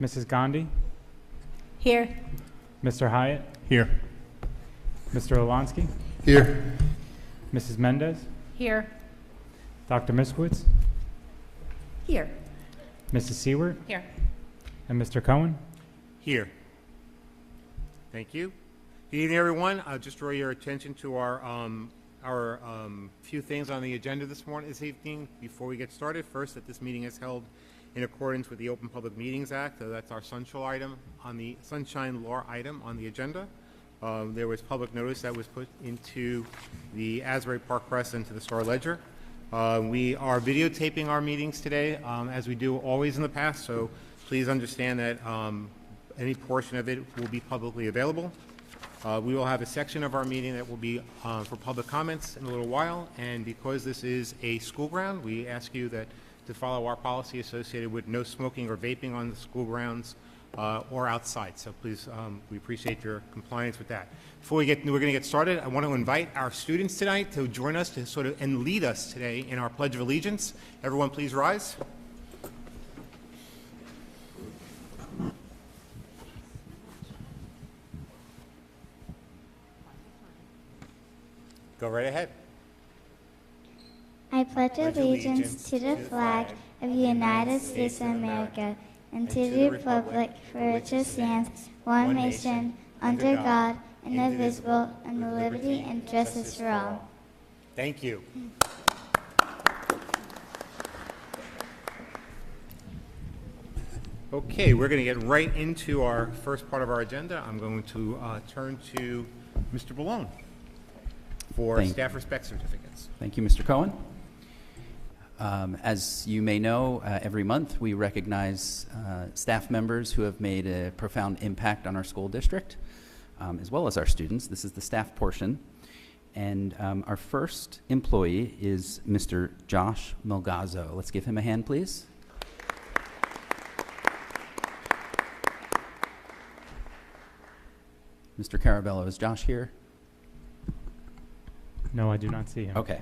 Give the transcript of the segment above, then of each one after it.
Mrs. Gandhi, Here. Mr. Hyatt, Here. Mr. Olonsky, Here. Mrs. Mendez, Here. Dr. Miskowitz, Here. Mrs. Seward, Here. and Mr. Cohen. Here. Thank you. Good evening, everyone. I'll just draw your attention to our few things on the agenda this evening. Before we get started, first, that this meeting is held in accordance with the Open Public Meetings Act. That's our sunshine law item on the agenda. There was public notice that was put into the Asbury Park Press and to the Star Ledger. We are videotaping our meetings today, as we do always in the past, so please understand that any portion of it will be publicly available. We will have a section of our meeting that will be for public comments in a little while, and because this is a school ground, we ask you to follow our policy associated with no smoking or vaping on the school grounds or outside. So please, we appreciate your compliance with that. Before we're going to get started, I want to invite our students tonight to join us to and lead us today in our Pledge of Allegiance. Everyone, please rise. Go right ahead. I pledge allegiance to the flag of the United States of America and to the republic for which it stands, one nation, under God, indivisible, and with liberty and justice for all. Thank you. Okay, we're going to get right into our first part of our agenda. I'm going to turn to Mr. Ballone for staff respect certificates. Thank you, Mr. Cohen. As you may know, every month we recognize staff members who have made a profound impact on our school district, as well as our students. This is the staff portion. And our first employee is Mr. Josh Milgazzo. Let's give him a hand, please. Mr. Carabello, is Josh here? No, I do not see him. Okay.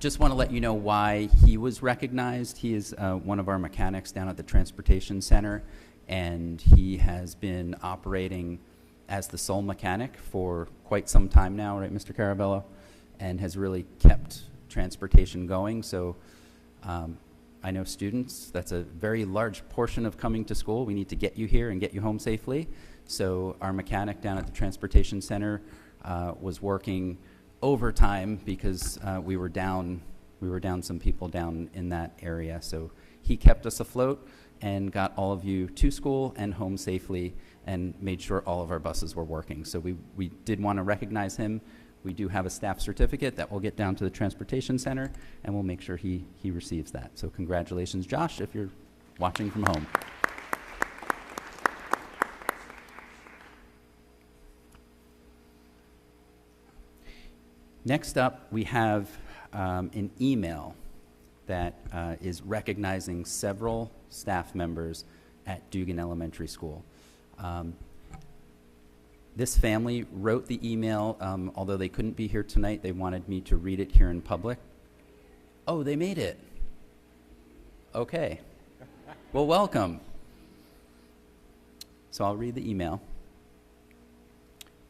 Just want to let you know why he was recognized. He is one of our mechanics down at the Transportation Center, and he has been operating as the sole mechanic for quite some time now, right, Mr. Carabello? And has really kept transportation going. So I know students, that's a very large portion of coming to school. We need to get you here and get you home safely. So our mechanic down at the Transportation Center was working overtime because we were down some people down in that area. So he kept us afloat and got all of you to school and home safely and made sure all of our buses were working. So we did want to recognize him. We do have a staff certificate that will get down to the Transportation Center, and we'll make sure he receives that. So congratulations, Josh, if you're watching from home. Next up, we have an email that is recognizing several staff members at Dugan Elementary School. This family wrote the email, although they couldn't be here tonight. They wanted me to read it here in public. Oh, they made it. Okay. Well, welcome. So I'll read the email.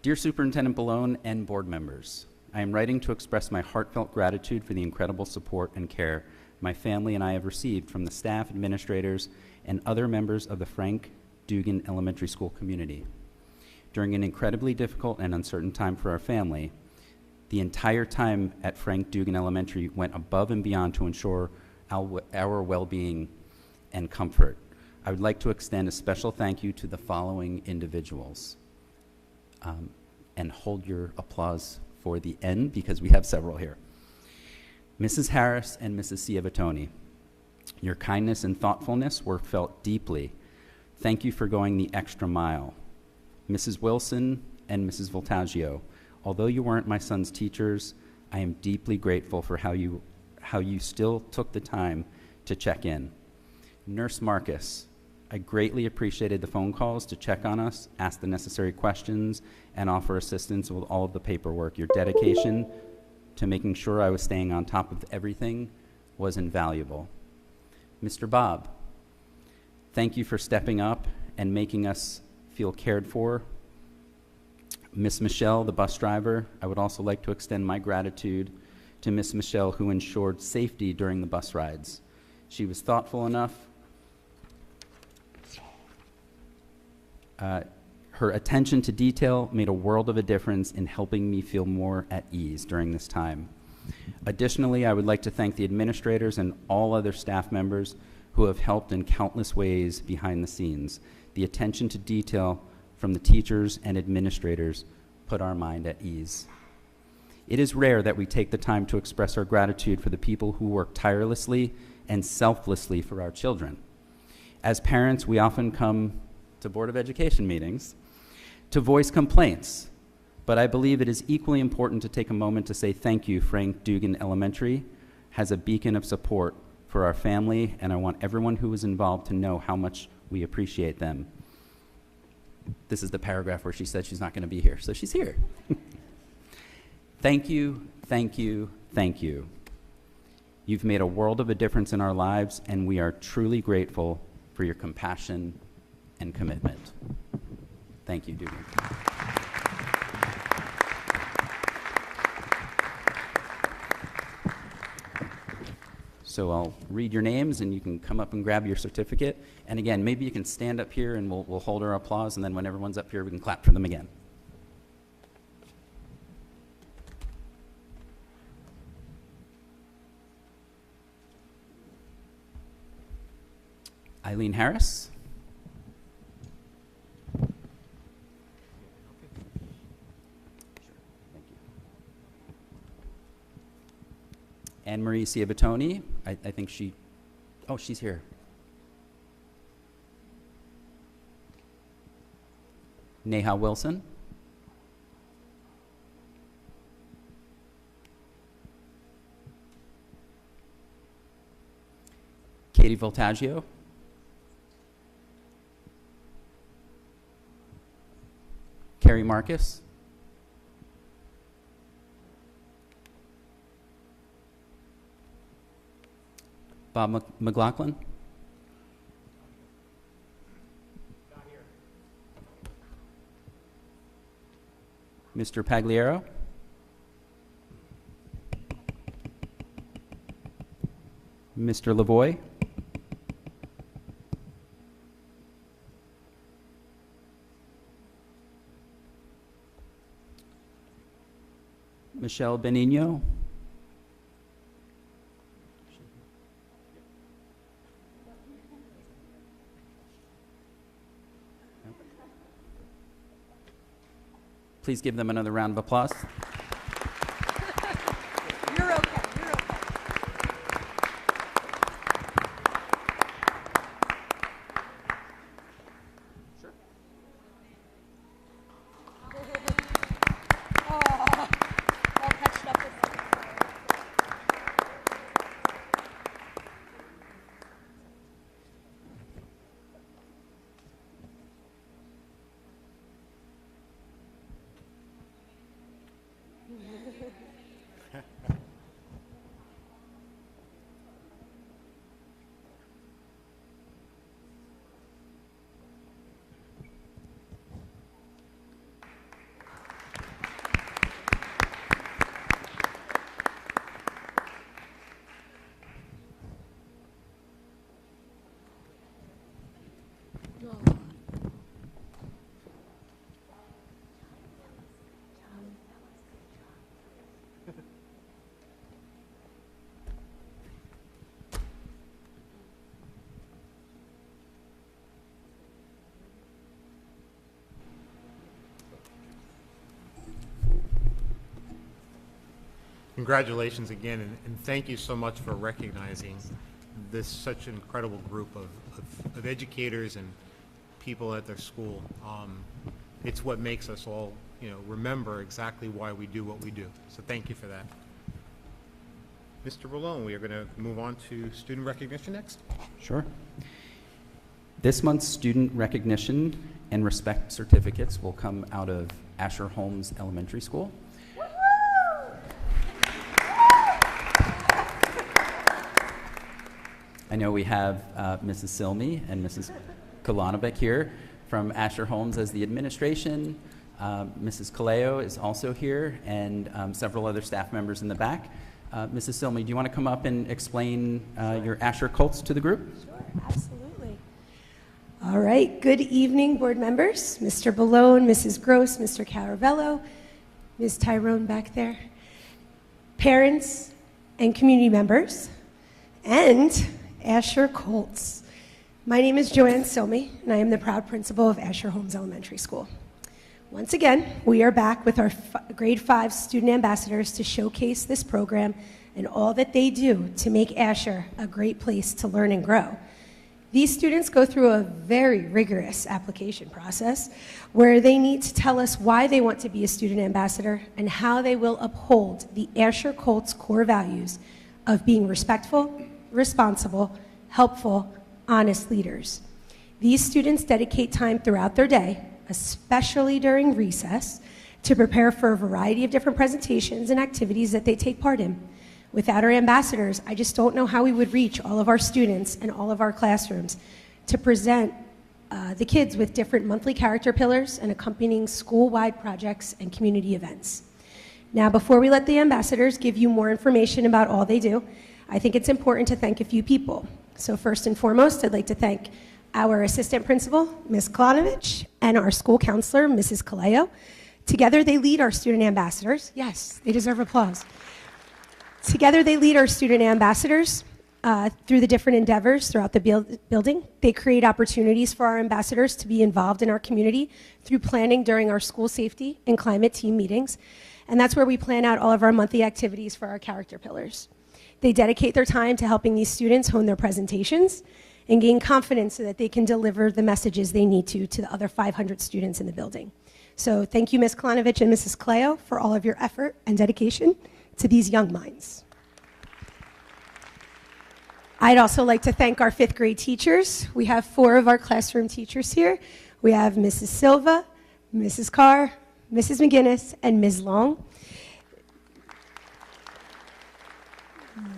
Dear Superintendent Ballone and board members, I am writing to express my heartfelt gratitude for the incredible support and care my family and I have received from the staff, administrators, and other members of the Frank Dugan Elementary School community. During an incredibly difficult and uncertain time for our family, the entire time at Frank Dugan Elementary went above and beyond to ensure our well-being and comfort. I would like to extend a special thank you to the following individuals. And hold your applause for the end because we have several here. Mrs. Harris and Mrs. Ciavatoni, your kindness and thoughtfulness were felt deeply. Thank you for going the extra mile. Mrs. Wilson and Mrs. Voltaggio, although you weren't my son's teachers, I am deeply grateful for how you still took the time to check in. Nurse Marcus, I greatly appreciated the phone calls to check on us, ask the necessary questions, and offer assistance with all of the paperwork. Your dedication to making sure I was staying on top of everything was invaluable. Mr. Bob, Thank you for stepping up and making us feel cared for. Miss Michelle, the bus driver, I would also like to extend my gratitude to Miss Michelle, who ensured safety during the bus rides. She was thoughtful enough. Her attention to detail made a world of a difference in helping me feel more at ease during this time. Additionally, I would like to thank the administrators and all other staff members who have helped in countless ways behind the scenes. The attention to detail from the teachers and administrators put our mind at ease. It is rare that we take the time to express our gratitude for the people who work tirelessly and selflessly for our children. As parents, we often come to Board of Education meetings to voice complaints, but I believe it is equally important to take a moment to say thank you. Frank Dugan Elementary has a beacon of support for our family, and I want everyone who was involved to know how much we appreciate them. This is the paragraph where she said she's not going to be here, so she's here. Thank you, thank you, thank you. You've made a world of a difference in our lives, and we are truly grateful for your compassion and commitment. Thank you, Dugan. So I'll read your names, and you can come up and grab your certificate. And again, maybe you can stand up here, and we'll hold our applause, and then when everyone's up here, we can clap for them again. Eileen Harris. Anne-Marie Ciabatoni, I think she's here. Neha Wilson. Katie Voltaggio. Carrie Marcus. Bob McLaughlin. Mr. Pagliaro. Mr. Lavoie. Michelle Benigno. Please give them another round of applause. You're okay. You're okay. All patched up with Congratulations again, and thank you so much for recognizing this such an incredible group of educators and people at their school. It's what makes us all, remember exactly why we do what we do. So thank you for that. Mr. Rolone, we are going to move on to student recognition next. Sure. This month's student recognition and respect certificates will come out of Asher Holmes Elementary School. I know we have Mrs. Silmy and Mrs. Kalanovic here from Asher Homes as the administration. Mrs. Kaleo is also here, and several other staff members in the back. Mrs. Silmy, do you want to come up and explain your Asher cults to the group? Sure, absolutely. All right, good evening, board members, Mr. Ballone, Mrs. Gross, Mr. Caravello, Ms. Tyrone back there, parents and community members, and Asher Colts. My name is Joanne Silmy, and I am the proud principal of Asher Homes Elementary School. Once again, we are back with our grade 5 student ambassadors to showcase this program and all that they do to make Asher a great place to learn and grow. These students go through a very rigorous application process where they need to tell us why they want to be a student ambassador and how they will uphold the Asher Colts core values of being respectful, responsible, helpful, honest leaders. These students dedicate time throughout their day, especially during recess, to prepare for a variety of different presentations and activities that they take part in. Without our ambassadors, I just don't know how we would reach all of our students and all of our classrooms to present the kids with different monthly character pillars and accompanying school-wide projects and community events. Now, before we let the ambassadors give you more information about all they do, I think it's important to thank a few people. So first and foremost, I'd like to thank our assistant principal, Ms. Klonovich, and our school counselor, Mrs. Kaleo. Together, they lead our student ambassadors. Yes, they deserve applause. Together, they lead our student ambassadors through the different endeavors throughout the building. They create opportunities for our ambassadors to be involved in our community through planning during our school safety and climate team meetings. And that's where we plan out all of our monthly activities for our character pillars. They dedicate their time to helping these students hone their presentations and gain confidence so that they can deliver the messages they need to the other 500 students in the building. So thank you, Ms. Klonovich and Mrs. Kaleo, for all of your effort and dedication to these young minds. I'd also like to thank our 5th grade teachers. We have 4 of our classroom teachers here. We have Mrs. Silva, Mrs. Carr, Mrs. McGinnis, and Ms. Long.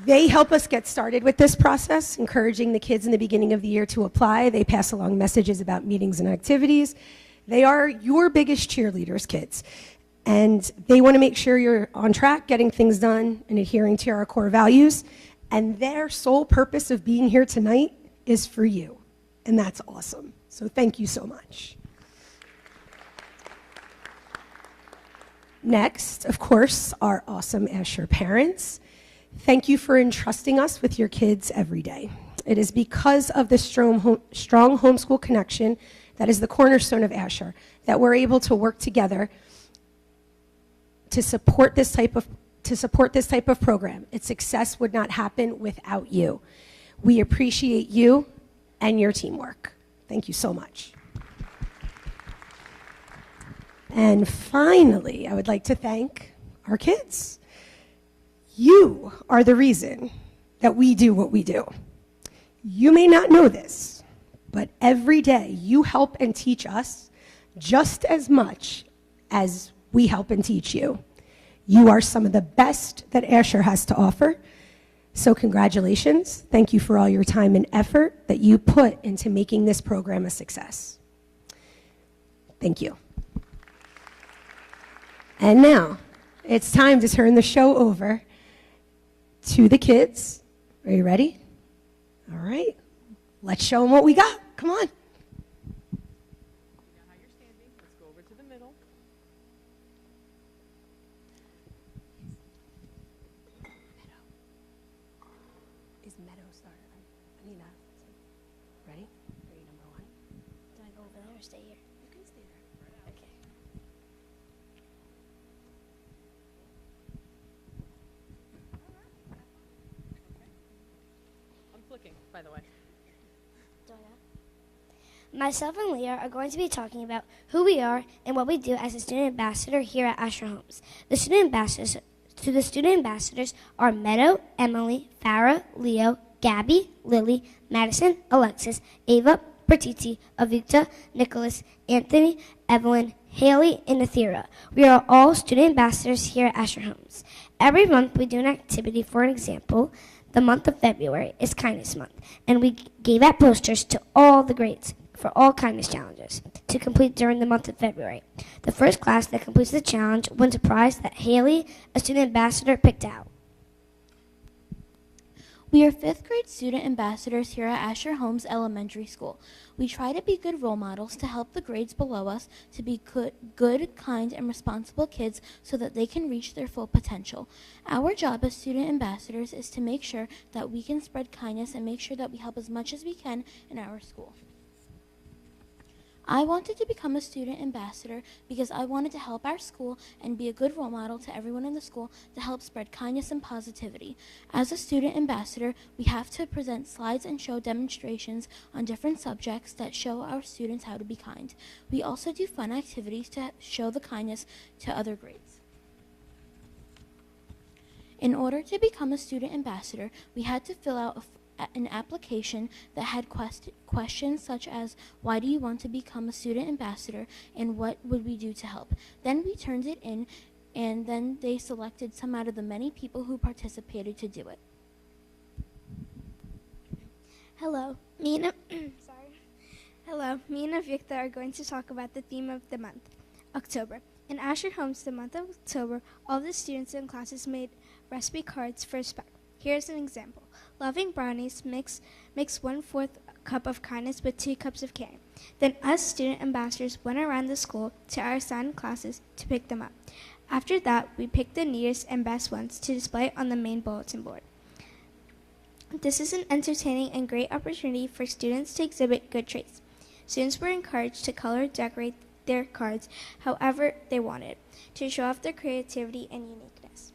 They help us get started with this process, encouraging the kids in the beginning of the year to apply. They pass along messages about meetings and activities. They are your biggest cheerleaders, kids. And they want to make sure you're on track, getting things done, and adhering to our core values. And their sole purpose of being here tonight is for you. And that's awesome. So thank you so much. Next, of course, our awesome Asher parents. Thank you for entrusting us with your kids every day. It is because of the strong homeschool connection that is the cornerstone of Asher that we're able to work together to support this type of program. Its success would not happen without you. We appreciate you and your teamwork. Thank you so much. And finally, I would like to thank our kids. You are the reason that we do what we do. You may not know this, but every day you help and teach us just as much as we help and teach you. You are some of the best that Asher has to offer. So congratulations. Thank you for all your time and effort that you put into making this program a success. Thank you. And now it's time to turn the show over to the kids. Are you ready? All right. Let's show them what we got. Come on. You know how you're standing. Let's go over to the middle. Is Meadow started? I need that. Ready? Ready, number 1. Do I go over there or stay here? You can stay there. Okay. I'm flicking, by the way. Myself and Leah are going to be talking about who we are and what we do as a student ambassador here at Asher Homes. The student ambassadors are Meadow, Emily, Farah, Leo, Gabby, Lily, Madison, Alexis, Ava, Pratiti, Avita, Nicholas, Anthony, Evelyn, Haley, and Athera. We are all student ambassadors here at Asher Homes. Every month we do an activity. For an example, The month of February is Kindness Month, and we gave out posters to all the grades for all kindness challenges to complete during the month of February. The first class that completes the challenge wins a prize that Haley, a student ambassador, picked out. We are 5th grade student ambassadors here at Asher Holmes Elementary School. We try to be good role models to help the grades below us to be good, kind, and responsible kids so that they can reach their full potential. Our job as student ambassadors is to make sure that we can spread kindness and make sure that we help as much as we can in our school. I wanted to become a student ambassador because I wanted to help our school and be a good role model to everyone in the school to help spread kindness and positivity. As a student ambassador, we have to present slides and show demonstrations on different subjects that show our students how to be kind. We also do fun activities to show the kindness to other grades. In order to become a student ambassador, we had to fill out an application that had questions such as, why do you want to become a student ambassador, and what would we do to help? Then we turned it in, and then they selected some out of the many people who participated to do it. Hello, me and Victor are going to talk about the theme of the month, October. In Asher Holmes, the month of October, all the students and classes made recipe cards for respect. Here's an example. Loving brownies, mix 1/4 cup of kindness with 2 cups of candy. Then us student ambassadors went around the school to our assigned classes to pick them up. After that, we picked the neatest and best ones to display on the main bulletin board. This is an entertaining and great opportunity for students to exhibit good traits. Students were encouraged to color decorate their cards however they wanted, to show off their creativity and uniqueness.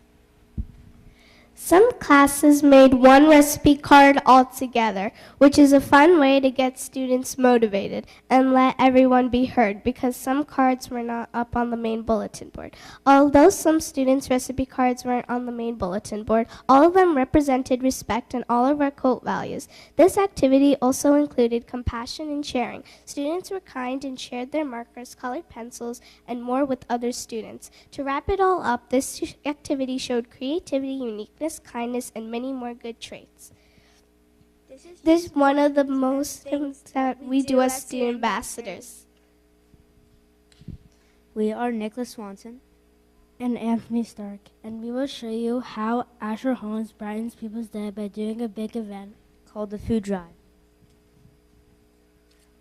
Some classes made one recipe card altogether, which is a fun way to get students motivated and let everyone be heard because some cards were not up on the main bulletin board. Although some students' recipe cards weren't on the main bulletin board, all of them represented respect and all of our core values. This activity also included compassion and sharing. Students were kind and shared their markers, colored pencils, and more with other students. To wrap it all up, this activity showed creativity, uniqueness, kindness, and many more good traits. This is one of the most things that we do as student ambassadors. We are Nicholas Swanson and Anthony Stark, and we will show you how Asher Holmes brightens people's day by doing a big event called the Food Drive.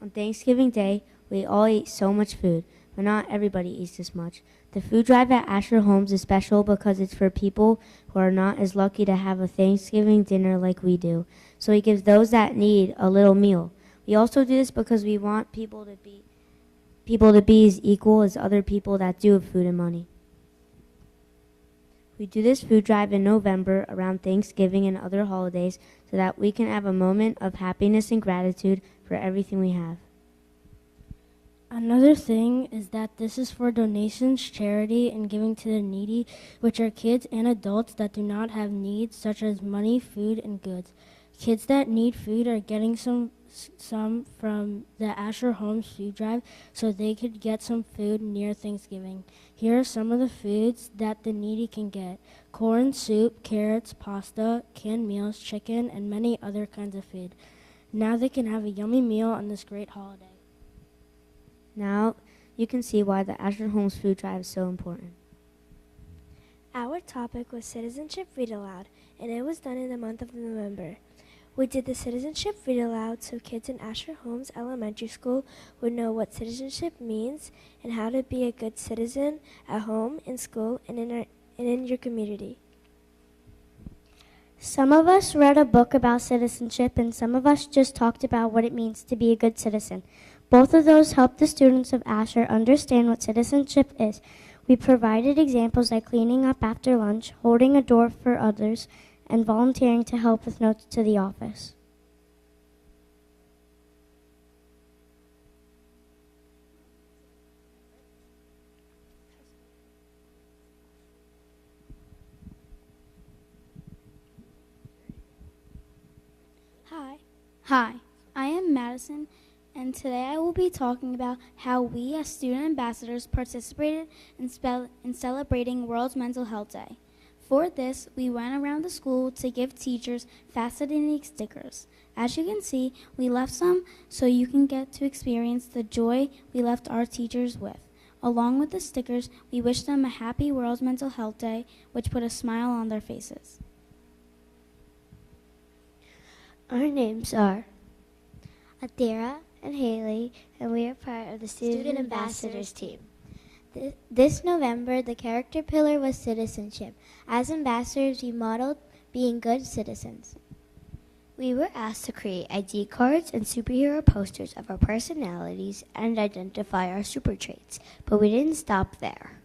On Thanksgiving Day, we all eat so much food, but not everybody eats this much. The food drive at Asher Holmes is special because it's for people who are not as lucky to have a Thanksgiving dinner like we do. So he gives those that need a little meal. We also do this because we want people to be as equal as other people that do have food and money. We do this food drive in November around Thanksgiving and other holidays so that we can have a moment of happiness and gratitude for everything we have. Another thing is that this is for donations, charity, and giving to the needy, which are kids and adults that do not have needs such as money, food, and goods. Kids that need food are getting some from the Asher Holmes food drive so they could get some food near Thanksgiving. Here are some of the foods that the needy can get: corn, soup, carrots, pasta, canned meals, chicken, and many other kinds of food. Now they can have a yummy meal on this great holiday. Now you can see why the Asher Holmes food drive is so important. Our topic was Citizenship Read Aloud, and it was done in the month of November. We did the Citizenship Read Aloud so kids in Asher Holmes Elementary School would know what citizenship means and how to be a good citizen at home, in school, and in your community. Some of us read a book about citizenship, and some of us just talked about what it means to be a good citizen. Both of those helped the students of Asher understand what citizenship is. We provided examples like cleaning up after lunch, holding a door for others, and volunteering to help with notes to the office. Hi, I am Madison, and today I will be talking about how we as student ambassadors participated in celebrating World Mental Health Day. For this, we went around the school to give teachers fascinating stickers. As you can see, we left some so you can get to experience the joy we left our teachers with. Along with the stickers, we wish them a happy World Mental Health Day, which put a smile on their faces. Our names are Adira and Haley, and we are part of the Student Ambassadors team. This November, the character pillar was citizenship. As ambassadors, we modeled being good citizens. We were asked to create ID cards and superhero posters of our personalities and identify our super traits, but we didn't stop there.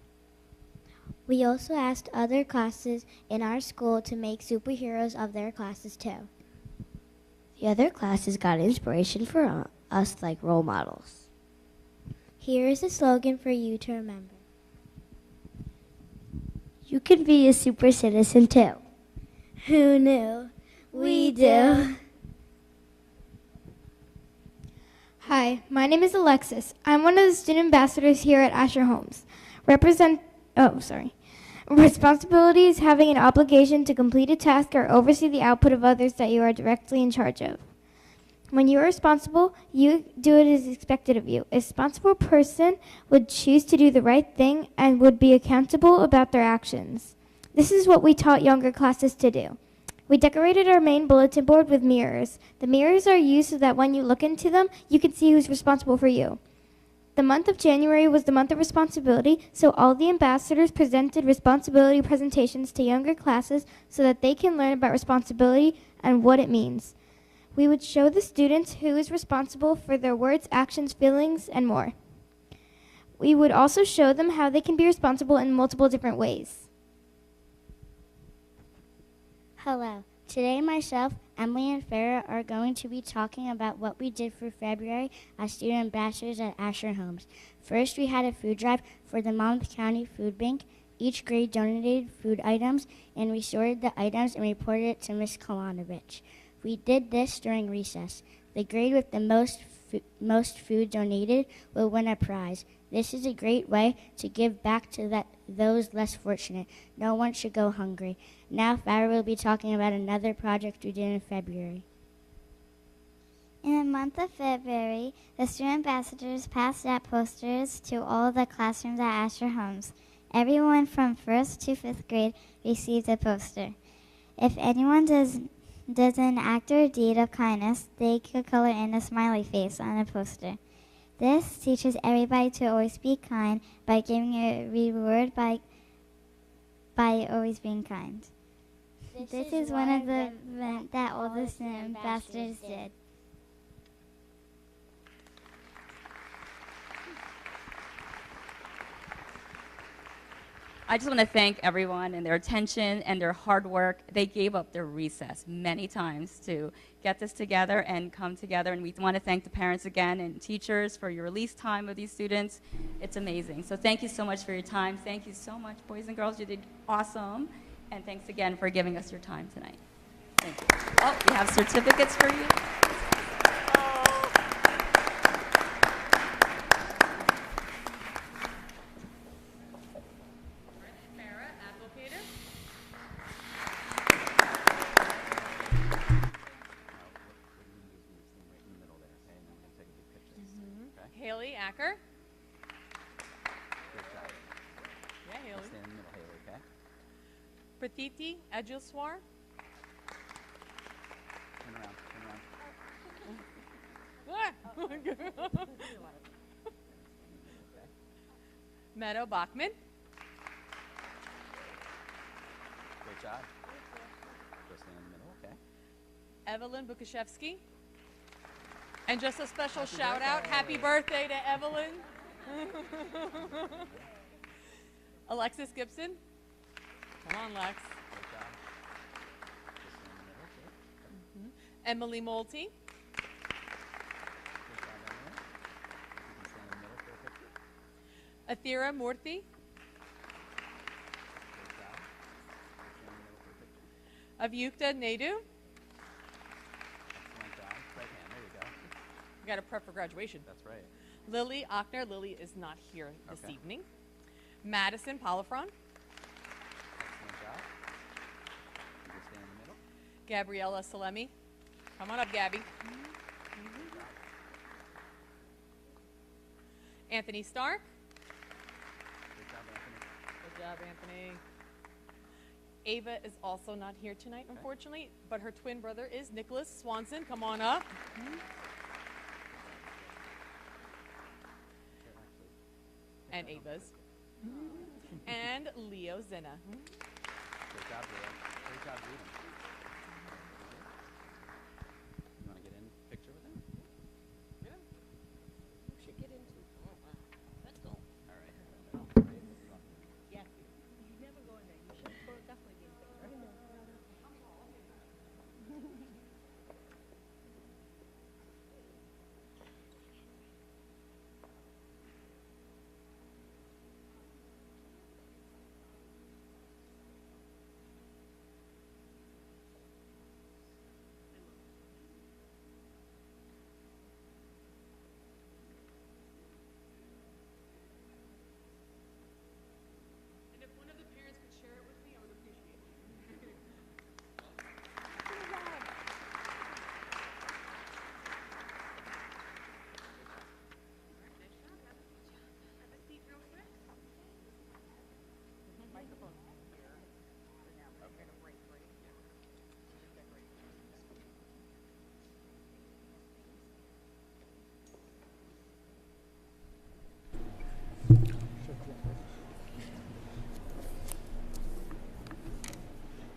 We also asked other classes in our school to make superheroes of their classes too. The other classes got inspiration for us like role models. Here is a slogan for you to remember. You can be a super citizen too. Who knew? We do. Hi, my name is Alexis. I'm one of the student ambassadors here at Asher Homes. Responsibility is having an obligation to complete a task or oversee the output of others that you are directly in charge of. When you are responsible, you do it as expected of you. A responsible person would choose to do the right thing and would be accountable about their actions. This is what we taught younger classes to do. We decorated our main bulletin board with mirrors. The mirrors are used so that when you look into them, you can see who's responsible for you. The month of January was the month of responsibility, so all the ambassadors presented responsibility presentations to younger classes so that they can learn about responsibility and what it means. We would show the students who is responsible for their words, actions, feelings, and more. We would also show them how they can be responsible in multiple different ways. Hello. Today, myself, Emily, and Farah are going to be talking about what we did for February as student ambassadors at Asher Homes. First, we had a food drive for the Monmouth County Food Bank. Each grade donated food items, and we sorted the items and reported it to Ms. Kalanovich. We did this during recess. The grade with the most food donated will win a prize. This is a great way to give back to those less fortunate. No one should go hungry. Now Farah will be talking about another project we did in February. In the month of February, the student ambassadors passed out posters to all the classrooms at Asher Homes. Everyone from 1st to 5th grade received a poster. If anyone does an act or deed of kindness, they could color in a smiley face on a poster. This teaches everybody to always be kind by giving a reward by always being kind. This is one of the events that all the student ambassadors did. I just want to thank everyone and their attention and their hard work. They gave up their recess many times to get this together and come together. And we want to thank the parents again and teachers for your release time of these students. It's amazing. So thank you so much for your time. Thank you so much, boys and girls. You did awesome. And thanks again for giving us your time tonight. Thank you. Oh, we have certificates for you. Haley Acker. Yeah, Haley. Stand in the middle, Haley, okay? Pratiti Ajuswar. Turn around, Meadow Bachman. Great job. Go stand in the middle, okay? Evelyn Bukashevsky. And just a special shout out, happy birthday to Evelyn. Alexis Gibson. Come on, Lex. Great job. Go stand in the middle, okay? Emily Molte. Great job, Emily. You can stand in the middle for a picture. Athira Murthy. Great job. Stand in the middle for a picture. Avyukta Naidu. Excellent job. Right hand, there you go. We got a prep for graduation. That's right. Lily Ochner. Lily is not here this Okay. evening. Madison Polifron. Excellent job. Gabriella Salemi. Come on up, Gabby. Anthony Stark. Good job, Anthony. Ava is also not here tonight, unfortunately, but her twin brother is Nicholas Swanson. Come on up. And Ava's. And Leo Zinna. Great job, Leo. Great job reading. You want to get in picture with him? Yeah. You should get into it. Oh, wow. Let's go. All right. Yeah. You never go in there. You should definitely get in there. And if one of the parents could share it with me, I would appreciate it.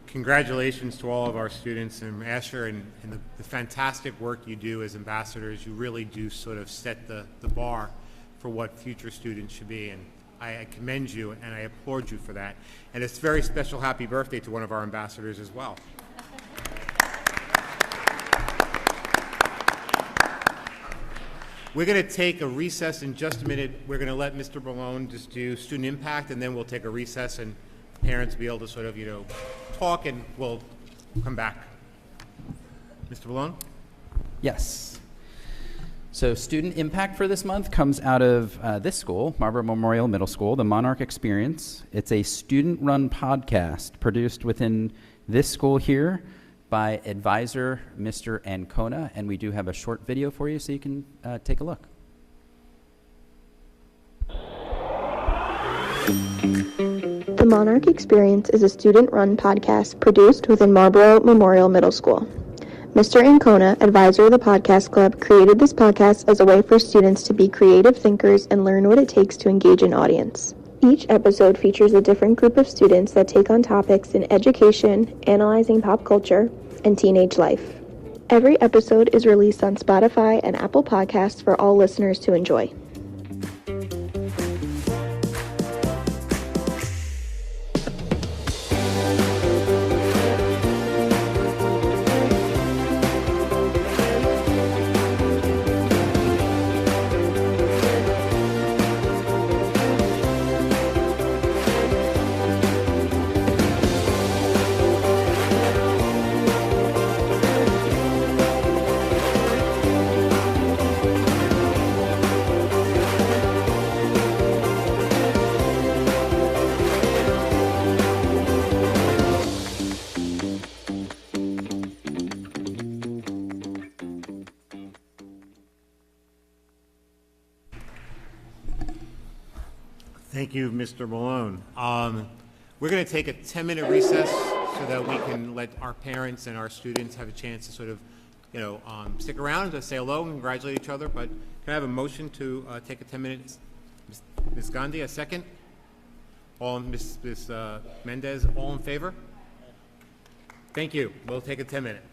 Congratulations to all of our students in Asher and the fantastic work you do as ambassadors. You really do sort of set the bar for what future students should be, and I commend you and I applaud you for that. And it's a very special happy birthday to one of our ambassadors as well. We're going to take a recess in just a minute. We're going to let Mr. Malone just do student impact, and then we'll take a recess and parents will be able to sort of, talk, and we'll come back. Mr. Malone? Yes. So student impact for this month comes out of this school, Marlboro Memorial Middle School, the Monarch Experience. It's a student-run podcast produced within this school here by advisor Mr. Ancona, and we do have a short video for you so you can take a look. The Monarch Experience is a student-run podcast produced within Marlboro Memorial Middle School. Mr. Ancona, advisor of the podcast club, created this podcast as a way for students to be creative thinkers and learn what it takes to engage an audience. Each episode features a different group of students that take on topics in education, analyzing pop culture, and teenage life. Every episode is released on Spotify and Apple Podcasts for all listeners to enjoy. Thank you, Mr. Malone. We're going to take a 10-minute recess so that we can let our parents and our students have a chance to sort of, stick around to say hello and congratulate each other. But can I have a motion to take a 10-minute? Ms. Gandhi, a second? Ms. Mendez, all in favor? Thank you. We'll take a 10-minute.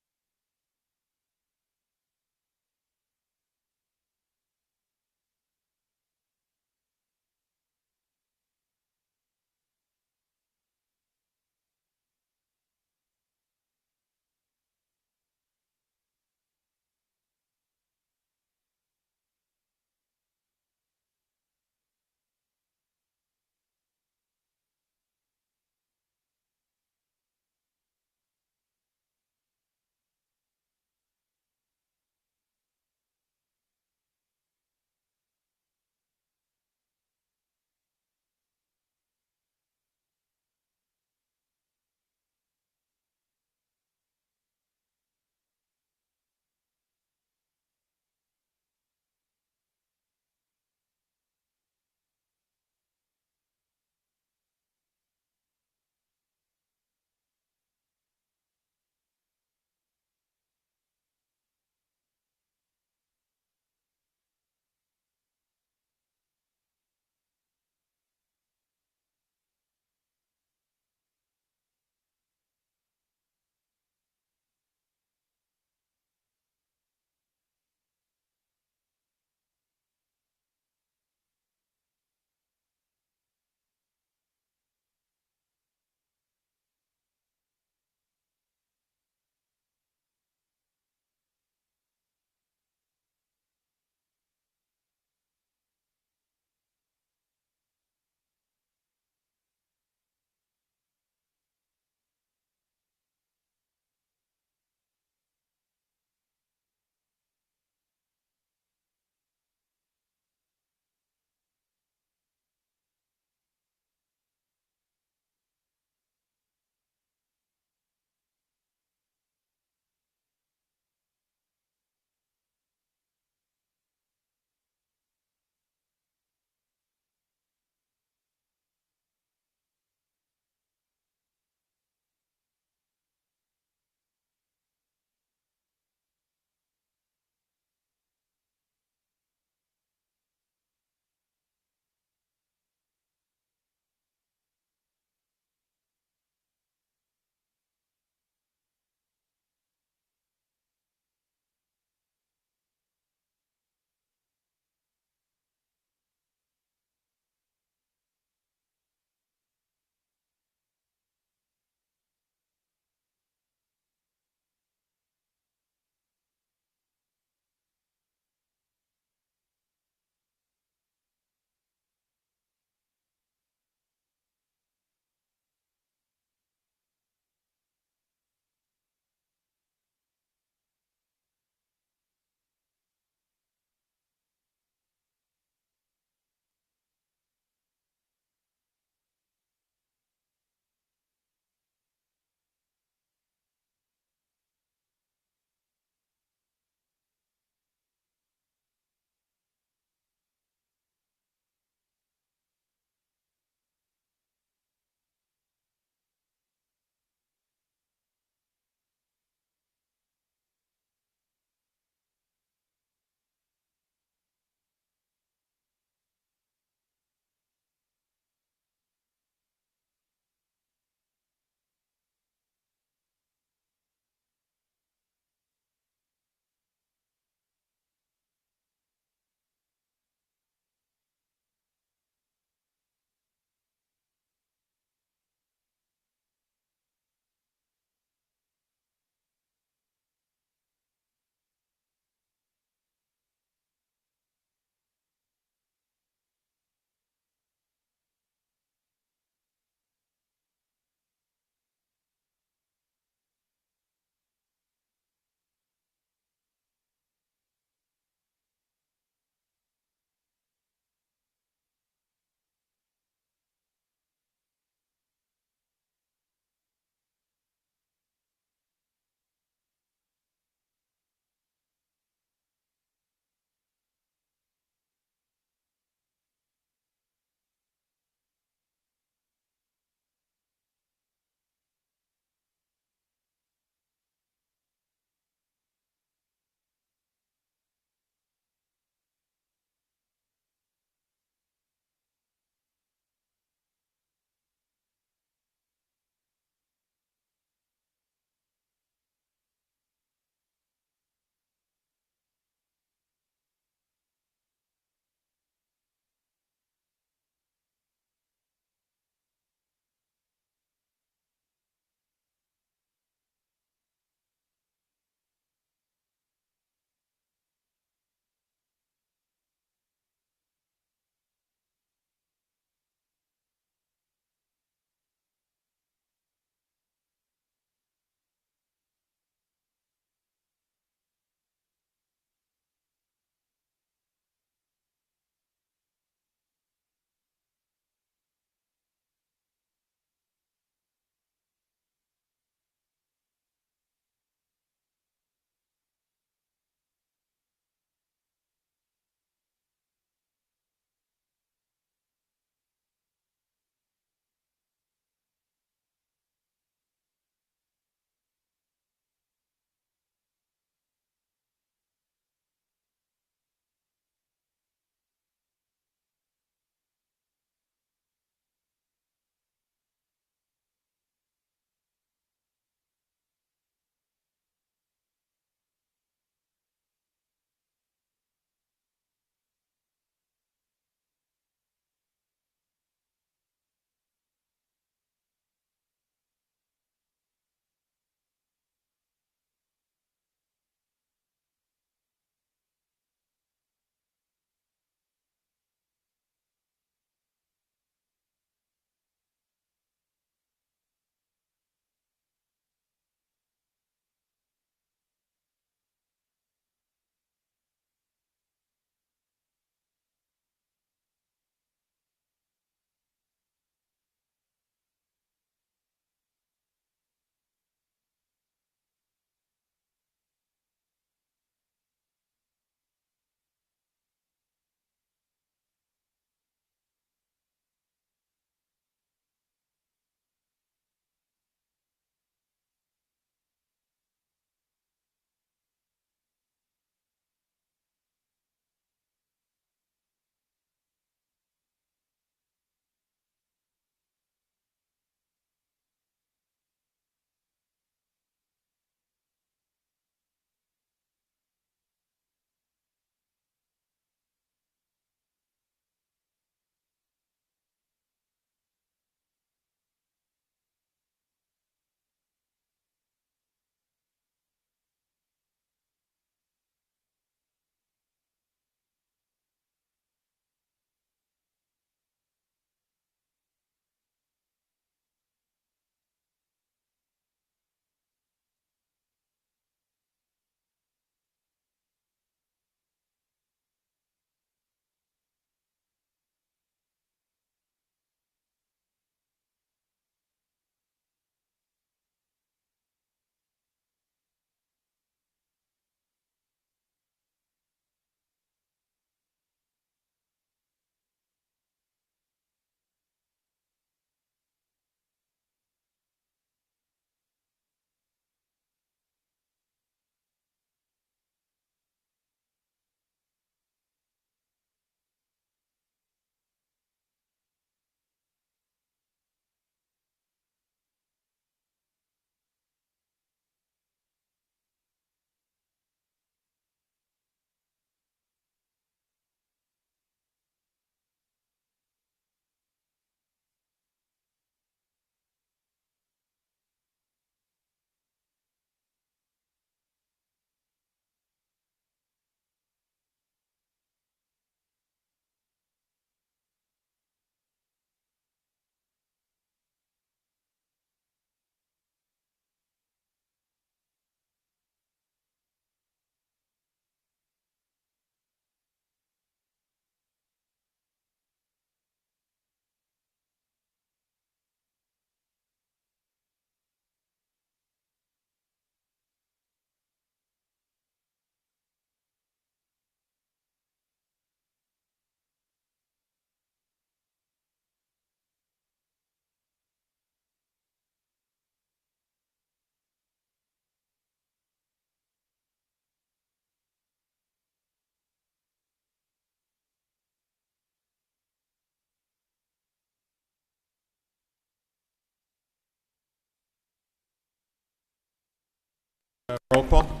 Roll call.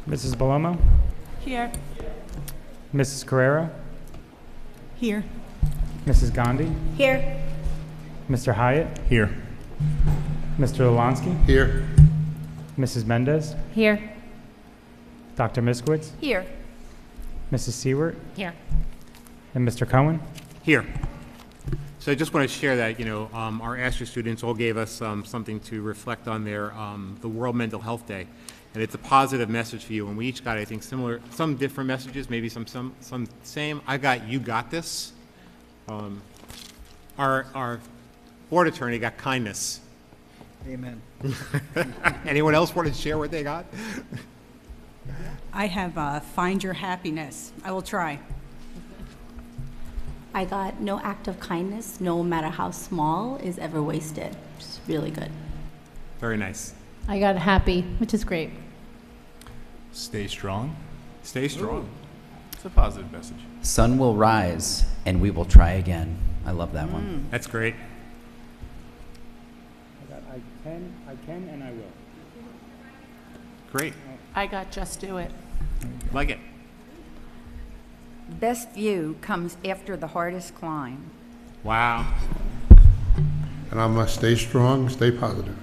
Mrs. Balomo, Here. Mrs. Carrera, Here. Mrs. Gandhi, Here. Mr. Hyatt, Here. Mr. Lansky, Here. Mrs. Mendez, Here. Dr. Miskowitz, Here. Mrs. Seward, Here. and Mr. Cohen. Here. So I just want to share that, our ASHA students all gave us something to reflect on their, the World Mental Health Day. And it's a positive message for you. And we each got, I think, similar, some different messages, maybe some same. I got, you got this. Our board attorney got kindness. Amen. Anyone else want to share what they got? I have find your happiness. I will try. I got no act of kindness, no matter how small, is ever wasted. It's really good. Very nice. I got happy, which is great. Stay strong. Stay strong. Ooh. It's a positive message. Sun will rise and we will try again. I love that one. That's great. I can, and I will. Great. I got just do it. Like it. Best view comes after the hardest climb. Wow. And I must stay strong, stay positive.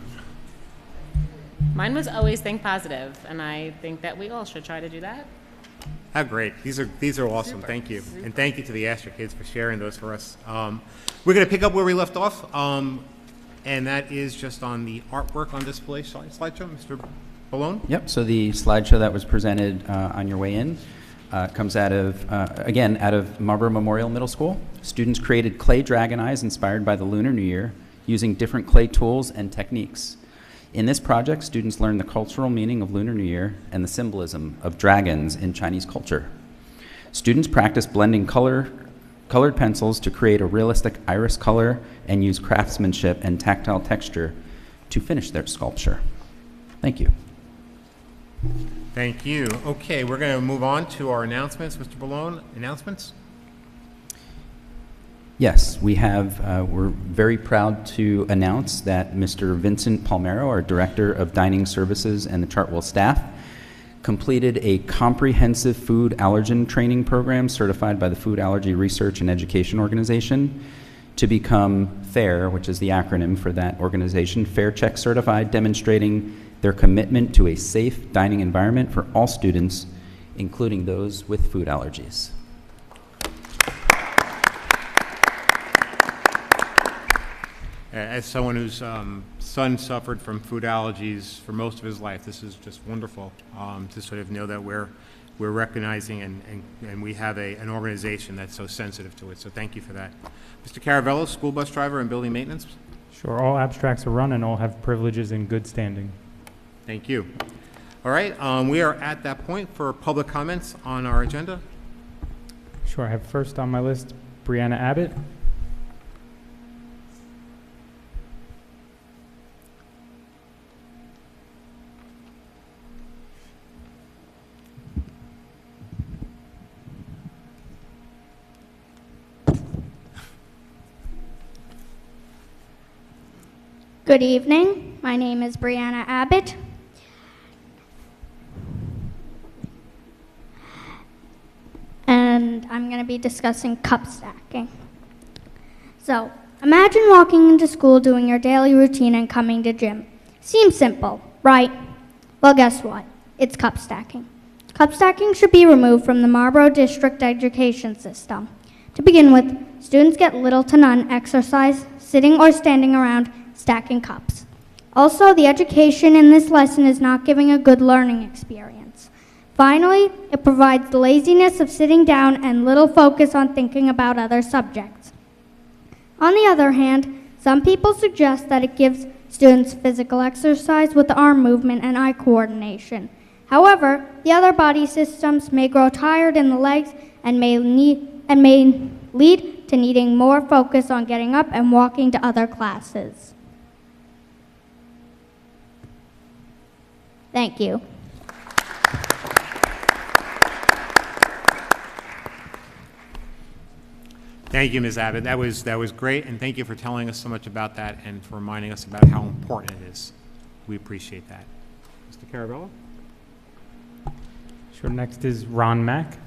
Mine was always think positive, and I think that we all should try to do that. How great. These are awesome. Super. Thank you. Super. And thank you to the Astor kids for sharing those for us. We're going to pick up where we left off, and that is just on the artwork on display slideshow. Mr. Balone? Yep, so the slideshow that was presented on your way in comes out of, again, out of Marlboro Memorial Middle School. Students created clay dragon eyes inspired by the Lunar New Year using different clay tools and techniques. In this project, students learned the cultural meaning of Lunar New Year and the symbolism of dragons in Chinese culture. Students practiced blending colored pencils to create a realistic iris color and use craftsmanship and tactile texture to finish their sculpture. Thank you. Thank you. Okay, we're going to move on to our announcements. Mr. Balone, announcements? Yes, we have, we're very proud to announce that Mr. Vincent Palmero, our Director of Dining Services and the Chartwell staff, completed a comprehensive food allergen training program certified by the Food Allergy Research and Education Organization to become FAIR, which is the acronym for that organization, FAIR Check certified, demonstrating their commitment to a safe dining environment for all students, including those with food allergies. As someone whose son suffered from food allergies for most of his life, this is just wonderful to sort of know that we're recognizing and we have an organization that's so sensitive to it. So thank you for that. Mr. Caravello, school bus driver and building maintenance. Sure, all abstracts are run and all have privileges in good standing. Thank you. All right, we are at that point for public comments on our agenda. Sure, I have first on my list Brianna Abbott. Good evening. My name is Brianna Abbott. And I'm going to be discussing cup stacking. So, imagine walking into school, doing your daily routine, and coming to gym. Seems simple, right? Well, guess what? It's cup stacking. Cup stacking should be removed from the Marlboro District education system. To begin with, students get little to none exercise sitting or standing around stacking cups. Also, the education in this lesson is not giving a good learning experience. Finally, it provides the laziness of sitting down and little focus on thinking about other subjects. On the other hand, some people suggest that it gives students physical exercise with arm movement and eye coordination. However, the other body systems may grow tired in the legs and may lead to needing more focus on getting up and walking to other classes. Thank you. Thank you, Ms. Abbott. That was great, and thank you for telling us so much about that and for reminding us about how important it is. We appreciate that. Mr. Carabello? Sure, next is Ron Mack.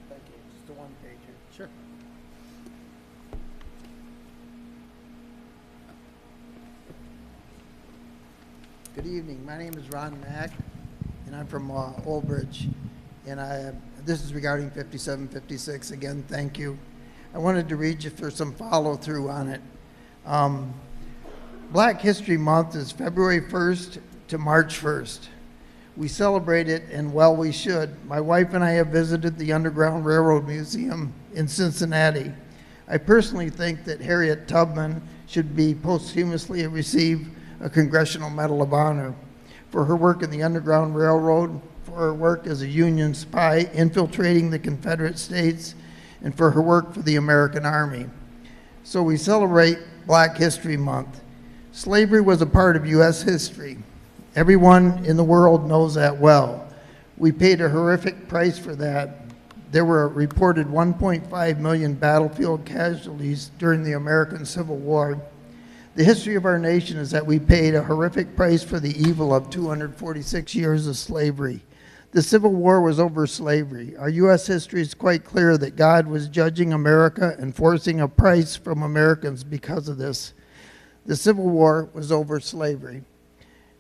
Thank you. Just a one-pager. Sure. Good evening. My name is Ron Mack, and I'm from Old Bridge. And this is regarding 5756. Again, thank you. I wanted to read you for some follow-through on it. Black History Month is February 1st to March 1st. We celebrate it, and well, we should. My wife and I have visited the Underground Railroad Museum in Cincinnati. I personally think that Harriet Tubman should be posthumously receive a Congressional Medal of Honor for her work in the Underground Railroad, for her work as a Union spy infiltrating the Confederate States, and for her work for the American Army. So we celebrate Black History Month. Slavery was a part of U.S. history. Everyone in the world knows that well. We paid a horrific price for that. There were a reported 1.5 million battlefield casualties during the American Civil War. The history of our nation is that we paid a horrific price for the evil of 246 years of slavery. The Civil War was over slavery. Our U.S. history is quite clear that God was judging America and forcing a price from Americans because of this. The Civil War was over slavery.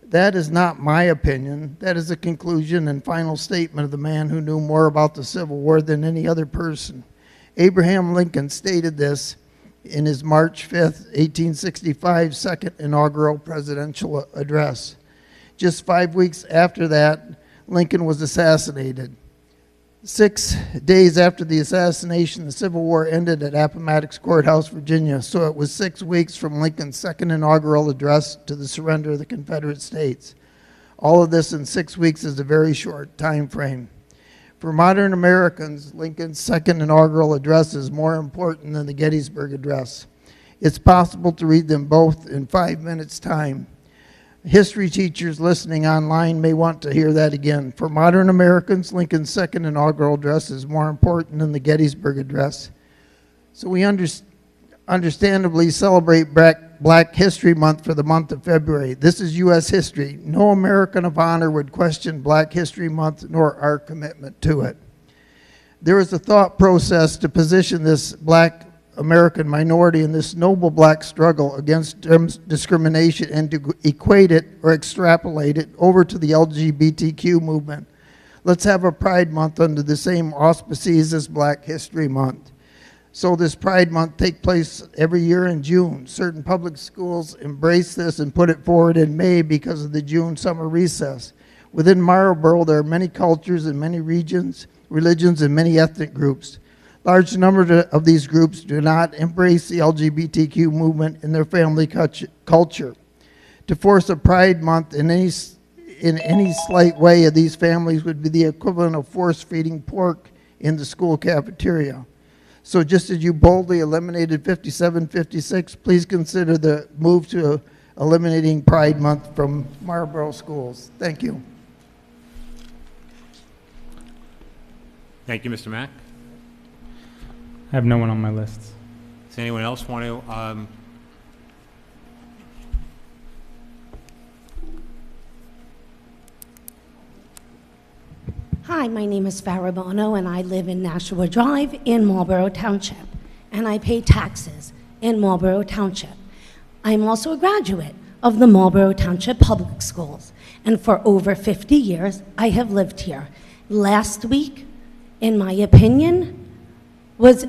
That is not my opinion. That is the conclusion and final statement of the man who knew more about the Civil War than any other person. Abraham Lincoln stated this in his March 5th, 1865 second inaugural presidential address. Just 5 weeks after that, Lincoln was assassinated. 6 days after the assassination, the Civil War ended at Appomattox Courthouse, Virginia, so it was 6 weeks from Lincoln's second inaugural address to the surrender of the Confederate States. All of this in 6 weeks is a very short time frame. For modern Americans, Lincoln's second inaugural address is more important than the Gettysburg Address. It's possible to read them both in 5 minutes' time. History teachers listening online may want to hear that again. For modern Americans, Lincoln's second inaugural address is more important than the Gettysburg Address. So we understandably celebrate Black History Month for the month of February. This is U.S. history. No American of honor would question Black History Month nor our commitment to it. There is a thought process to position this Black American minority in this noble Black struggle against discrimination and to equate it or extrapolate it over to the LGBTQ movement. Let's have a Pride Month under the same auspices as Black History Month. So this Pride Month takes place every year in June. Certain public schools embrace this and put it forward in May because of the June summer recess. Within Marlboro, there are many cultures and many regions, religions, and many ethnic groups. Large number of these groups do not embrace the LGBTQ movement in their family culture. To force a Pride Month in any slight way of these families would be the equivalent of force-feeding pork in the school cafeteria. So just as you boldly eliminated 5756, please consider the move to eliminating Pride Month from Marlboro schools. Thank you. Thank you, Mr. Mack. I have no one on my list. Does anyone else want to? Hi, my name is Farah Bono, and I live in Nashua Drive in Marlboro Township, and I pay taxes in Marlboro Township. I am also a graduate of the Marlboro Township Public Schools, and for over 50 years, I have lived here. Last week, in my opinion, was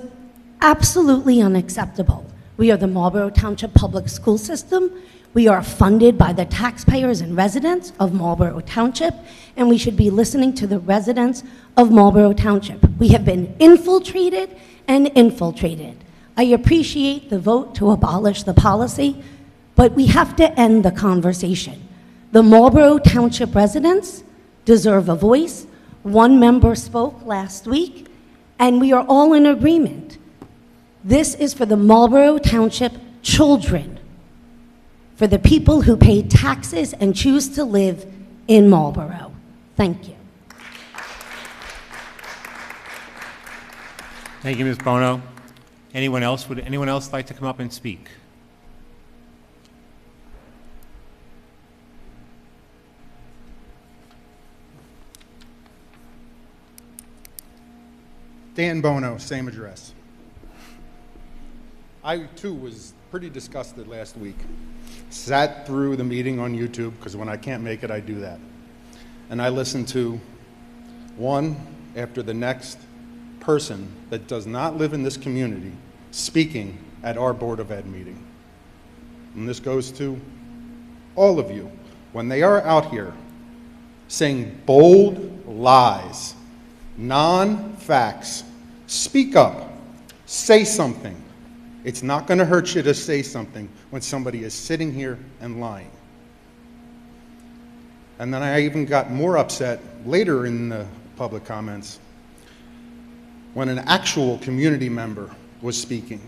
absolutely unacceptable. We are the Marlboro Township Public School System. We are funded by the taxpayers and residents of Marlboro Township, and we should be listening to the residents of Marlboro Township. We have been infiltrated and infiltrated. I appreciate the vote to abolish the policy, but we have to end the conversation. The Marlboro Township residents deserve a voice. One member spoke last week, and we are all in agreement. This is for the Marlboro Township children, for the people who pay taxes and choose to live in Marlboro. Thank you. Thank you, Ms. Bono. Anyone else? Would anyone else like to come up and speak? Dan Bono, same address. I, too, was pretty disgusted last week. Sat through the meeting on YouTube, because when I can't make it, I do that. And I listened to one after the next person that does not live in this community speaking at our Board of Ed meeting. And this goes to all of you. When they are out here saying bold lies, non-facts, speak up, say something. It's not going to hurt you to say something when somebody is sitting here and lying. And then I even got more upset later in the public comments when an actual community member was speaking.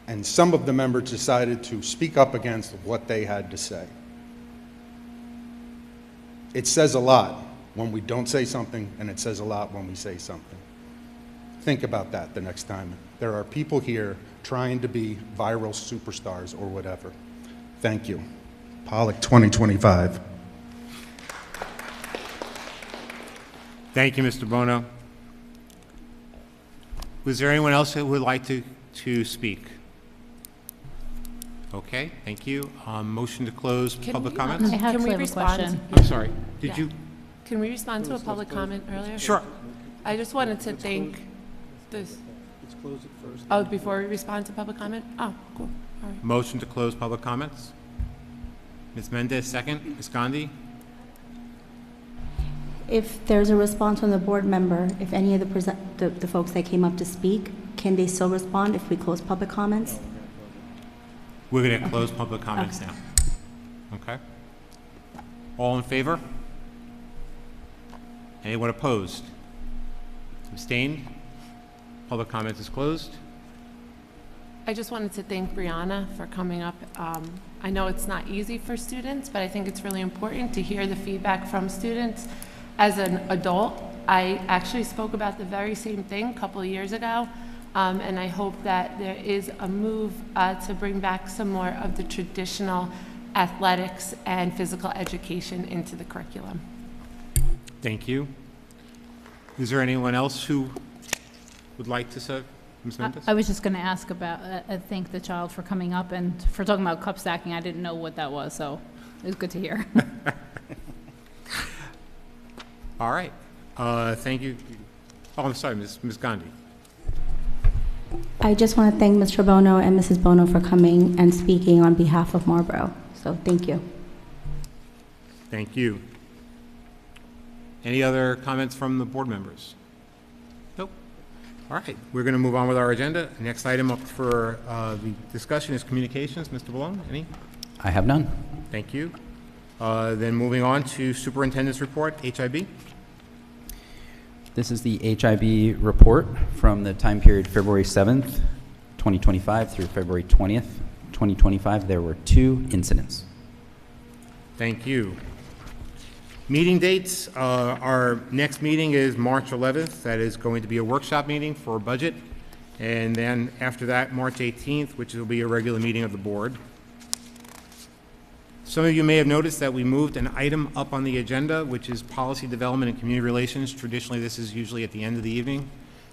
And some of the members decided to speak up against what they had to say. It says a lot when we don't say something, and it says a lot when we say something. Think about that the next time. There are people here trying to be viral superstars or whatever. Thank you. Pollock 2025. Thank you, Mr. Bono. Was there anyone else who would like to speak? Okay, thank you. Motion to close public comments? Can we respond? I'm sorry. Did you? Can we respond to a public comment earlier? Sure. I just wanted to thank this. Let's close it first. Oh, before we respond to public comment? Oh, cool. All right. Motion to close public comments. Ms. Mendez, second. Ms. Gandhi? If there's a response from the board member, if any of the folks that came up to speak, can they still respond if we close public comments? We're going to close public comments now. Okay. All in favor? Anyone opposed? Abstained? Public comments is closed. I just wanted to thank Brianna for coming up. I know it's not easy for students, but I think it's really important to hear the feedback from students. As an adult, I actually spoke about the very same thing a couple of years ago, and I hope that there is a move to bring back some more of the traditional athletics and physical education into the curriculum. Thank you. Is there anyone else who would like to say? Ms. Mendez? I was just going to ask about, thank the child for coming up and for talking about cup stacking. I didn't know what that was, so it was good to hear. All right. Thank you. Oh, I'm sorry, Ms. Gandhi. I just want to thank Mr. Bono and Mrs. Bono for coming and speaking on behalf of Marlboro. So thank you. Thank you. Any other comments from the board members? Nope. All right. We're going to move on with our agenda. Next item up for the discussion is communications. Mr. Malone, any? I have none. Thank you. Then moving on to superintendent's report, HIB. This is the HIB report from the time period February 7th, 2025 through February 20th, 2025. There were 2 incidents. Thank you. Meeting dates. Our next meeting is March 11th. That is going to be a workshop meeting for budget. And then after that, March 18th, which will be a regular meeting of the board. Some of you may have noticed that we moved an item up on the agenda, which is policy development and community relations. Traditionally, this is usually at the end of the evening.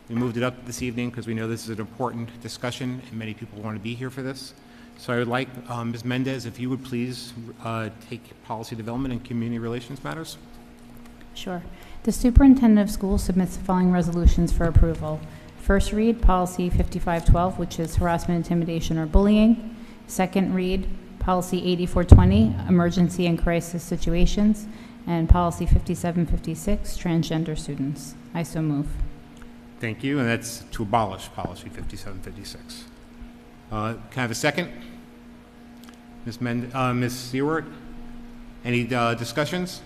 We moved it up this evening because we know this is an important discussion and many people want to be here for this. So I would like Ms. Mendez, if you would please take policy development and community relations matters. Sure. The superintendent of schools submits the following resolutions for approval. First read, policy 5512, which is harassment, intimidation, or bullying. Second read, policy 8420, emergency and crisis situations. And policy 5756, transgender students. I so move. Thank you, and that's to abolish policy 5756. Can I have a second? Ms. Seward, any discussions?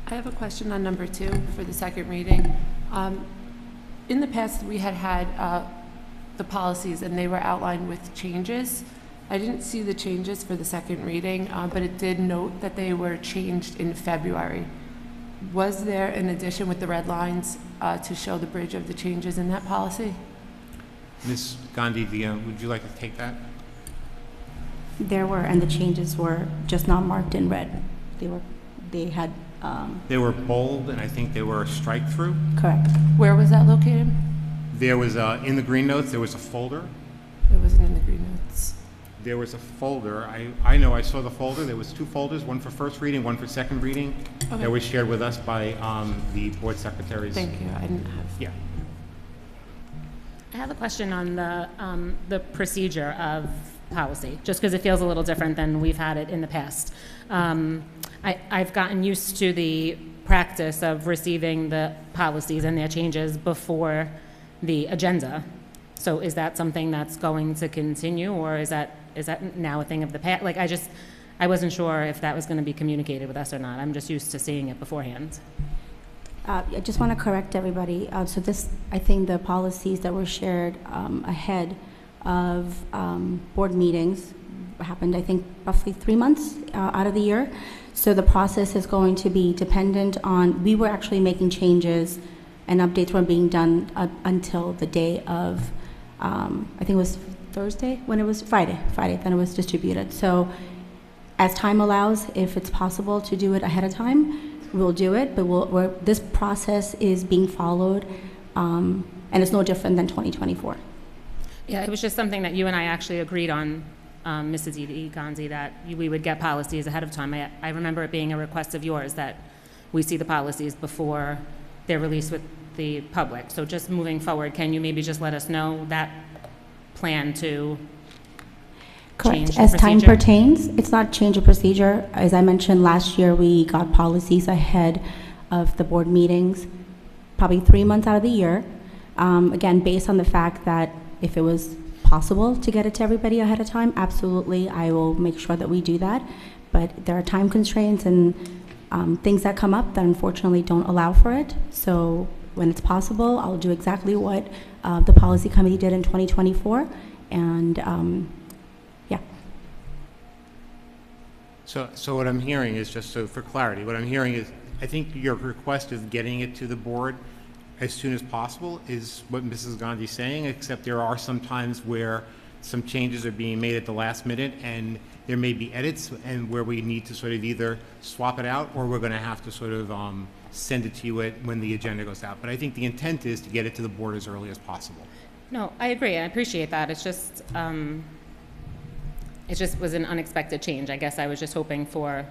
I have a question on number 2 for the second reading. In the past, we had the policies and they were outlined with changes. I didn't see the changes for the second reading, but it did note that they were changed in February. Was there an addition with the red lines to show the bridge of the changes in that policy? Ms. Gandhi, would you like to take that? There were, and the changes were just not marked in red. They had. They were bold, and I think they were strike through. Correct. Where was that located? There was, in the green notes, there was a folder. It wasn't in the green notes. There was a folder. I know I saw the folder. There was two folders, one for first reading, one for second reading. Okay. That was shared with us by the board secretaries. Thank you. I didn't have. Yeah. I have a question on the procedure of policy, just because it feels a little different than we've had it in the past. I've gotten used to the practice of receiving the policies and their changes before the agenda. So is that something that's going to continue, or is that now a thing of the past? Like, I wasn't sure if that was going to be communicated with us or not. I'm just used to seeing it beforehand. I just want to correct everybody. So this, I think the policies that were shared ahead of board meetings happened, I think, roughly 3 months out of the year. So the process is going to be dependent on, we were actually making changes and updates were being done until the day of, I think it was Thursday, when it was Friday, then it was distributed. So as time allows, if it's possible to do it ahead of time, we'll do it, but this process is being followed, and it's no different than 2024. Yeah, it was just something that you and I actually agreed on, Mrs. E. Gonzi, that we would get policies ahead of time. I remember it being a request of yours that we see the policies before they're released with the public. So just moving forward, can you maybe just let us know that plan to change the As time procedure? pertains, it's not change of procedure. As I mentioned, last year we got policies ahead of the board meetings, probably 3 months out of the year. Again, based on the fact that if it was possible to get it to everybody ahead of time, absolutely, I will make sure that we do that. But there are time constraints and things that come up that unfortunately don't allow for it. So when it's possible, I'll do exactly what the policy committee did in 2024. And yeah. So what I'm hearing is, just so for clarity, what I'm hearing is, I think your request of getting it to the board as soon as possible is what Mrs. Gandhi's saying, except there are some times where some changes are being made at the last minute and there may be edits and where we need to sort of either swap it out or we're going to have to sort of send it to you when the agenda goes out. But I think the intent is to get it to the board as early as possible. No, I agree. I appreciate that. It's just, it just was an unexpected change. I guess I was just hoping for,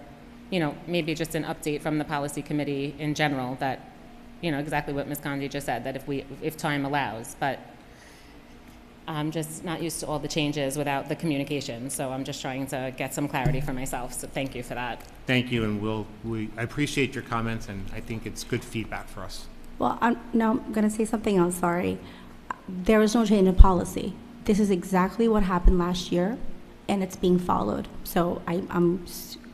maybe just an update from the policy committee in general that, exactly what Ms. Gandhi just said, that if time allows, but I'm just not used to all the changes without the communication, so I'm just trying to get some clarity for myself, so thank you for that. Thank you, and I appreciate your comments, and I think it's good feedback for us. Well, now I'm going to say something else, sorry. There is no change in policy. This is exactly what happened last year, and it's being followed. So I'm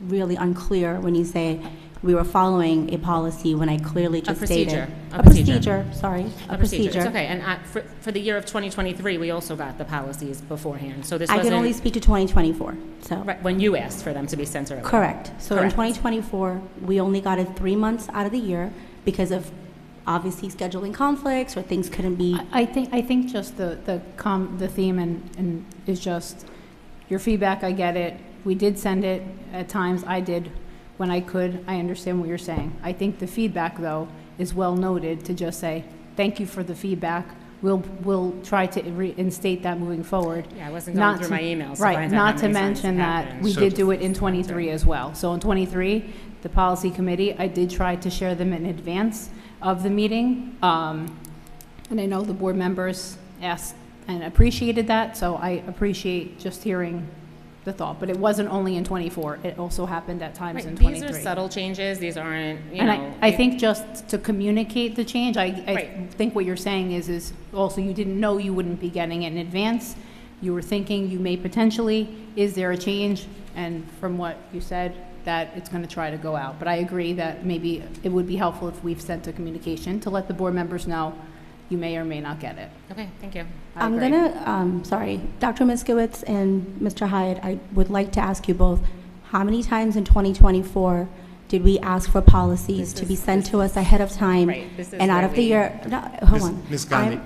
really unclear when you say we were following a policy when I clearly just stated. A procedure. It's okay, and for the year of 2023, we also got the policies beforehand, so this I wasn't... can only speak to 2024, so. Right, when you asked for them to be sent early. Correct. So in 2024, we only got it 3 months out of the year because of obviously scheduling conflicts or things couldn't be. I think just the theme and is just your feedback. I get it. We did send it at times. I did when I could. I understand what you're saying. I think the feedback though is well noted to just say thank you for the feedback. We'll try to reinstate that moving forward. Yeah, I wasn't going through my emails. Right. Not to mention that we did do it in 23 as well. So in 23, the policy committee, I did try to share them in advance of the meeting, and I know the board members asked and appreciated that, so I appreciate just hearing the thought. But it wasn't only in 24; it also happened at times in 23. These are subtle changes. These aren't, I think just to communicate the change, I think what you're saying is also you didn't know you wouldn't be getting it in advance. You were thinking you may potentially. Is there a change? And from what you said, that it's going to try to go out. But I agree that maybe it would be helpful if we've sent a communication to let the board members know, you may or may not get it. Okay, thank you. I'm gonna, sorry, Dr. Miskowitz and Mr. Hyatt, I would like to ask you both, how many times in 2024 did we ask for policies to be sent to us ahead of time? Right, this is And out where of the we- year, no, hold on. Ms. Gandhi,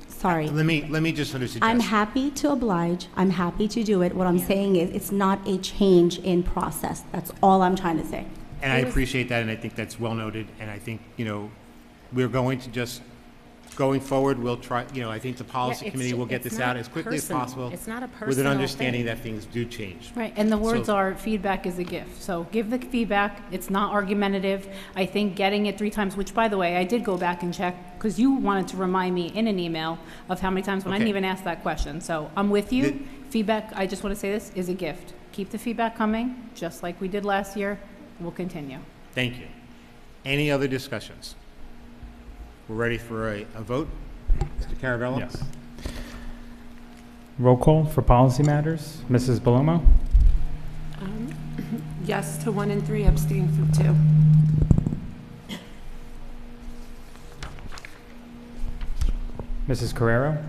Sorry. let me just sort of suggest. I'm happy to oblige. I'm happy to do it. What I'm saying is, it's not a change in process. That's all I'm trying to say. And I appreciate that, and I think that's well noted, and I think, we're going to just, going forward, we'll try, I think the policy committee will get this out as quickly as possible. It's not a personal with an understanding thing. that things do change. Right, and the words So- are, feedback is a gift. So give the feedback, it's not argumentative. I think getting it 3 times, which, by the way, I did go back and check, because you wanted to remind me in an email of how many times when I didn't Okay. even ask that question. So I'm with you. Feedback, I just want to say this, is a gift. Keep the feedback coming, just like we did last year. We'll continue. Thank you. Any other discussions? We're ready for a vote. Mr. Caravello? Yes. Roll call for policy matters. Mrs. Belomo? Yes to 1 and 3, abstain from 2. Mrs. Carrero?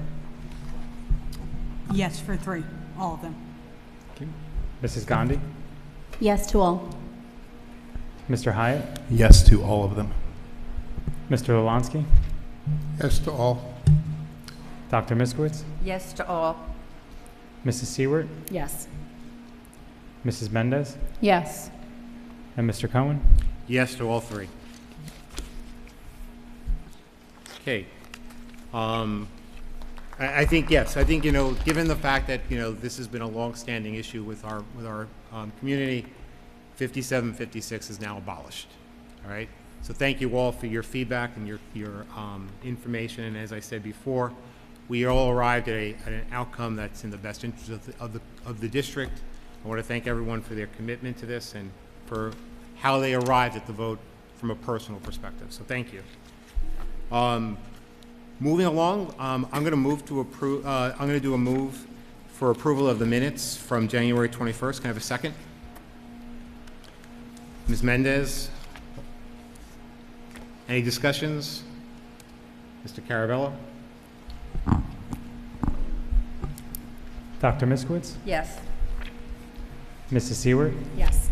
Yes for 3, all of them. Mrs. Gandhi? Yes to all. Mr. Hyatt? Yes to all of them. Mr. Lolansky? Yes to all. Dr. Miskowitz? Yes to all. Mrs. Seward? Yes. Mrs. Mendez? Yes. And Mr. Cohen? Yes to all 3. Okay. I think, yes, I think, given the fact that, this has been a long-standing issue with our community, 5756 is now abolished, all right? So thank you all for your feedback and your information, and as I said before, we all arrived at an outcome that's in the best interest of the district. I want to thank everyone for their commitment to this and for how they arrived at the vote from a personal perspective, so thank you. Moving along, I'm going to move to approve. I'm going to do a move for approval of the minutes from January 21st. Can I have a second? Ms. Mendez. Any discussions? Mr. Caravello. Dr. Miskowitz? Yes. Mrs. Seward? Yes.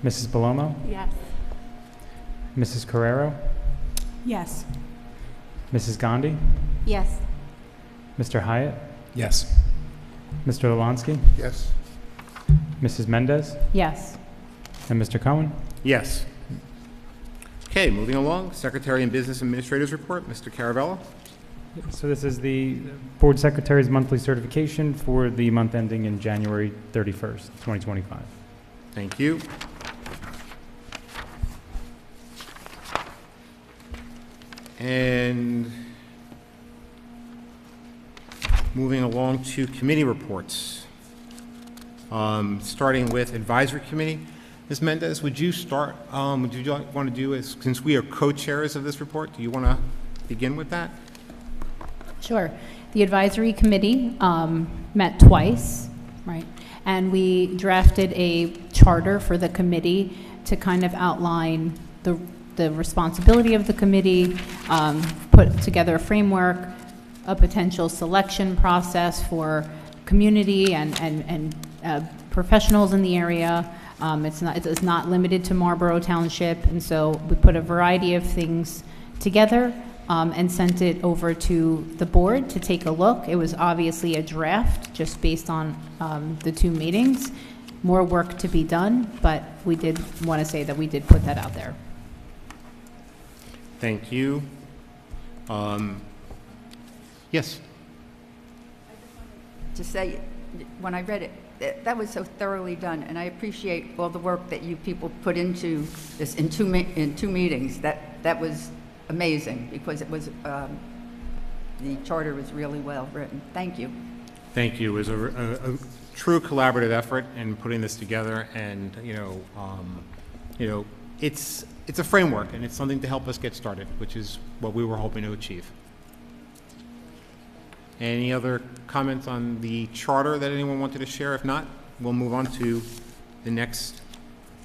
Mrs. Belomo? Yes. Mrs. Carrero? Yes. Mrs. Gandhi? Yes. Mr. Hyatt? Yes. Mr. Lolansky? Yes. Mrs. Mendez? Yes. And Mr. Cohen? Yes. Okay, moving along. Secretary and Business Administrators Report. Mr. Caravello. So this is the Board Secretary's monthly certification for the month ending in January 31st, 2025. Thank you. And moving along to committee reports. Starting with Advisory Committee. Ms. Mendez, would you start, would you want to do, since we are co-chairs of this report, do you want to begin with that? Sure. The advisory committee met twice, right? And we drafted a charter for the committee to kind of outline the responsibility of the committee, put together a framework, a potential selection process for community and professionals in the area. It's not limited to Marlboro Township, and so we put a variety of things together and sent it over to the board to take a look. It was obviously a draft just based on the 2 meetings. More work to be done, but we did want to say that we did put that out there. Thank you. Yes. To say, when I read it, that was so thoroughly done, and I appreciate all the work that you people put into this in two meetings. That was amazing, because it was the charter was really well written. Thank you. Thank you. It was a true collaborative effort in putting this together, and it's a framework, and it's something to help us get started, which is what we were hoping to achieve. Any other comments on the charter that anyone wanted to share? If not, we'll move on to the next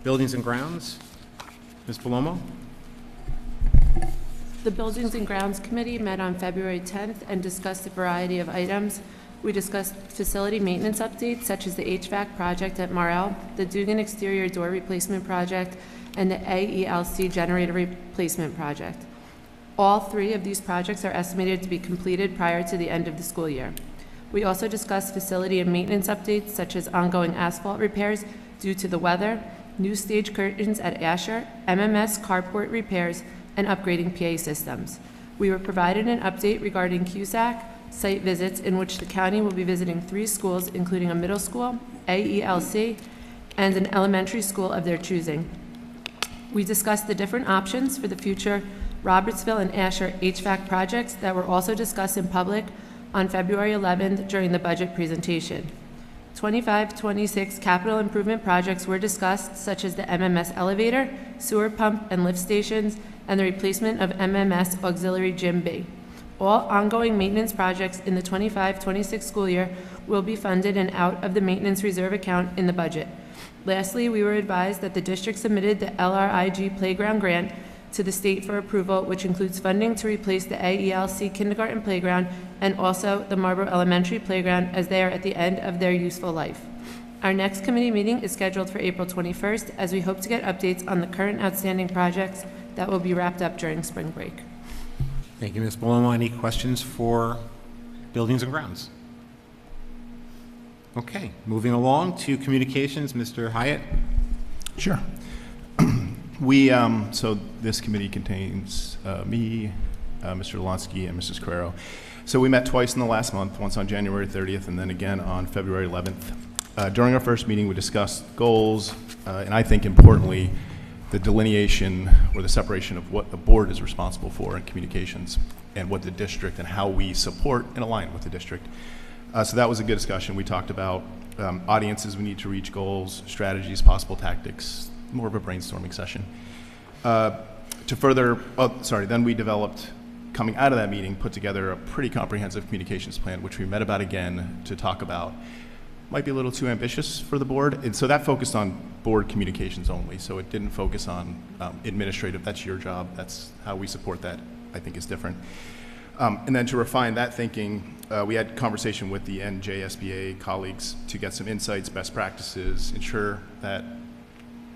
Buildings and Grounds. Ms. Palomo? The Buildings and Grounds Committee met on February 10th and discussed a variety of items. We discussed facility maintenance updates, such as the HVAC project at Marl, the Dugan exterior door replacement project, and the AELC generator replacement project. All three of these projects are estimated to be completed prior to the end of the school year. We also discussed facility and maintenance updates, such as ongoing asphalt repairs due to the weather, new stage curtains at Asher, MMS carport repairs, and upgrading PA systems. We were provided an update regarding CUSAC site visits, in which the county will be visiting 3 schools, including a middle school, AELC, and an elementary school of their choosing. We discussed the different options for the future Robertsville and Asher HVAC projects that were also discussed in public on February 11th during the budget presentation. 25-26 capital improvement projects were discussed, such as the MMS elevator, sewer pump and lift stations, and the replacement of MMS auxiliary gym B. All ongoing maintenance projects in the 25-26 school year will be funded and out of the maintenance reserve account in the budget. Lastly, we were advised that the district submitted the LRIG playground grant to the state for approval, which includes funding to replace the AELC kindergarten playground and also the Marlboro Elementary playground, as they are at the end of their useful life. Our next committee meeting is scheduled for April 21st, as we hope to get updates on the current outstanding projects that will be wrapped up during spring break. Thank you, Ms. Palomo. Any questions for Buildings and Grounds? Okay, moving along to communications, Mr. Hyatt. Sure. So this committee contains me, Mr. Lonsky, and Mrs. Carrero. So we met twice in the last month, once on January 30th and then again on February 11th. During our first meeting, we discussed goals, and I think importantly, the delineation or the separation of what the board is responsible for in communications and what the district and how we support and align with the district. So that was a good discussion. We talked about audiences we need to reach, goals, strategies, possible tactics, more of a brainstorming session. Then we developed, coming out of that meeting, put together a pretty comprehensive communications plan, which we met about again to talk about. Might be a little too ambitious for the board, and so that focused on board communications only, so it didn't focus on administrative. That's your job. That's how we support that, I think, is different. And then to refine that thinking, we had conversation with the NJSBA colleagues to get some insights, best practices, ensure that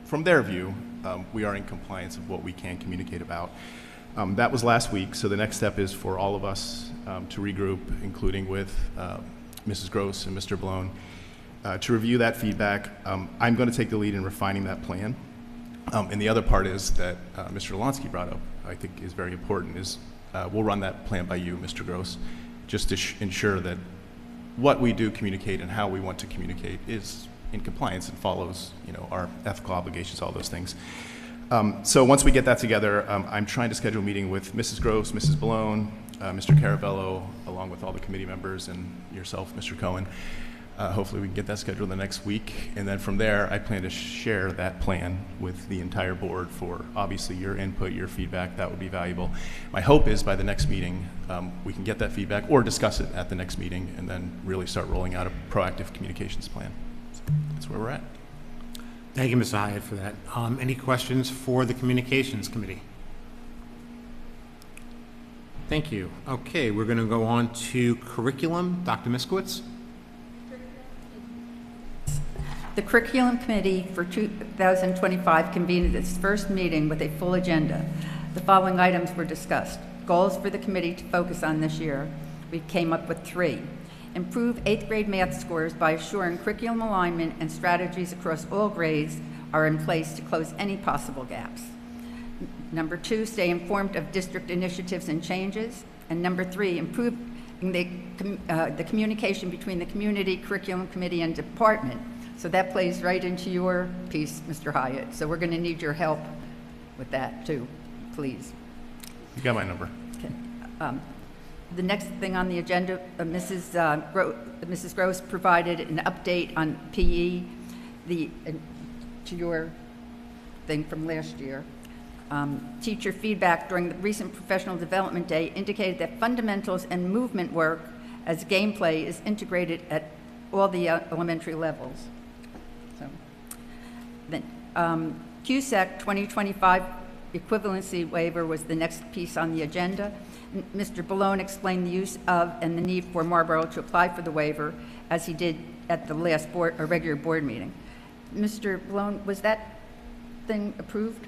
from their view, we are in compliance of what we can communicate about. That was last week, so the next step is for all of us to regroup, including with Mrs. Gross and Mr. Blown, to review that feedback. I'm going to take the lead in refining that plan. And the other part is that Mr. Lonsky brought up, I think is very important, is we'll run that plan by you, Mr. Gross, just to ensure that what we do communicate and how we want to communicate is in compliance and follows, our ethical obligations, all those things. So once we get that together, I'm trying to schedule a meeting with Mrs. Gross, Mrs. Balone, Mr. Caravello, along with all the committee members and yourself, Mr. Cohen. Hopefully we can get that scheduled the next week. And then from there, I plan to share that plan with the entire board for obviously your input, your feedback. That would be valuable. My hope is by the next meeting, we can get that feedback or discuss it at the next meeting and then really start rolling out a proactive communications plan. So that's where we're at. Thank you, Mr. Hyatt, for that. Any questions for the Communications Committee? Thank you. Okay, we're going to go on to curriculum. Dr. Miskowitz. The Curriculum Committee for 2025 convened its first meeting with a full agenda. The following items were discussed. Goals for the committee to focus on this year. We came up with 3. Improve 8th grade math scores by assuring curriculum alignment and strategies across all grades are in place to close any possible gaps. Number 2, stay informed of district initiatives and changes. And number 3, improve the communication between the community, curriculum committee, and department. So that plays right into your piece, Mr. Hyatt. So we're going to need your help with that too, please. You got my number. Okay. The next thing on the agenda, Mrs. Gross provided an update on PE, to your thing from last year. Teacher feedback during the recent Professional Development Day indicated that fundamentals and movement work as gameplay is integrated at all the elementary levels. So, then CUSAC 2025 equivalency waiver was the next piece on the agenda. Mr. Ballone explained the use of and the need for Marlboro to apply for the waiver, as he did at the last regular board meeting. Mr. Ballone, was that thing approved?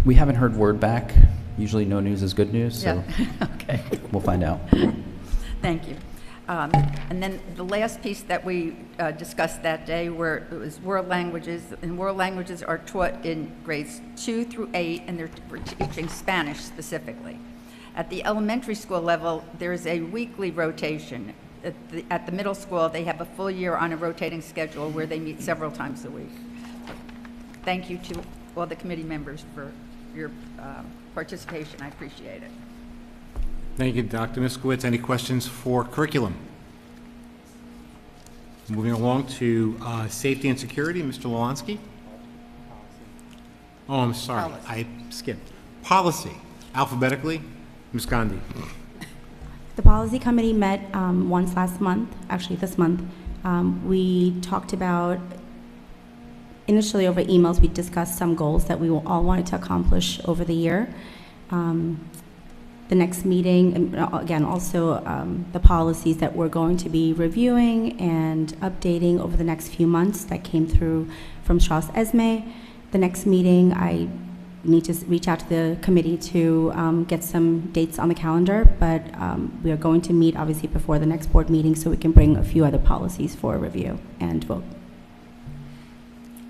We haven't heard word back. Usually no news is good news, so Okay. we'll find out. Thank you. And then the last piece that we discussed that day it was world languages, and world languages are taught in grades 2 through 8, and we're teaching Spanish specifically. At the elementary school level, there's a weekly rotation. At the middle school, they have a full year on a rotating schedule where they meet several times a week. Thank you to all the committee members for your participation. I appreciate it. Thank you, Dr. Miskowitz. Any questions for curriculum? Moving along to safety and security, Mr. Lewandowski. Oh, I'm sorry, I skipped. Policy, alphabetically, Ms. Gandhi. The policy committee met once last month, actually this month. We talked about, initially over emails, we discussed some goals that we all wanted to accomplish over the year. The next meeting, again, also the policies that we're going to be reviewing and updating over the next few months that came through from Strauss Esme. The next meeting, I need to reach out to the committee to get some dates on the calendar, but we are going to meet obviously before the next board meeting so we can bring a few other policies for review and vote.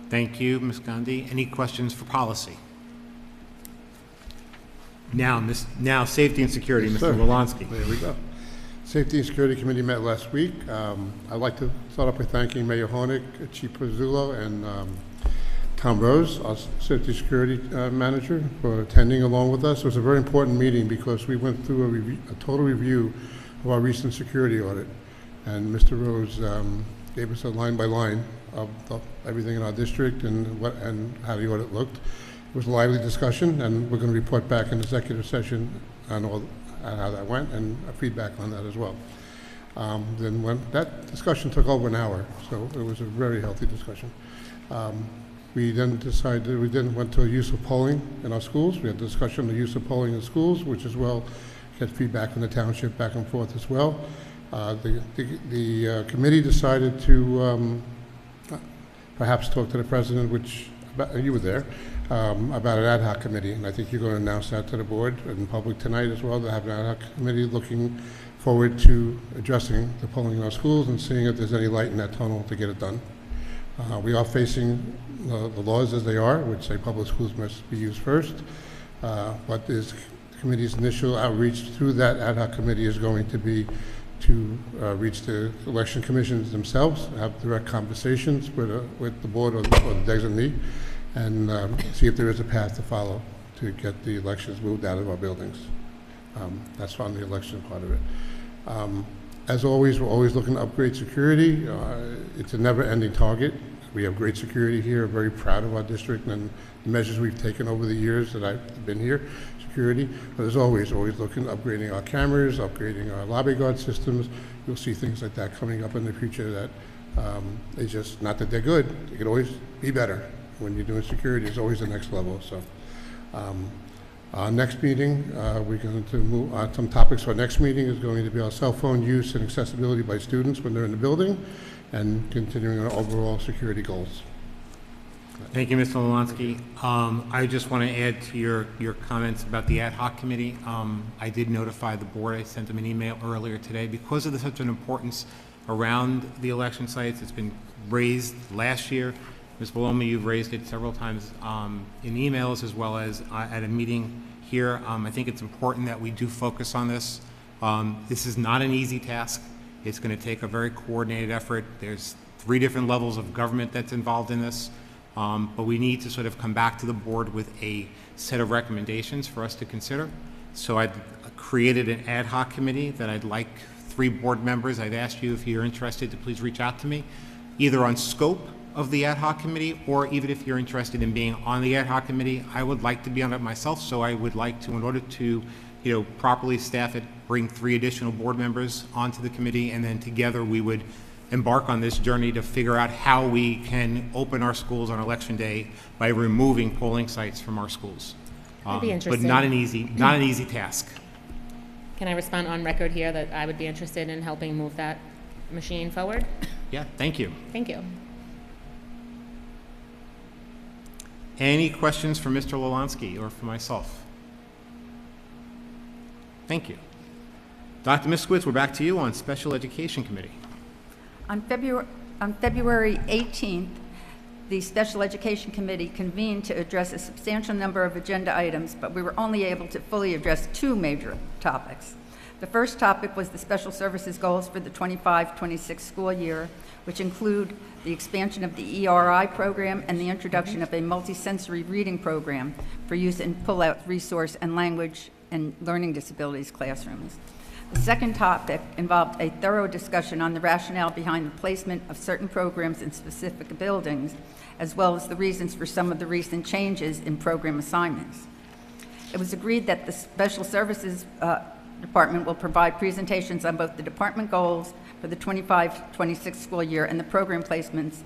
Thank you, Ms. Gandhi. Any questions for policy? Now, safety and security, Yes, Mr. sir. Lewandowski. There we go. Safety and Security Committee met last week. I'd like to start off by thanking Mayor Hornick, Chief Pizzullo, and Tom Rose, our Safety and Security Manager, for attending along with us. It was a very important meeting because we went through a total review of our recent security audit. And Mr. Rose gave us a line-by-line of everything in our district and how the audit looked. It was a lively discussion, and we're going to report back in executive session on how that went and feedback on that as well. Then when that discussion took over an hour, so it was a very healthy discussion. We then decided went to a use of polling in our schools. We had a discussion on the use of polling in schools, which as well get feedback from the township back and forth as well. The committee decided to perhaps talk to the president, you were there, about an ad hoc committee, and I think you're going to announce that to the board and public tonight as well, to have an ad hoc committee looking forward to addressing the polling in our schools and seeing if there's any light in that tunnel to get it done. We are facing the laws as they are, which say public schools must be used first, but the committee's initial outreach through that ad hoc committee is going to be to reach the election commissions themselves, have direct conversations with the board or the designee, and see if there is a path to follow to get the elections moved out of our buildings. That's on the election part of it. As always, we're always looking to upgrade security. It's a never-ending target. We have great security here, very proud of our district and the measures we've taken over the years that I've been here, security. But as always looking at upgrading our cameras, upgrading our lobby guard systems. You'll see things like that coming up in the future that it's just, not that they're good, they could always be better. When you're doing security, it's always the next level. So our next meeting, we're going to move on. Some topics for our next meeting is going to be our cell phone use and accessibility by students when they're in the building, and continuing our overall security goals. Thank you, Mr. Lewandowski. I just want to add to your comments about the ad hoc committee. I did notify the board. I sent them an email earlier today because of such an importance around the election sites. It's been raised last year. Ms. Baloma, you've raised it several times in emails as well as at a meeting here. I think it's important that we do focus on this. This is not an easy task. It's going to take a very coordinated effort. There's 3 different levels of government that's involved in this, but we need to sort of come back to the board with a set of recommendations for us to consider. So I've created an ad hoc committee that I'd like 3 board members. I'd ask you, if you're interested, to please reach out to me, either on scope of the ad hoc committee, or even if you're interested in being on the ad hoc committee. I would like to be on it myself, so I would like to, in order to properly staff it, bring 3 additional board members onto the committee, and then together we would embark on this journey to figure out how we can open our schools on Election Day by removing polling sites from our schools. I'd be But interested. not an easy task. Can I respond on record here that I would be interested in helping move that machine forward? Yeah, thank you. Thank you. Any questions for Mr. Lolansky or for myself? Thank you. Dr. Miskowitz, we're back to you on Special Education Committee. On February 18th, the Special Education Committee convened to address a substantial number of agenda items, but we were only able to fully address two major topics. The first topic was the special services goals for the 25-26 school year, which include the expansion of the ERI program and the introduction of a multisensory reading program for use in pull-out resource and language and learning disabilities classrooms. The second topic involved a thorough discussion on the rationale behind the placement of certain programs in specific buildings, as well as the reasons for some of the recent changes in program assignments. It was agreed that the Special Services Department will provide presentations on both the department goals for the 25-26 school year and the program placements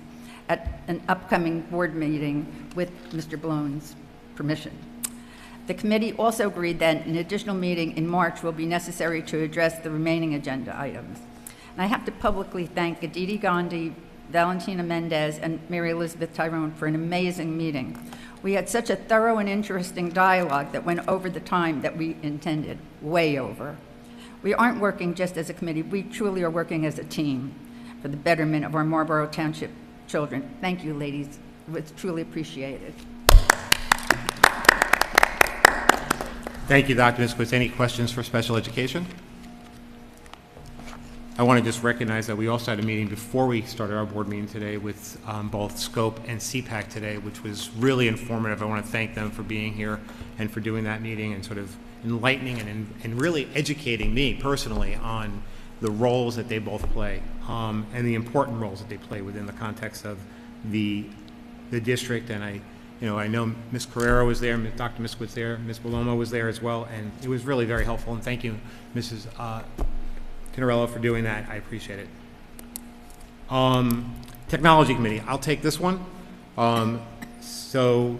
at an upcoming board meeting with Mr. Blown's permission. The committee also agreed that an additional meeting in March will be necessary to address the remaining agenda items. And I have to publicly thank Aditi Gandhi, Valentina Mendez, and Mary Elizabeth Tyrone for an amazing meeting. We had such a thorough and interesting dialogue that went over the time that we intended, way over. We aren't working just as a committee, we truly are working as a team for the betterment of our Marlboro Township children. Thank you, ladies. It's truly appreciated. Thank you, Dr. Miskowitz. Any questions for special education? I want to just recognize that we also had a meeting before we started our board meeting today with both SCOPE and CPAC today, which was really informative. I want to thank them for being here and for doing that meeting and sort of enlightening and really educating me personally on the roles that they both play and the important roles that they play within the context of the district. And I know Ms. Carrero was there, Dr. Miskowitz there, Ms. Bellomo was there as well, and it was really very helpful. And thank you, Mrs. Canarello, for doing that. I appreciate it. Technology Committee, I'll take this one. So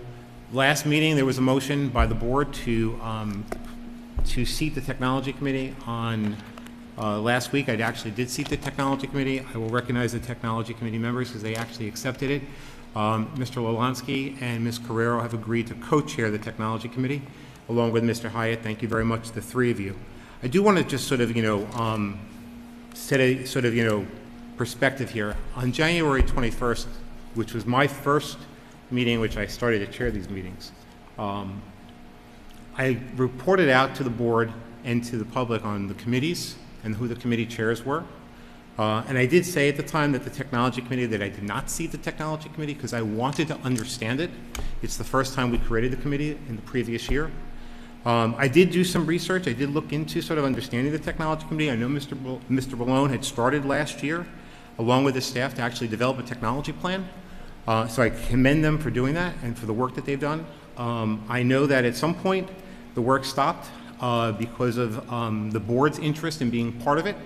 last meeting, there was a motion by the board to seat the Technology Committee on last week. I actually did seat the Technology Committee. I will recognize the Technology Committee members because they actually accepted it. Mr. Lolansky and Ms. Carrero have agreed to co-chair the Technology Committee, along with Mr. Hyatt. Thank you very much, the three of you. I do want to just sort of, set a sort of, perspective here. On January 21st, which was my first meeting, which I started to chair these meetings, I reported out to the board and to the public on the committees and who the committee chairs were. And I did say at the time that the Technology Committee, that I did not seat the Technology Committee because I wanted to understand it. It's the first time we created the committee in the previous year. I did do some research. I did look into sort of understanding the Technology Committee. I know Mr. Ballone had started last year, along with his staff, to actually develop a technology plan. So I commend them for doing that and for the work that they've done. I know that at some point the work stopped because of the board's interest in being part of it.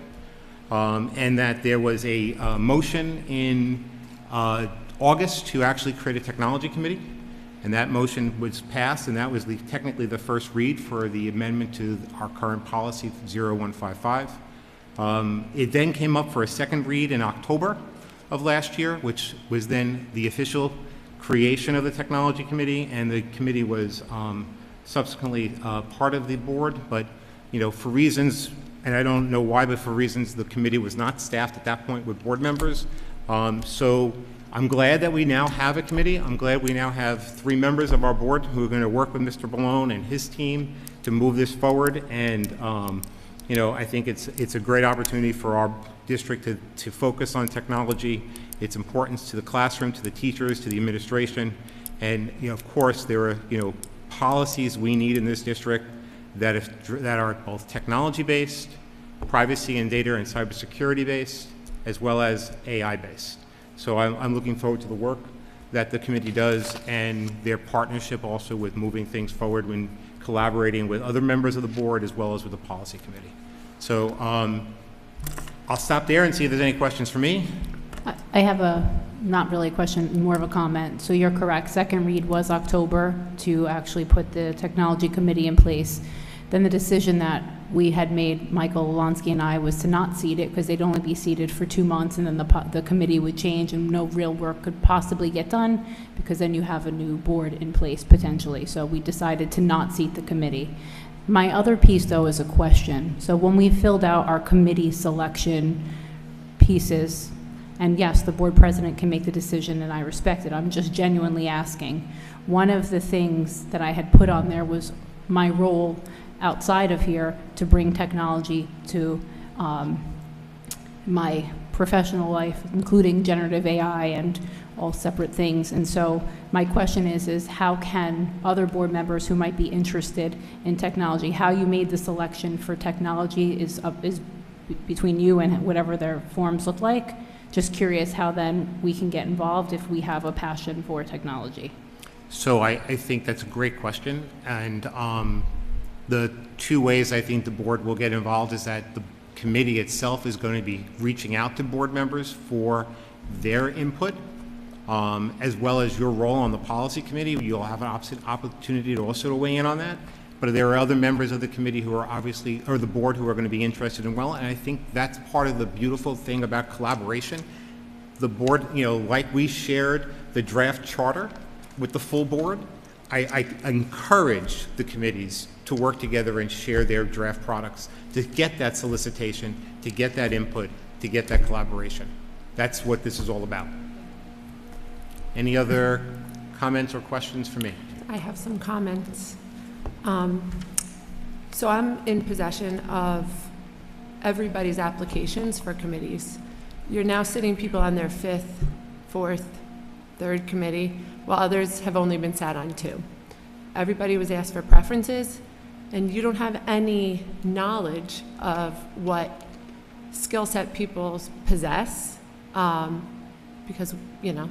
And that there was a motion in August to actually create a technology committee, and that motion was passed, and that was technically the first read for the amendment to our current policy 0155. It then came up for a second read in October of last year, which was then the official creation of the technology committee, and the committee was subsequently part of the board, but for reasons, and I don't know why, but for reasons the committee was not staffed at that point with board members. So I'm glad that we now have a committee. I'm glad we now have 3 members of our board who are going to work with Mr. Ballone and his team to move this forward. And I think it's a great opportunity for our district to focus on technology, its importance to the classroom, to the teachers, to the administration. And of course, there are policies we need in this district that are both technology-based, privacy and data and cybersecurity-based, as well as AI-based. So I'm looking forward to the work that the committee does and their partnership also with moving things forward when collaborating with other members of the board as well as with the policy committee. So I'll stop there and see if there's any questions for me. I have not really a question, more of a comment. So you're correct, second read was October to actually put the technology committee in place. Then the decision that we had made, Michael Wolonsky and I, was to not seat it because they'd only be seated for 2 months, and then the committee would change and no real work could possibly get done because then you have a new board in place potentially. So we decided to not seat the committee. My other piece, though, is a question. So when we filled out our committee selection pieces, and yes, the board president can make the decision, and I respect it. I'm just genuinely asking. One of the things that I had put on there was my role outside of here to bring technology to my professional life, including generative AI and all separate things. And so my question is how can other board members who might be interested in technology, how you made the selection for technology is between you and whatever their forms look like. Just curious how then we can get involved if we have a passion for technology. So I think that's a great question. And the two ways I think the board will get involved is that the committee itself is going to be reaching out to board members for their input, as well as your role on the policy committee. You'll have an opportunity to also weigh in on that. But there are other members of the committee who are obviously, or the board, who are going to be interested in well, and I think that's part of the beautiful thing about collaboration. The board, like we shared the draft charter with the full board, I encourage the committees to work together and share their draft products to get that solicitation, to get that input, to get that collaboration. That's what this is all about. Any other comments or questions for me? I have some comments. So I'm in possession of everybody's applications for committees. You're now sitting people on their 5th, 4th, 3rd committee, while others have only been sat on 2. Everybody was asked for preferences, and you don't have any knowledge of what skill set people possess, because,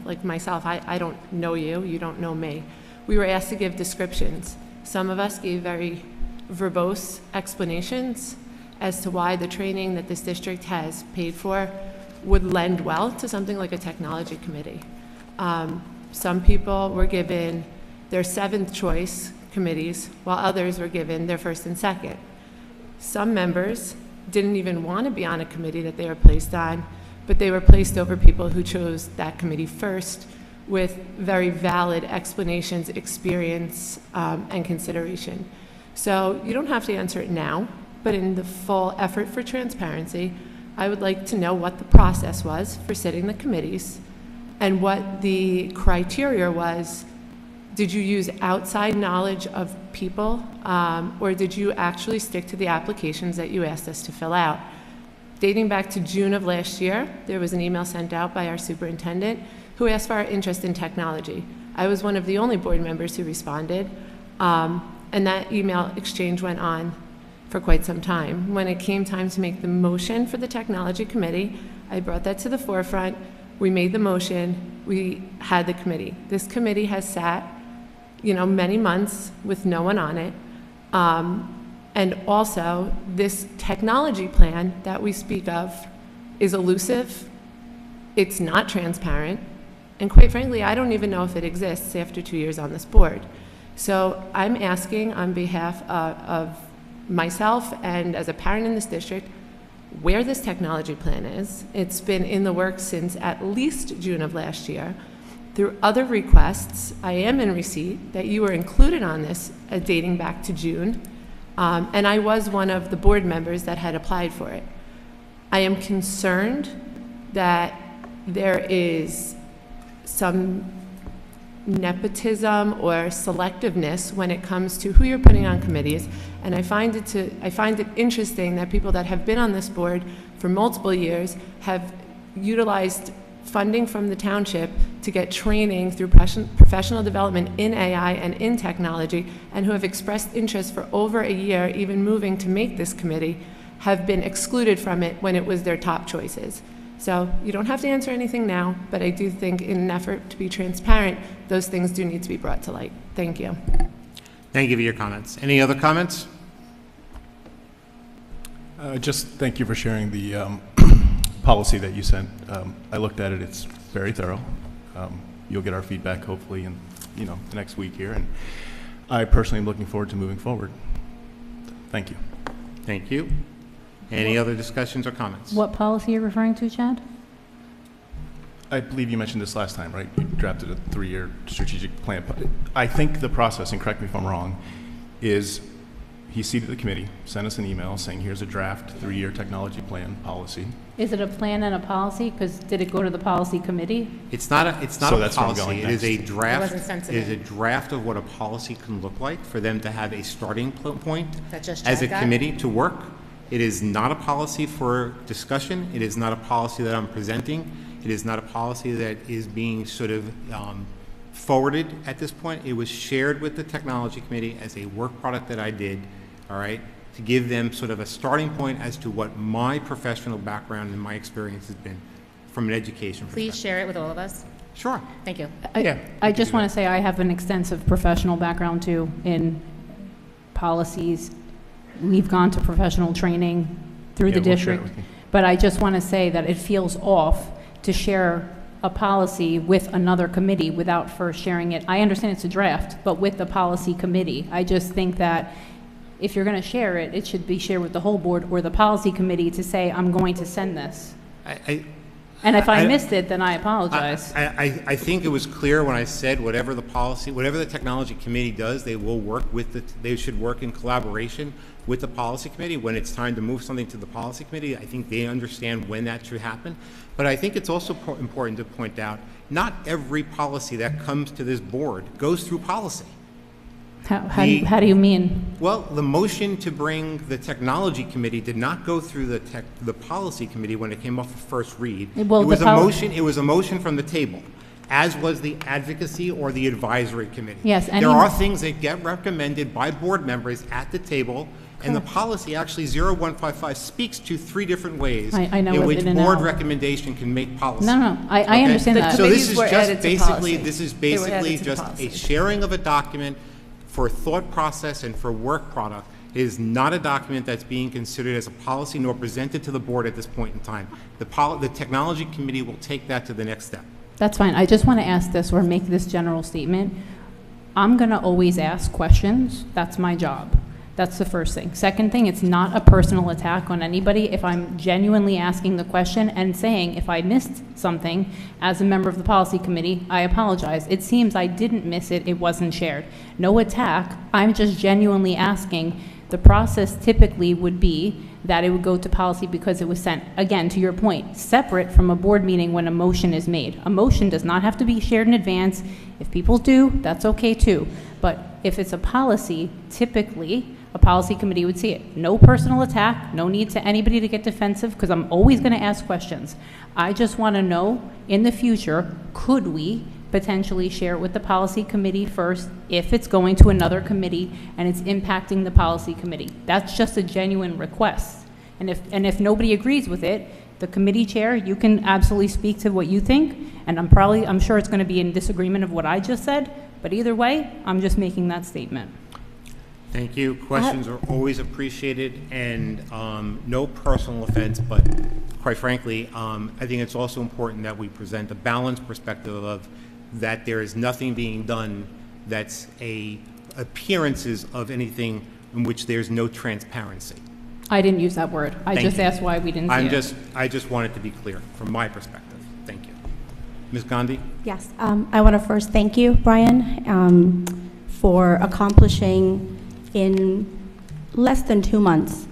like myself, I don't know you, you don't know me. We were asked to give descriptions. Some of us gave very verbose explanations as to why the training that this district has paid for would lend well to something like a technology committee. Some people were given their 7th choice committees, while others were given their 1st and 2nd. Some members didn't even want to be on a committee that they were placed on, but they were placed over people who chose that committee first with very valid explanations, experience, and consideration. So you don't have to answer it now, but in the full effort for transparency, I would like to know what the process was for sitting the committees and what the criteria was. Did you use outside knowledge of people, or did you actually stick to the applications that you asked us to fill out? Dating back to June of last year, there was an email sent out by our superintendent who asked for our interest in technology. I was one of the only board members who responded, and that email exchange went on for quite some time. When it came time to make the motion for the technology committee, I brought that to the forefront. We made the motion, we had the committee. This committee has sat, many months with no one on it. And also, this technology plan that we speak of is elusive, it's not transparent, and quite frankly, I don't even know if it exists after 2 years on this board. So I'm asking on behalf of myself and as a parent in this district, where this technology plan is. It's been in the works since at least June of last year. Through other requests, I am in receipt that you were included on this dating back to June, and I was one of the board members that had applied for it. I am concerned that there is some nepotism or selectiveness when it comes to who you're putting on committees, and I find it interesting that people that have been on this board for multiple years have utilized funding from the township to get training through professional development in AI and in technology, and who have expressed interest for over a year, even moving to make this committee, have been excluded from it when it was their top choices. So you don't have to answer anything now, but I do think in an effort to be transparent, those things do need to be brought to light. Thank you. Thank you for your comments. Any other comments? Just thank you for sharing the policy that you sent. I looked at it. It's very thorough. You'll get our feedback hopefully in the next week here, and I personally am looking forward to moving forward. Thank you. Thank you. Any other discussions or comments? What policy are you referring to, Chad? I believe you mentioned this last time, right? You drafted a 3-year strategic plan. I think the process, and correct me if I'm wrong, is he seated the committee, sent us an email saying, here's a draft 3-year technology plan policy. Is it a plan and a policy? Because did it go to the policy committee? It's not a So that's where I'm policy. going It is a next. draft. It wasn't sent to It is me. a draft of what a policy can look like for them to have a starting point That just as a Chad got? committee to work. It is not a policy for discussion. It is not a policy that I'm presenting. It is not a policy that is being sort of forwarded at this point. It was shared with the technology committee as a work product that I did, all right, to give them sort of a starting point as to what my professional background and my experience has been from an education perspective. Please share it with all of us. Sure. Thank you. I just want to say I have an extensive professional background too in policies. We've gone to professional training through Yeah, the we'll share it district. with you. But I just want to say that it feels off to share a policy with another committee without first sharing it. I understand it's a draft, but with the policy committee. I just think that if you're going to share it, it should be shared with the whole board or the policy committee to say, I'm going to send this. And if I missed it, then I apologize. I think it was clear when I said whatever the policy, whatever the technology committee does, they will work with they should work in collaboration with the policy committee. When it's time to move something to the policy committee, I think they understand when that should happen. But I think it's also important to point out, not every policy that comes to this board goes through policy. How do you mean? Well, the motion to bring the technology committee did not go through the policy committee when it came off of first read. Well, It was a motion from the table, as was the advocacy or the advisory committee. Yes, there are things that get recommended by board members at the table, and the policy actually 0155 speaks to 3 different ways I know in it which in and board out. recommendation can make policy. No, I Okay? understand that. So this is Committees were just added to basically policy. They were added to just policy. a sharing of a document for thought process and for work product. It is not a document that's being considered as a policy nor presented to the board at this point in time. The technology committee will take that to the next step. That's fine. I just want to ask this or make this general statement. I'm going to always ask questions. That's my job. That's the first thing. Second thing, it's not a personal attack on anybody. If I'm genuinely asking the question and saying if I missed something as a member of the policy committee, I apologize. It seems I didn't miss it. It wasn't shared. No attack. I'm just genuinely asking. The process typically would be that it would go to policy because it was sent, again, to your point, separate from a board meeting when a motion is made. A motion does not have to be shared in advance. If people do, that's okay too. But if it's a policy, typically, a policy committee would see it. No personal attack, no need to anybody to get defensive, because I'm always going to ask questions. I just want to know, in the future, could we potentially share it with the policy committee first if it's going to another committee and it's impacting the policy committee? That's just a genuine request. And if nobody agrees with it, the committee chair, you can absolutely speak to what you think, and I'm sure it's going to be in disagreement of what I just said, but either way, I'm just making that statement. Thank you. Questions are always appreciated, and no personal offense, but quite frankly, I think it's also important that we present a balanced perspective of that there is nothing being done that's appearances of anything in which there's no transparency. I didn't use that word. I Thank just you. asked why we didn't see it. I just want it to be clear from my perspective. Thank you. Ms. Gandhi? Yes, I want to first thank you, Brian, for accomplishing in less than 2 months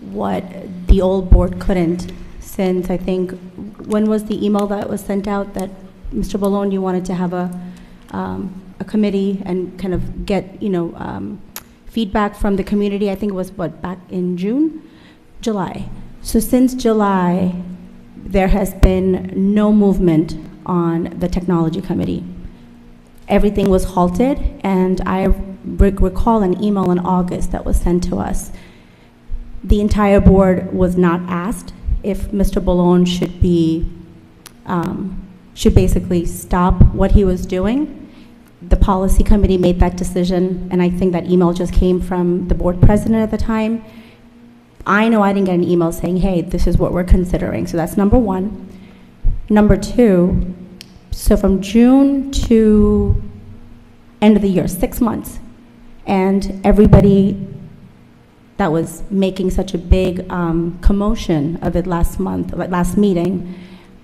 what the old board couldn't, since I think, when was the email that was sent out that Mr. Ballone, you wanted to have a committee and kind of get, feedback from the community? I think it was, back in July. So since July, there has been no movement on the technology committee. Everything was halted, and I recall an email in August that was sent to us. The entire board was not asked if Mr. Ballone should basically stop what he was doing. The policy committee made that decision, and I think that email just came from the board president at the time. I know I didn't get an email saying, hey, this is what we're considering. So that's number one. Number two, so from June to end of the year, 6 months, and everybody that was making such a big commotion of it last meeting,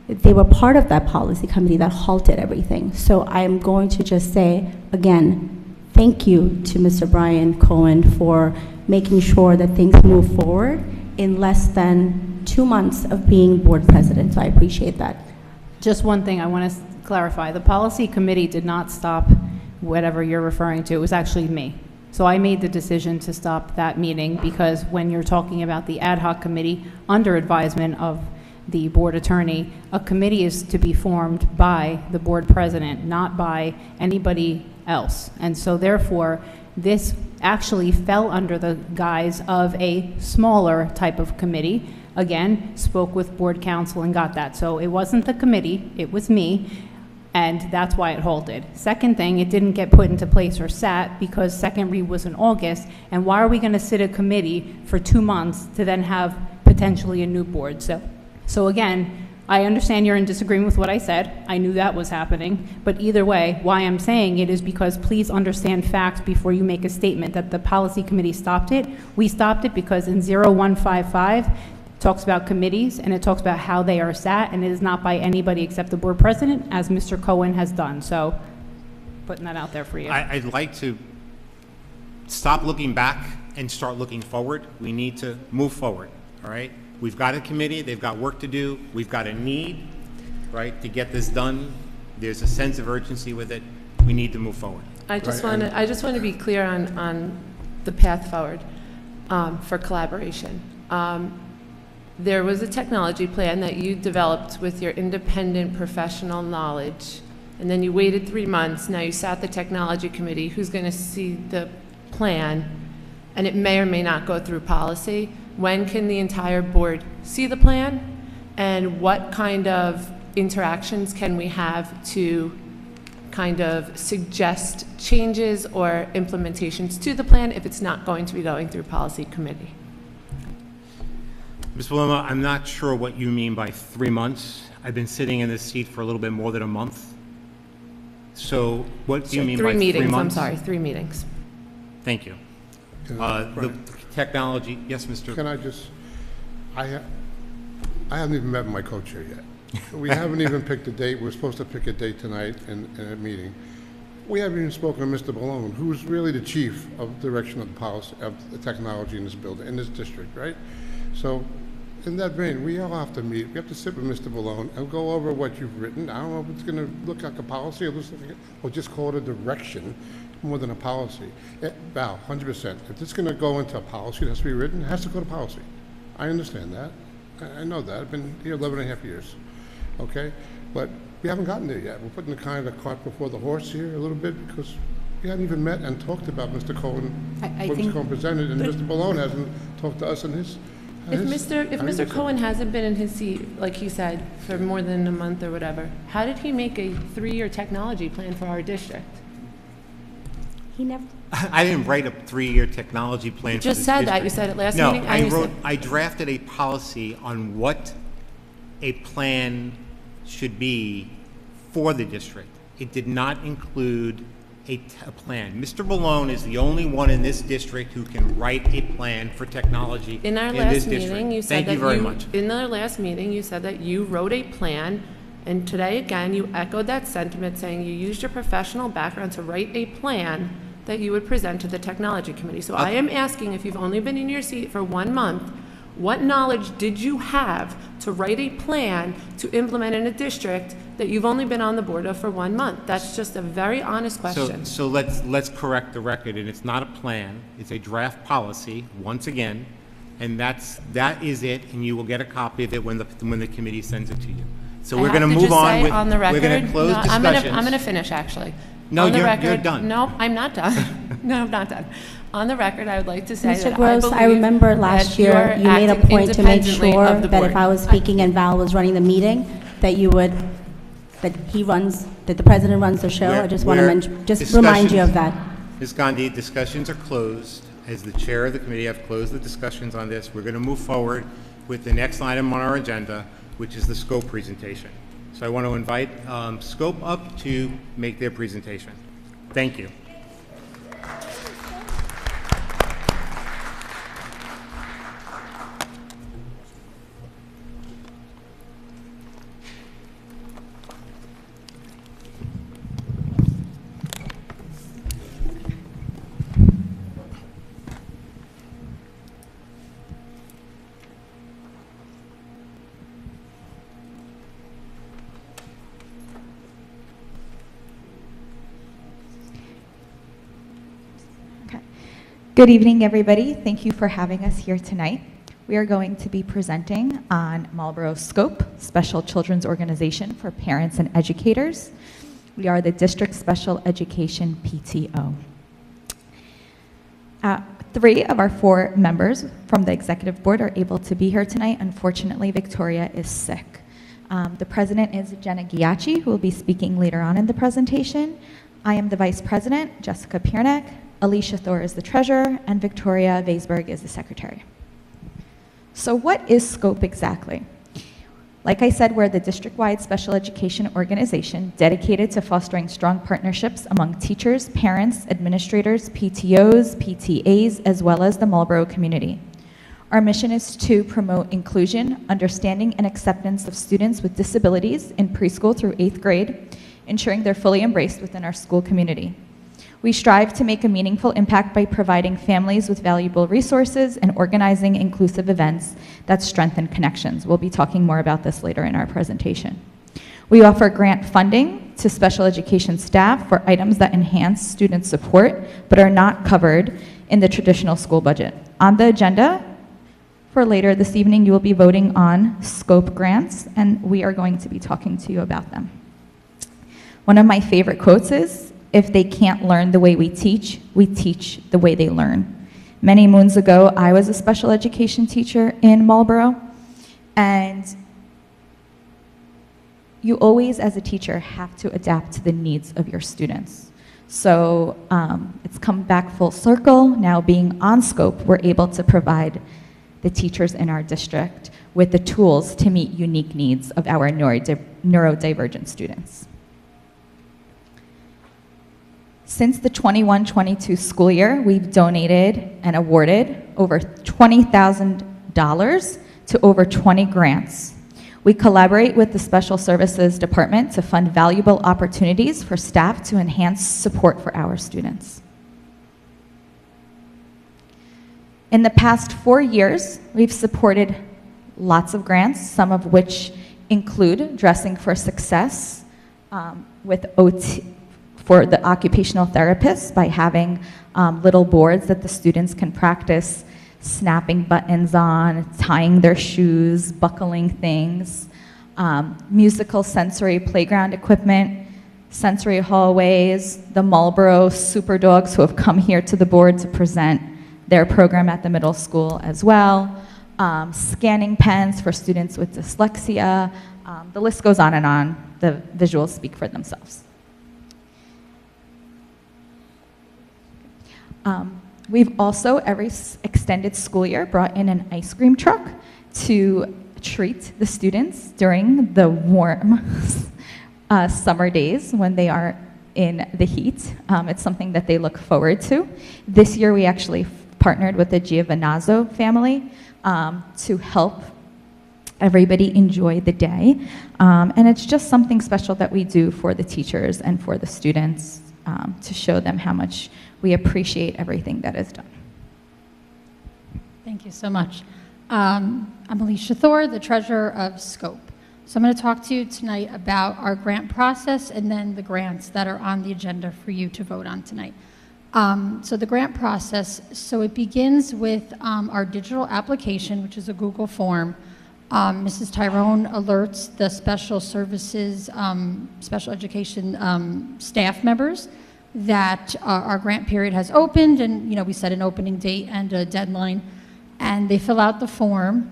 they were part of that policy committee that halted everything. So I'm going to just say, again, thank you to Mr. Brian Cohen for making sure that things move forward in less than 2 months of being board president. So I appreciate that. Just one thing I want to clarify. The policy committee did not stop whatever you're referring to. It was actually me. So I made the decision to stop that meeting because when you're talking about the ad hoc committee under advisement of the board attorney, a committee is to be formed by the board president, not by anybody else. And so therefore, this actually fell under the guise of a smaller type of committee. Again, spoke with board counsel and got that. So it wasn't the committee, it was me, and that's why it halted. Second thing, it didn't get put into place or sat because second read was in August, and why are we gonna sit a committee for 2 months to then have potentially a new board? So again, I understand you're in disagreement with what I said. I knew that was happening. But either way, why I'm saying it is because please understand facts before you make a statement that the policy committee stopped it. We stopped it because in 0155, it talks about committees and it talks about how they are sat, and it is not by anybody except the board president, as Mr. Cohen has done. So putting that out there for you. I'd like to stop looking back and start looking forward. We need to move forward, all right? We've got a committee, they've got work to do, we've got a need, right, to get this done. There's a sense of urgency with it. We need to move forward. I just want to be clear on the path forward for collaboration. There was a technology plan that you developed with your independent professional knowledge, and then you waited 3 months. Now you sat the technology committee who's going to see the plan, and it may or may not go through policy. When can the entire board see the plan, and what kind of interactions can we have to kind of suggest changes or implementations to the plan if it's not going to be going through policy committee? Ms. Paloma, I'm not sure what you mean by 3 months. I've been sitting in this seat for a little bit more than a month. So what do you mean by 3 meetings, months? I'm sorry, 3 meetings. Thank you. The technology, yes, Mr. Can I just, I haven't even met my co-chair yet. We haven't even picked a date. We're supposed to pick a date tonight in a meeting. We haven't even spoken to Mr. Balone, who's really the chief of direction of the policy, of the technology in this building, in this district, right? So in that vein, we all have to meet. We have to sit with Mr. Balone and go over what you've written. I don't know if it's going to look like a policy or just call it a direction more than a policy. Val, 100%. If it's going to go into a policy that has to be written, it has to go to policy. I understand that. I know that. I've been here 11 and a half years. Okay? But we haven't gotten there yet. We're putting the kind of cart before the horse here a little bit because we haven't even met and talked about Mr. Cohen, what Mr. Cohen presented, and Mr. Balone hasn't talked to us in his. If Mr. Cohen hasn't been in his seat, like he said, for more than a month or whatever, how did he make a 3-year technology plan for our district? He never. I didn't write a 3-year technology plan. You just said that. You said it last meeting. No, I drafted a policy on what a plan should be for the district. It did not include a plan. Mr. Balone is the only one in this district who can write a plan for technology in our this last district. meeting, you said Thank you very much. In our last meeting, you said that you wrote a plan, and today again you echoed that sentiment, saying you used your professional background to write a plan that you would present to the technology committee. So I am asking, if you've only been in your seat for 1 month, what knowledge did you have to write a plan to implement in a district that you've only been on the board of for 1 month? That's just a very honest question. So let's correct the record, and it's not a plan. It's a draft policy, once again, and that is it, and you will get a copy of it when the committee sends it to you. So we're going to move on. On the record, we're going to close discussions. I'm going to finish, actually. No, you're done. No, I'm not done. No, I'm not done. On the record, I would like to say Mr. that Gross, I remember last year you made a point to make sure that if I was speaking and Val was running the meeting, that you would, that the president runs the show. I just want to remind you of that. Ms. Gandhi, discussions are closed. as the chair of the committee, I've closed the discussions on this. We're going to move forward with the next item on our agenda, which is the scope presentation. So I want to invite Scope up to make their presentation. Thank you. Good evening, everybody. Thank you for having us here tonight. We are going to be presenting on Marlboro Scope, Special Children's Organization for Parents and Educators. We are the District Special Education PTO. 3 of our 4 members from the Executive Board are able to be here tonight. Unfortunately, Victoria is sick. The President is Jenna Giacchi, who will be speaking later on in the presentation. I am the Vice President, Jessica Piernek. Alicia Thor is the treasurer, and Victoria Weisberg is the secretary. So what is SCOPE exactly? Like I said, we're the district-wide special education organization dedicated to fostering strong partnerships among teachers, parents, administrators, PTOs, PTAs, as well as the Marlboro community. Our mission is to promote inclusion, understanding, and acceptance of students with disabilities in preschool through 8th grade, ensuring they're fully embraced within our school community. We strive to make a meaningful impact by providing families with valuable resources and organizing inclusive events that strengthen connections. We'll be talking more about this later in our presentation. We offer grant funding to special education staff for items that enhance student support but are not covered in the traditional school budget. On the agenda for later this evening, you will be voting on SCOPE grants, and we are going to be talking to you about them. One of my favorite quotes is, "If they can't learn the way we teach the way they learn." Many moons ago, I was a special education teacher in Marlboro, and you always, as a teacher, have to adapt to the needs of your students. So it's come back full circle. Now being on SCOPE, we're able to provide the teachers in our district with the tools to meet unique needs of our neurodivergent students. Since the 21-22 school year, we've donated and awarded over $20,000 to over 20 grants. We collaborate with the Special Services Department to fund valuable opportunities for staff to enhance support for our students. In the past 4 years, we've supported lots of grants, some of which include Dressing for Success with OT, for the occupational therapists, by having little boards that the students can practice snapping buttons on, tying their shoes, buckling things, musical sensory playground equipment, sensory hallways, the Marlboro Super Dogs who have come here to the board to present their program at the middle school as well, scanning pens for students with dyslexia. The list goes on and on. The visuals speak for themselves. We've also, every extended school year, brought in an ice cream truck to treat the students during the warm summer days when they are in the heat. It's something that they look forward to. This year we actually partnered with the Giovanazzo family to help everybody enjoy the day. And it's just something special that we do for the teachers and for the students to show them how much we appreciate everything that is done. Thank you so much. I'm Alicia Thor, the treasurer of SCOPE. So I'm going to talk to you tonight about our grant process and then the grants that are on the agenda for you to vote on tonight. So the grant process, so it begins with our digital application, which is a Google form. Mrs. Tyrone alerts the special services, special education staff members that our grant period has opened, and we set an opening date and a deadline, and they fill out the form.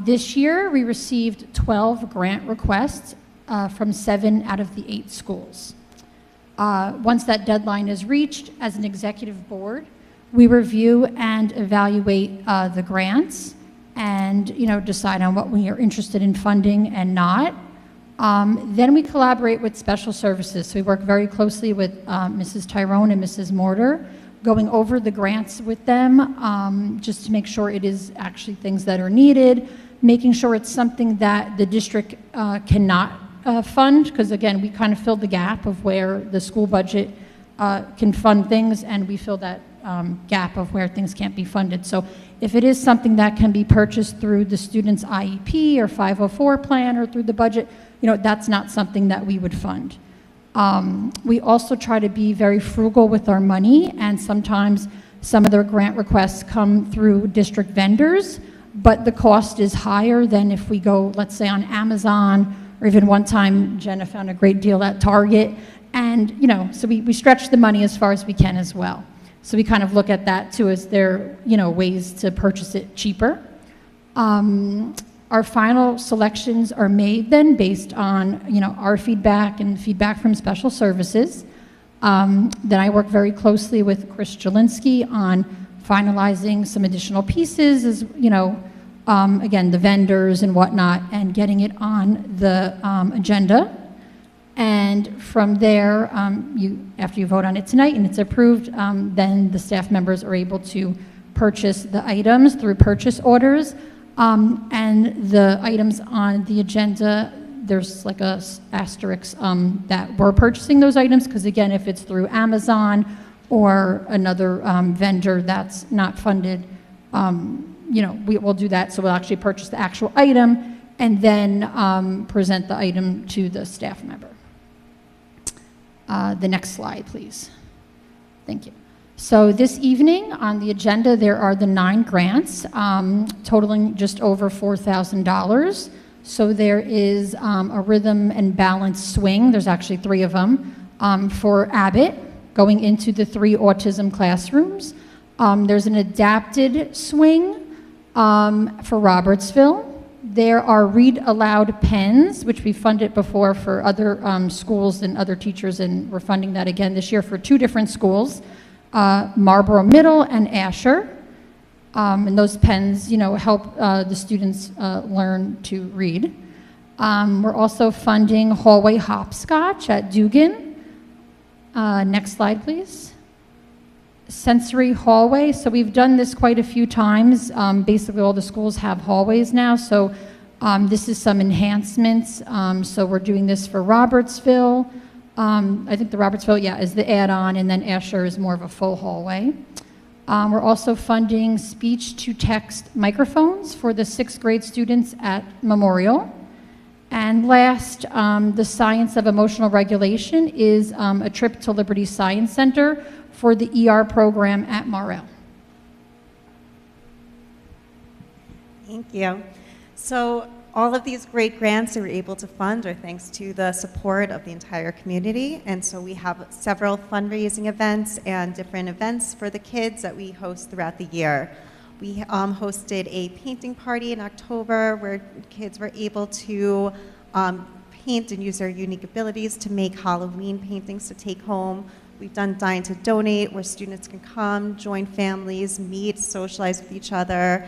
This year we received 12 grant requests from 7 out of the 8 schools. Once that deadline is reached, as an executive board, We review and evaluate the grants and, decide on what we are interested in funding and not. Then we collaborate with special services. So we work very closely with Mrs. Tyrone and Mrs. Mortar, going over the grants with them, just to make sure it is actually things that are needed, making sure it's something that the district cannot fund, because again, we kind of filled the gap of where the school budget can fund things, and we fill that gap of where things can't be funded. So if it is something that can be purchased through the student's IEP or 504 plan or through the budget, that's not something that we would fund. We also try to be very frugal with our money, and sometimes some of the grant requests come through district vendors, but the cost is higher than if we go, let's say, on Amazon, or even one time Jenna found a great deal at Target, and so we stretch the money as far as we can as well. So we kind of look at that too, as there ways to purchase it cheaper. Our final selections are made then based on our feedback and feedback from special services. Then I work very closely with Chris Jelinski on finalizing some additional pieces, as again, the vendors and whatnot, and getting it on the agenda. And from there, after you vote on it tonight and it's approved, then the staff members are able to purchase the items through purchase orders. And the items on the agenda, there's like a asterisk that we're purchasing those items, because again, if it's through Amazon or another vendor that's not funded, we will do that. So we'll actually purchase the actual item and then present the item to the staff member. The next slide, please. Thank you. So this evening on the agenda, there are the 9 grants, totaling just over $4,000. So there is a rhythm and balance swing. There's actually 3 of them for Abbott, going into the 3 autism classrooms. There's an adapted swing for Robertsville. There are read aloud pens, which we funded before for other schools and other teachers, and we're funding that again this year for 2 different schools, Marlboro Middle and Asher. And those pens, help the students learn to read. We're also funding hallway hopscotch at Dugan. Next slide, please. Sensory hallway. So we've done this quite a few times. Basically, all the schools have hallways now. So this is some enhancements. So we're doing this for Robertsville. I think the Robertsville, is the add-on, and then Asher is more of a full hallway. We're also funding speech-to-text microphones for the 6th grade students at Memorial. And last, the Science of Emotional Regulation is a trip to Liberty Science Center for the ER program at Morrell. Thank you. So all of these great grants that we're able to fund are thanks to the support of the entire community. And so we have several fundraising events and different events for the kids that we host throughout the year. We hosted a painting party in October where kids were able to paint and use their unique abilities to make Halloween paintings to take home. We've done Dine to Donate, where students can come, join families, meet, socialize with each other.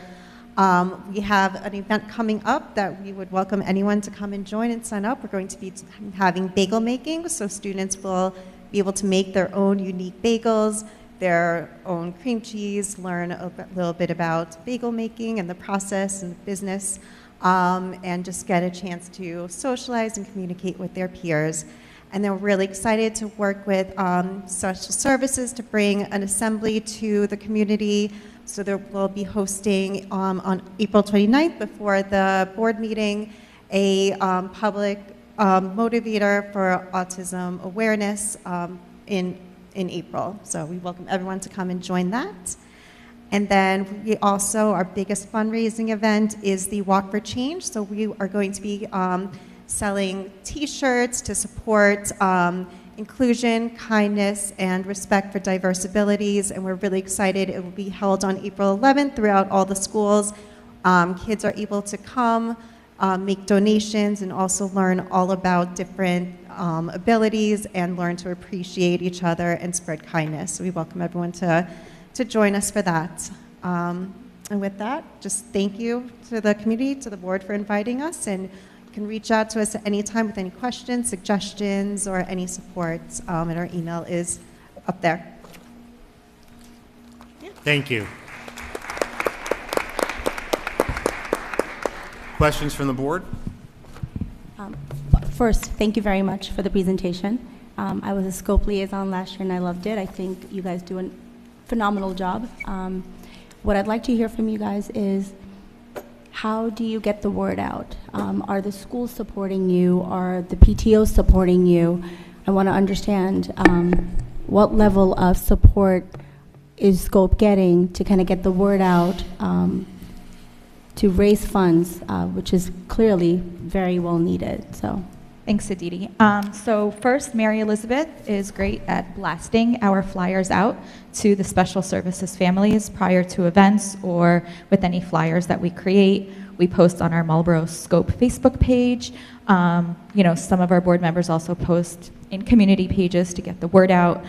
We have an event coming up that we would welcome anyone to come and join and sign up. We're going to be having bagel making, so students will be able to make their own unique bagels, their own cream cheese, learn a little bit about bagel making and the process and the business, and just get a chance to socialize and communicate with their peers. And they're really excited to work with social services to bring an assembly to the community. So we'll be hosting on April 29th before the board meeting a public motivator for autism awareness in April. So we welcome everyone to come and join that. And then we also, our biggest fundraising event is the Walk for Change. So we are going to be selling t-shirts to support inclusion, kindness, and respect for diverse abilities, and we're really excited. It will be held on April 11th throughout all the schools. Kids are able to come, make donations, and also learn all about different abilities and learn to appreciate each other and spread kindness. So we welcome everyone to to join us for that. And with that, just thank you to the community, to the board for inviting us, and you can reach out to us at any time with any questions, suggestions, or any support, and our email is up there. Thank you. Questions from the board? First, thank you very much for the presentation. I was a scope liaison last year and I loved it. I think you guys do a phenomenal job. What I'd like to hear from you guys is, how do you get the word out? Are the schools supporting you? Are the PTOs supporting you? I want to understand what level of support is Scope getting to kind of get the word out to raise funds, which is clearly very well needed. So. Thanks, Aditi. So first, Mary Elizabeth is great at blasting our flyers out to the special services families prior to events or with any flyers that we create. We post on our Marlboro Scope Facebook page. You know, some of our board members also post in community pages to get the word out.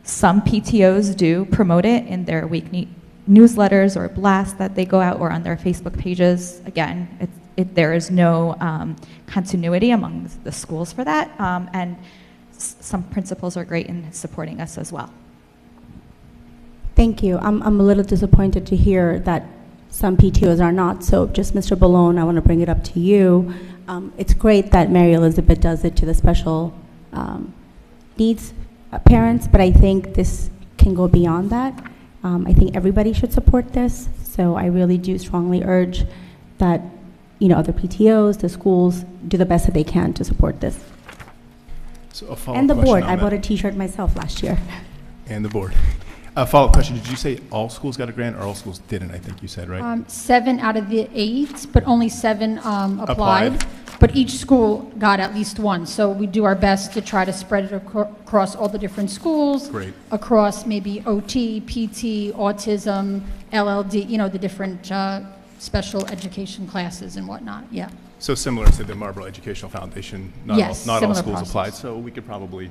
Some PTOs do promote it in their weekly newsletters or blasts that they go out or on their Facebook pages. Again, there is no continuity among the schools for that, and some principals are great in supporting us as well. Thank you. I'm a little disappointed to hear that some PTOs are not. So just Mr. Ballone, I want to bring it up to you. It's great that Mary Elizabeth does it to the special needs parents, but I think this can go beyond that. I think everybody should support this. So I really do strongly urge that, you know, other PTOs, the schools, do the best that they can to support this. So a follow-up And the question board. on I that. bought a T-shirt myself last year. And the board. A follow-up question. Did you say all schools got a grant or all schools didn't? I think you said, right? 7 out of the 8, but only 7 applied. Applied. But each school got at least one. So we do our best to try to spread it across all the different schools. Great. Across maybe OT, PT, autism, LLD, you know, the different special education classes and whatnot. Yeah. So similar to the Marlboro Educational Foundation, Yes, not all similar schools process. applied, so we could probably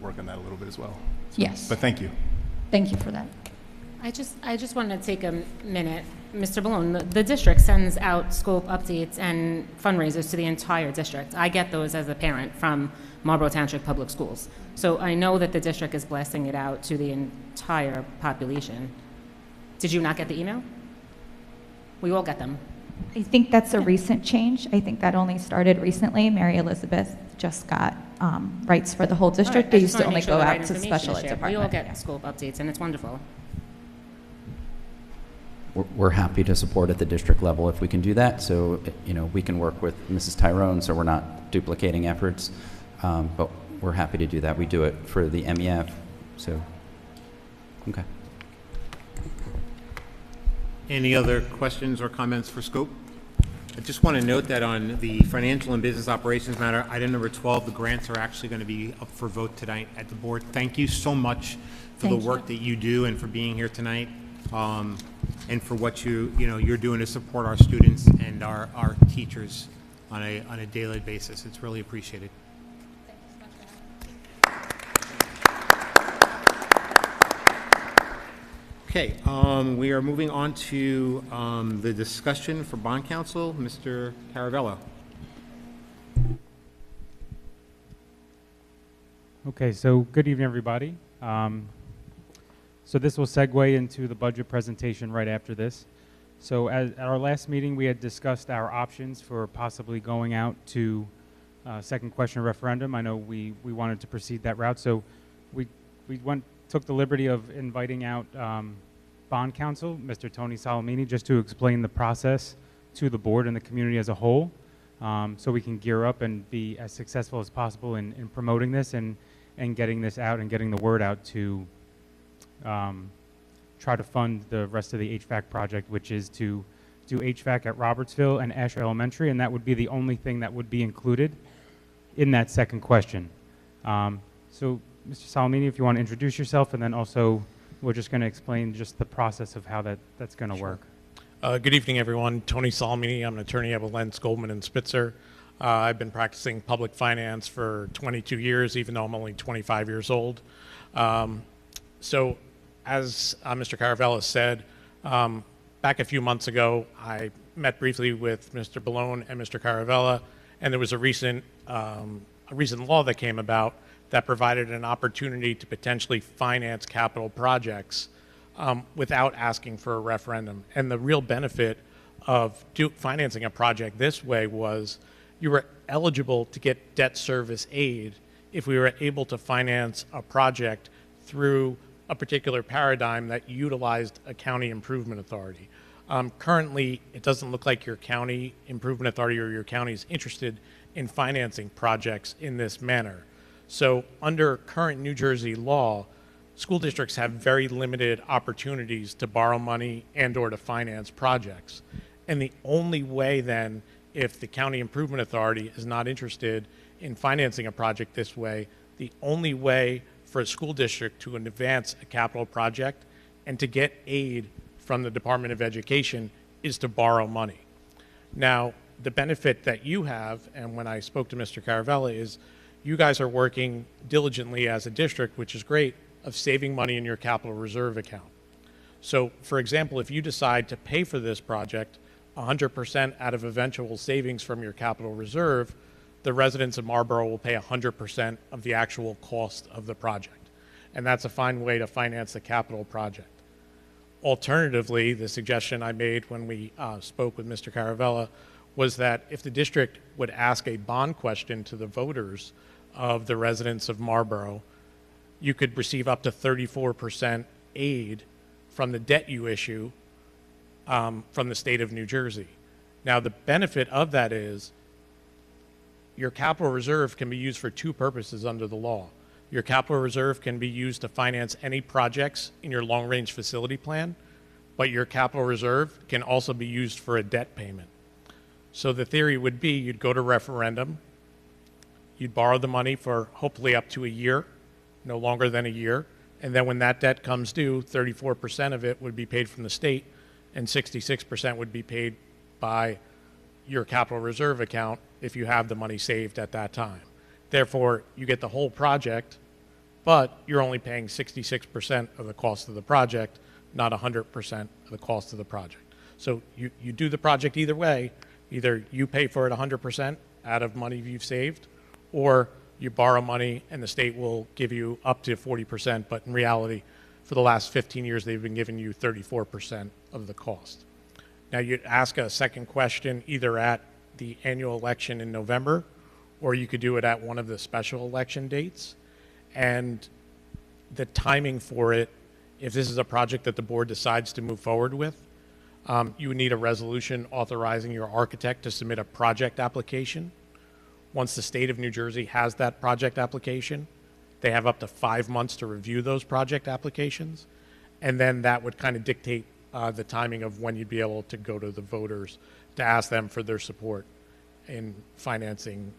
work on that a little bit as well. So, Yes. But thank you. Thank you for that. I just want to take a minute. Mr. Ballone, the district sends out scope updates and fundraisers to the entire district. I get those as a parent from Marlboro Township Public Schools. So I know that the district is blasting it out to the entire population. Did you not get the email? We all get them. I think that's a recent change. I think that only started recently. Mary Elizabeth just got rights for the whole district. All right, They I used just to wanna only make sure go the out right to information special is ed shared. department. We all get Yeah. scope updates, and it's wonderful. We're happy to support at the district level if we can do that. So, you know, we can work with Mrs. Tyrone so we're not duplicating efforts. But we're happy to do that. We do it for the MEF. So, okay. Any other questions or comments for Scope? I just want to note that on the financial and business operations matter, item number 12, the grants are actually going to be up for vote tonight at the board. Thank you so much for the work that you do and for being here tonight, and for what you're doing to support our students and our teachers on a daily basis. It's really appreciated. Okay, we are moving on to the discussion for bond counsel. Mr. Caravello. Okay, so good evening, everybody. So this will segue into the budget presentation right after this. So at our last meeting, we had discussed our options for possibly going out to second question referendum. I know we wanted to proceed that route, so we took the liberty of inviting out bond counsel, Mr. Tony Salamini, just to explain the process to the board and the community as a whole, so we can gear up and be as successful as possible in promoting this and getting this out and getting the word out to try to fund the rest of the HVAC project, which is to do HVAC at Robertsville and Asher Elementary, and that would be the only thing that would be included in that second question. So, Mr. Salamini, if you want to introduce yourself, and then also we're just going to explain just the process of how that's going to work. Good evening, everyone. Tony Salamini. I'm an attorney at Lenz, Goldman, and Spitzer. I've been practicing public finance for 22 years, even though I'm only 25 years old. So as Mr. Caravella said, back a few months ago, I met briefly with Mr. Ballone and Mr. Caravella, and there was a recent law that came about that provided an opportunity to potentially finance capital projects without asking for a referendum. And the real benefit of financing a project this way was you were eligible to get debt service aid if we were able to finance a project through a particular paradigm that utilized a county improvement authority. Currently, it doesn't look like your county improvement authority or your county is interested in financing projects in this manner. So under current New Jersey law, school districts have very limited opportunities to borrow money and or to finance projects. And the only way then, if the county improvement authority is not interested in financing a project this way, the only way for a school district to advance a capital project and to get aid from the Department of Education is to borrow money. Now, the benefit that you have, and when I spoke to Mr. Caravella, is you guys are working diligently as a district, which is great, of saving money in your capital reserve account. So, for example, if you decide to pay for this project 100% out of eventual savings from your capital reserve, the residents of Marlboro will pay 100% of the actual cost of the project. And that's a fine way to finance the capital project. Alternatively, the suggestion I made when we spoke with Mr. Caravella was that if the district would ask a bond question to the voters of the residents of Marlboro, you could receive up to 34% aid from the debt you issue from the state of New Jersey. Now, the benefit of that is your capital reserve can be used for two purposes under the law. Your capital reserve can be used to finance any projects in your long-range facility plan, but your capital reserve can also be used for a debt payment. So the theory would be you'd go to referendum, you'd borrow the money for hopefully up to a year, no longer than a year, and then when that debt comes due, 34% of it would be paid from the state and 66% would be paid by your capital reserve account if you have the money saved at that time. Therefore, you get the whole project, but you're only paying 66% of the cost of the project, not 100% of the cost of the project. So you do the project either way. Either you pay for it 100% out of money you've saved, or you borrow money and the state will give you up to 40%, but in reality, for the last 15 years, they've been giving you 34% of the cost. Now, you'd ask a second question either at the annual election in November, or you could do it at one of the special election dates. And the timing for it, if this is a project that the board decides to move forward with, you would need a resolution authorizing your architect to submit a project application. Once the state of New Jersey has that project application, they have up to 5 months to review those project applications. And then that would kind of dictate the timing of when you'd be able to go to the voters to ask them for their support in financing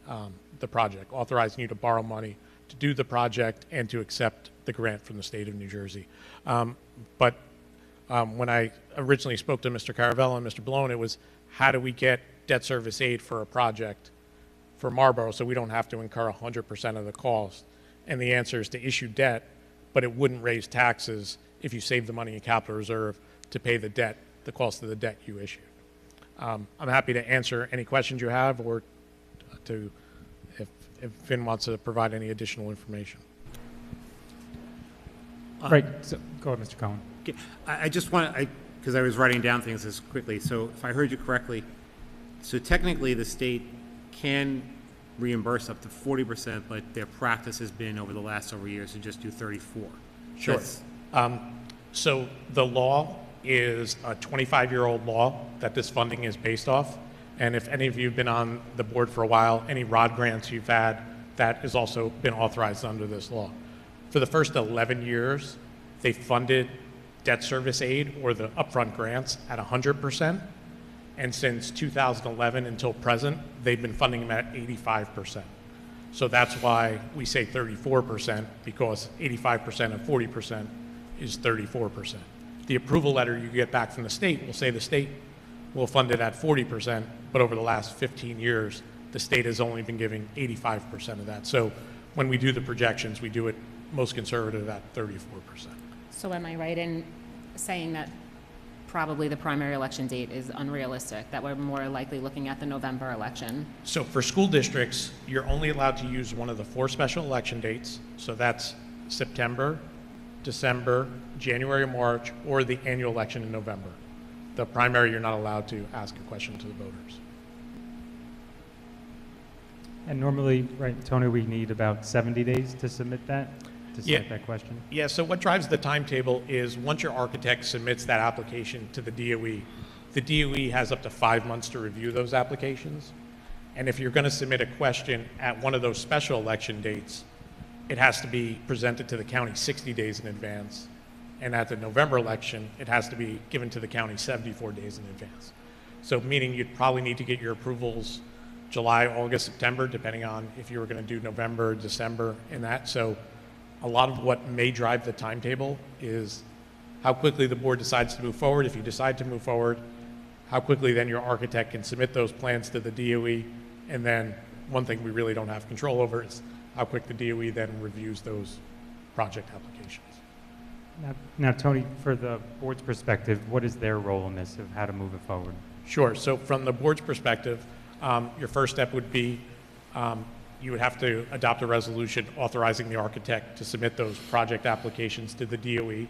the project, authorizing you to borrow money to do the project and to accept the grant from the state of New Jersey. But when I originally spoke to Mr. Caravella and Mr. Ballone, it was how do we get debt service aid for a project for Marlboro so we don't have to incur 100% of the cost? And the answer is to issue debt, but it wouldn't raise taxes if you save the money in capital reserve to pay the debt, the cost of the debt you issued. I'm happy to answer any questions you have or to, if Finn wants to provide any additional information. Right, so go ahead, Mr. Cohen. Okay. I just want to, because I was writing down things this quickly, so if I heard you correctly, so technically the state can reimburse up to 40%, but their practice has been over the last several years to just do 34. Sure. So the law is a 25-year-old law that this funding is based off. And if any of you have been on the board for a while, any ROD grants you've had, that has also been authorized under this law. For the first 11 years, they funded debt service aid or the upfront grants at 100%. And since 2011 until present, they've been funding them at 85%. So that's why we say 34%, because 85% of 40% is 34%. The approval letter you get back from the state will say the state will fund it at 40%, but over the last 15 years, the state has only been giving 85% of that. So when we do the projections, we do it most conservative at 34%. So am I right in saying that probably the primary election date is unrealistic, that we're more likely looking at the November election? So for school districts, you're only allowed to use one of the 4 special election dates. So that's September, December, January, or March, or the annual election in November. The primary, you're not allowed to ask a question to the voters. And normally, right, Tony, we need about 70 days to submit that, that question? Yeah, so what drives the timetable is once your architect submits that application to the DOE has up to 5 months to review those applications. And if you're going to submit a question at one of those special election dates, it has to be presented to the county 60 days in advance. And at the November election, it has to be given to the county 74 days in advance. So meaning you'd probably need to get your approvals July, August, September, depending on if you were going to do November, December, and that. So a lot of what may drive the timetable is how quickly the board decides to move forward. If you decide to move forward, how quickly then your architect can submit those plans to the DOE. And then one thing we really don't have control over is how quick the DOE then reviews those project applications. Now, Tony, for the board's perspective, what is their role in this of how to move it forward? Sure. So from the board's perspective, your first step would be you would have to adopt a resolution authorizing the architect to submit those project applications to the DOE,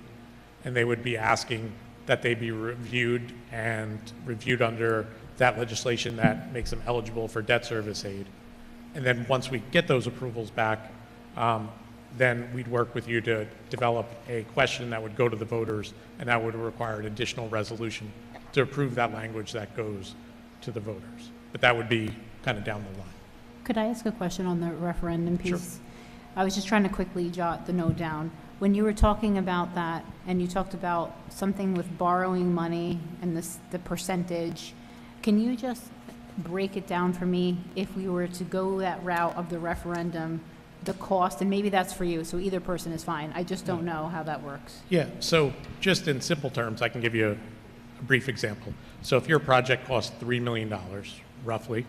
and they would be asking that they be reviewed under that legislation that makes them eligible for debt service aid. And then once we get those approvals back, then we'd work with you to develop a question that would go to the voters, and that would require an additional resolution to approve that language that goes to the voters. But that would be kind of down the line. Could I ask a question on the referendum piece? Sure. I was just trying to quickly jot the note down. When you were talking about that, and you talked about something with borrowing money and the percentage, can you just break it down for me? If we were to go that route of the referendum, the cost, and maybe that's for you, so either person is fine. I just don't know how that works. Yeah, so just in simple terms, I can give you a brief example. So if your project costs $3 million, roughly,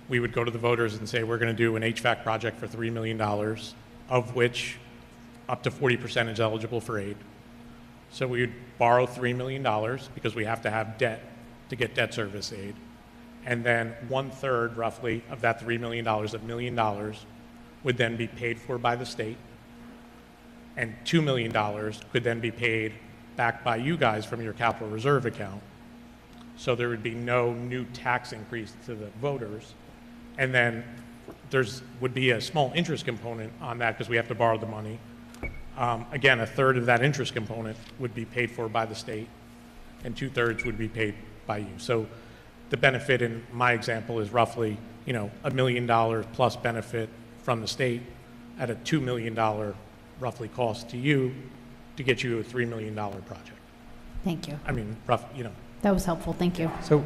we would go to the voters and say, we're going to do an HVAC project for $3 million, of which up to 40% is eligible for aid. So we would borrow $3 million because we have to have debt to get debt service aid. And then 1/3, roughly, of that $3 million, $1 million, would then be paid for by the state. And $2 million could then be paid back by you guys from your capital reserve account. So there would be no new tax increase to the voters. And then would be a small interest component on that because we have to borrow the money. Again, 1/3 of that interest component would be paid for by the state, and 2/3 would be paid by you. So the benefit in my example is roughly, $1 million plus benefit from the state at a $2 million roughly cost to you to get you a $3 million project. Thank you. I mean, That was helpful. Thank you. So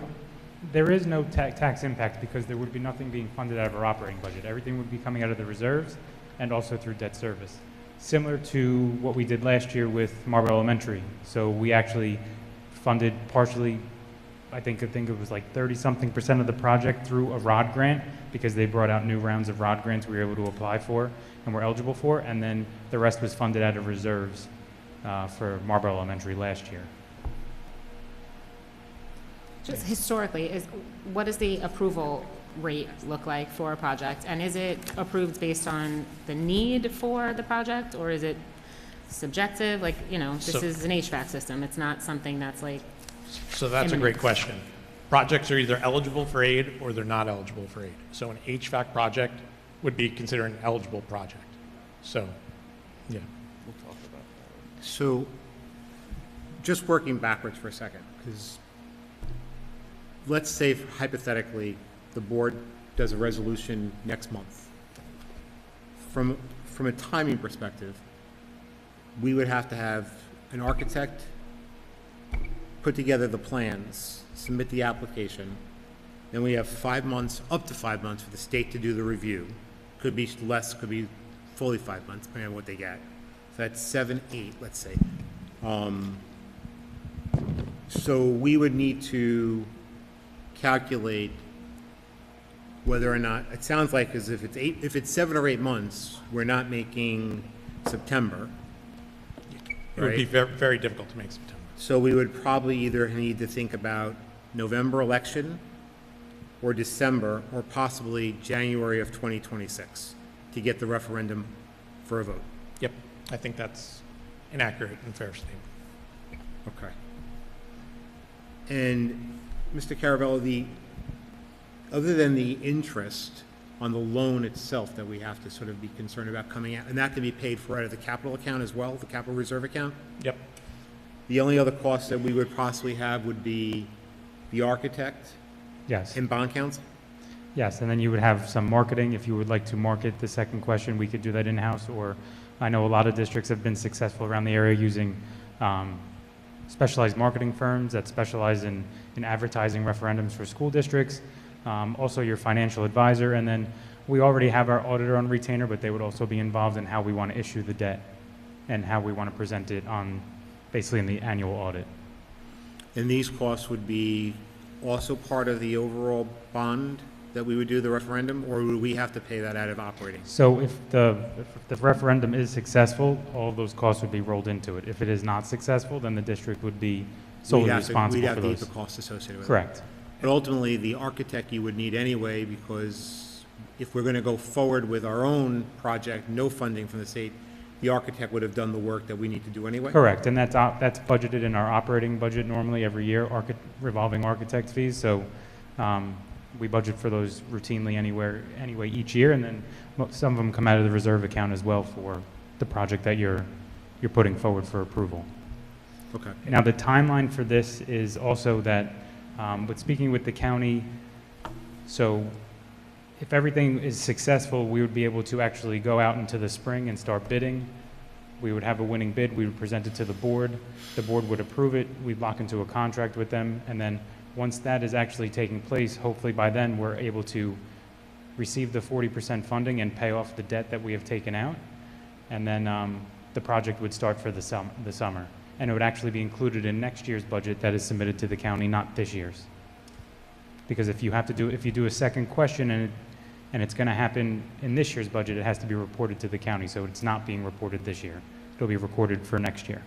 there is no tax impact because there would be nothing being funded out of our operating budget. Everything would be coming out of the reserves and also through debt service. Similar to what we did last year with Marlboro Elementary. So we actually funded partially, I think it was like 30-something% of the project through a ROD grant because they brought out new rounds of ROD grants we were able to apply for and were eligible for, and then the rest was funded out of reserves for Marlboro Elementary last year. Just historically, what does the approval rate look like for a project? And is it approved based on the need for the project, or is it subjective? This is an HVAC system. It's not something that's like... So that's a great question. Projects are either eligible for aid or they're not eligible for aid. So an HVAC project would be considered an eligible project. So, yeah. We'll talk about that. So just working backwards for a second, because let's say hypothetically the board does a resolution next month. From a timing perspective, we would have to have an architect put together the plans, submit the application, then we have 5 months, up to 5 months for the state to do the review. Could be less, could be fully 5 months, depending on what they get. So that's 7, 8, let's say. So we would need to calculate whether or not, it sounds like as if it's 7 or 8 months, we're not making September. It would be right? very, very difficult to make September. So we would probably either need to think about November election or December or possibly January of 2026 to get the referendum for a vote. Yep, I think that's an accurate and fair statement. Okay. And Mr. Caravella, other than the interest on the loan itself that we have to sort of be concerned about coming out, and that can be paid for out of the capital account as well, the capital reserve account? Yep. The only other cost that we would possibly have would be the architect Yes. and bond counsel? Yes, and then you would have some marketing. If you would like to market the second question, we could do that in-house, or I know a lot of districts have been successful around the area using specialized marketing firms that specialize in advertising referendums for school districts. Also your financial advisor, and then we already have our auditor on retainer, but they would also be involved in how we want to issue the debt and how we want to present it on, basically in the annual audit. And these costs would be also part of the overall bond that we would do the referendum, or would we have to pay that out of operating? So if the referendum is successful, all of those costs would be rolled into it. If it is not successful, then the district would be solely responsible We'd for have to eat those. the costs associated with it. Correct. But ultimately, the architect you would need anyway, because if we're going to go forward with our own project, no funding from the state, the architect would have done the work that we need to do anyway? Correct, and that's budgeted in our operating budget normally every year, revolving architect fees, so we budget for those routinely anyway each year, and then some of them come out of the reserve account as well for the project that you're putting forward for approval. Okay. Now, the timeline for this is also that, with speaking with the county, so if everything is successful, we would be able to actually go out into the spring and start bidding. We would have a winning bid, we would present it to the board would approve it, we'd lock into a contract with them, and then once that is actually taking place, hopefully by then we're able to receive the 40% funding and pay off the debt that we have taken out, and then the project would start for the summer. And it would actually be included in next year's budget that is submitted to the county, not this year's. Because if you do a second question and it's going to happen in this year's budget, it has to be reported to the county, so it's not being reported this year. It'll be recorded for next year.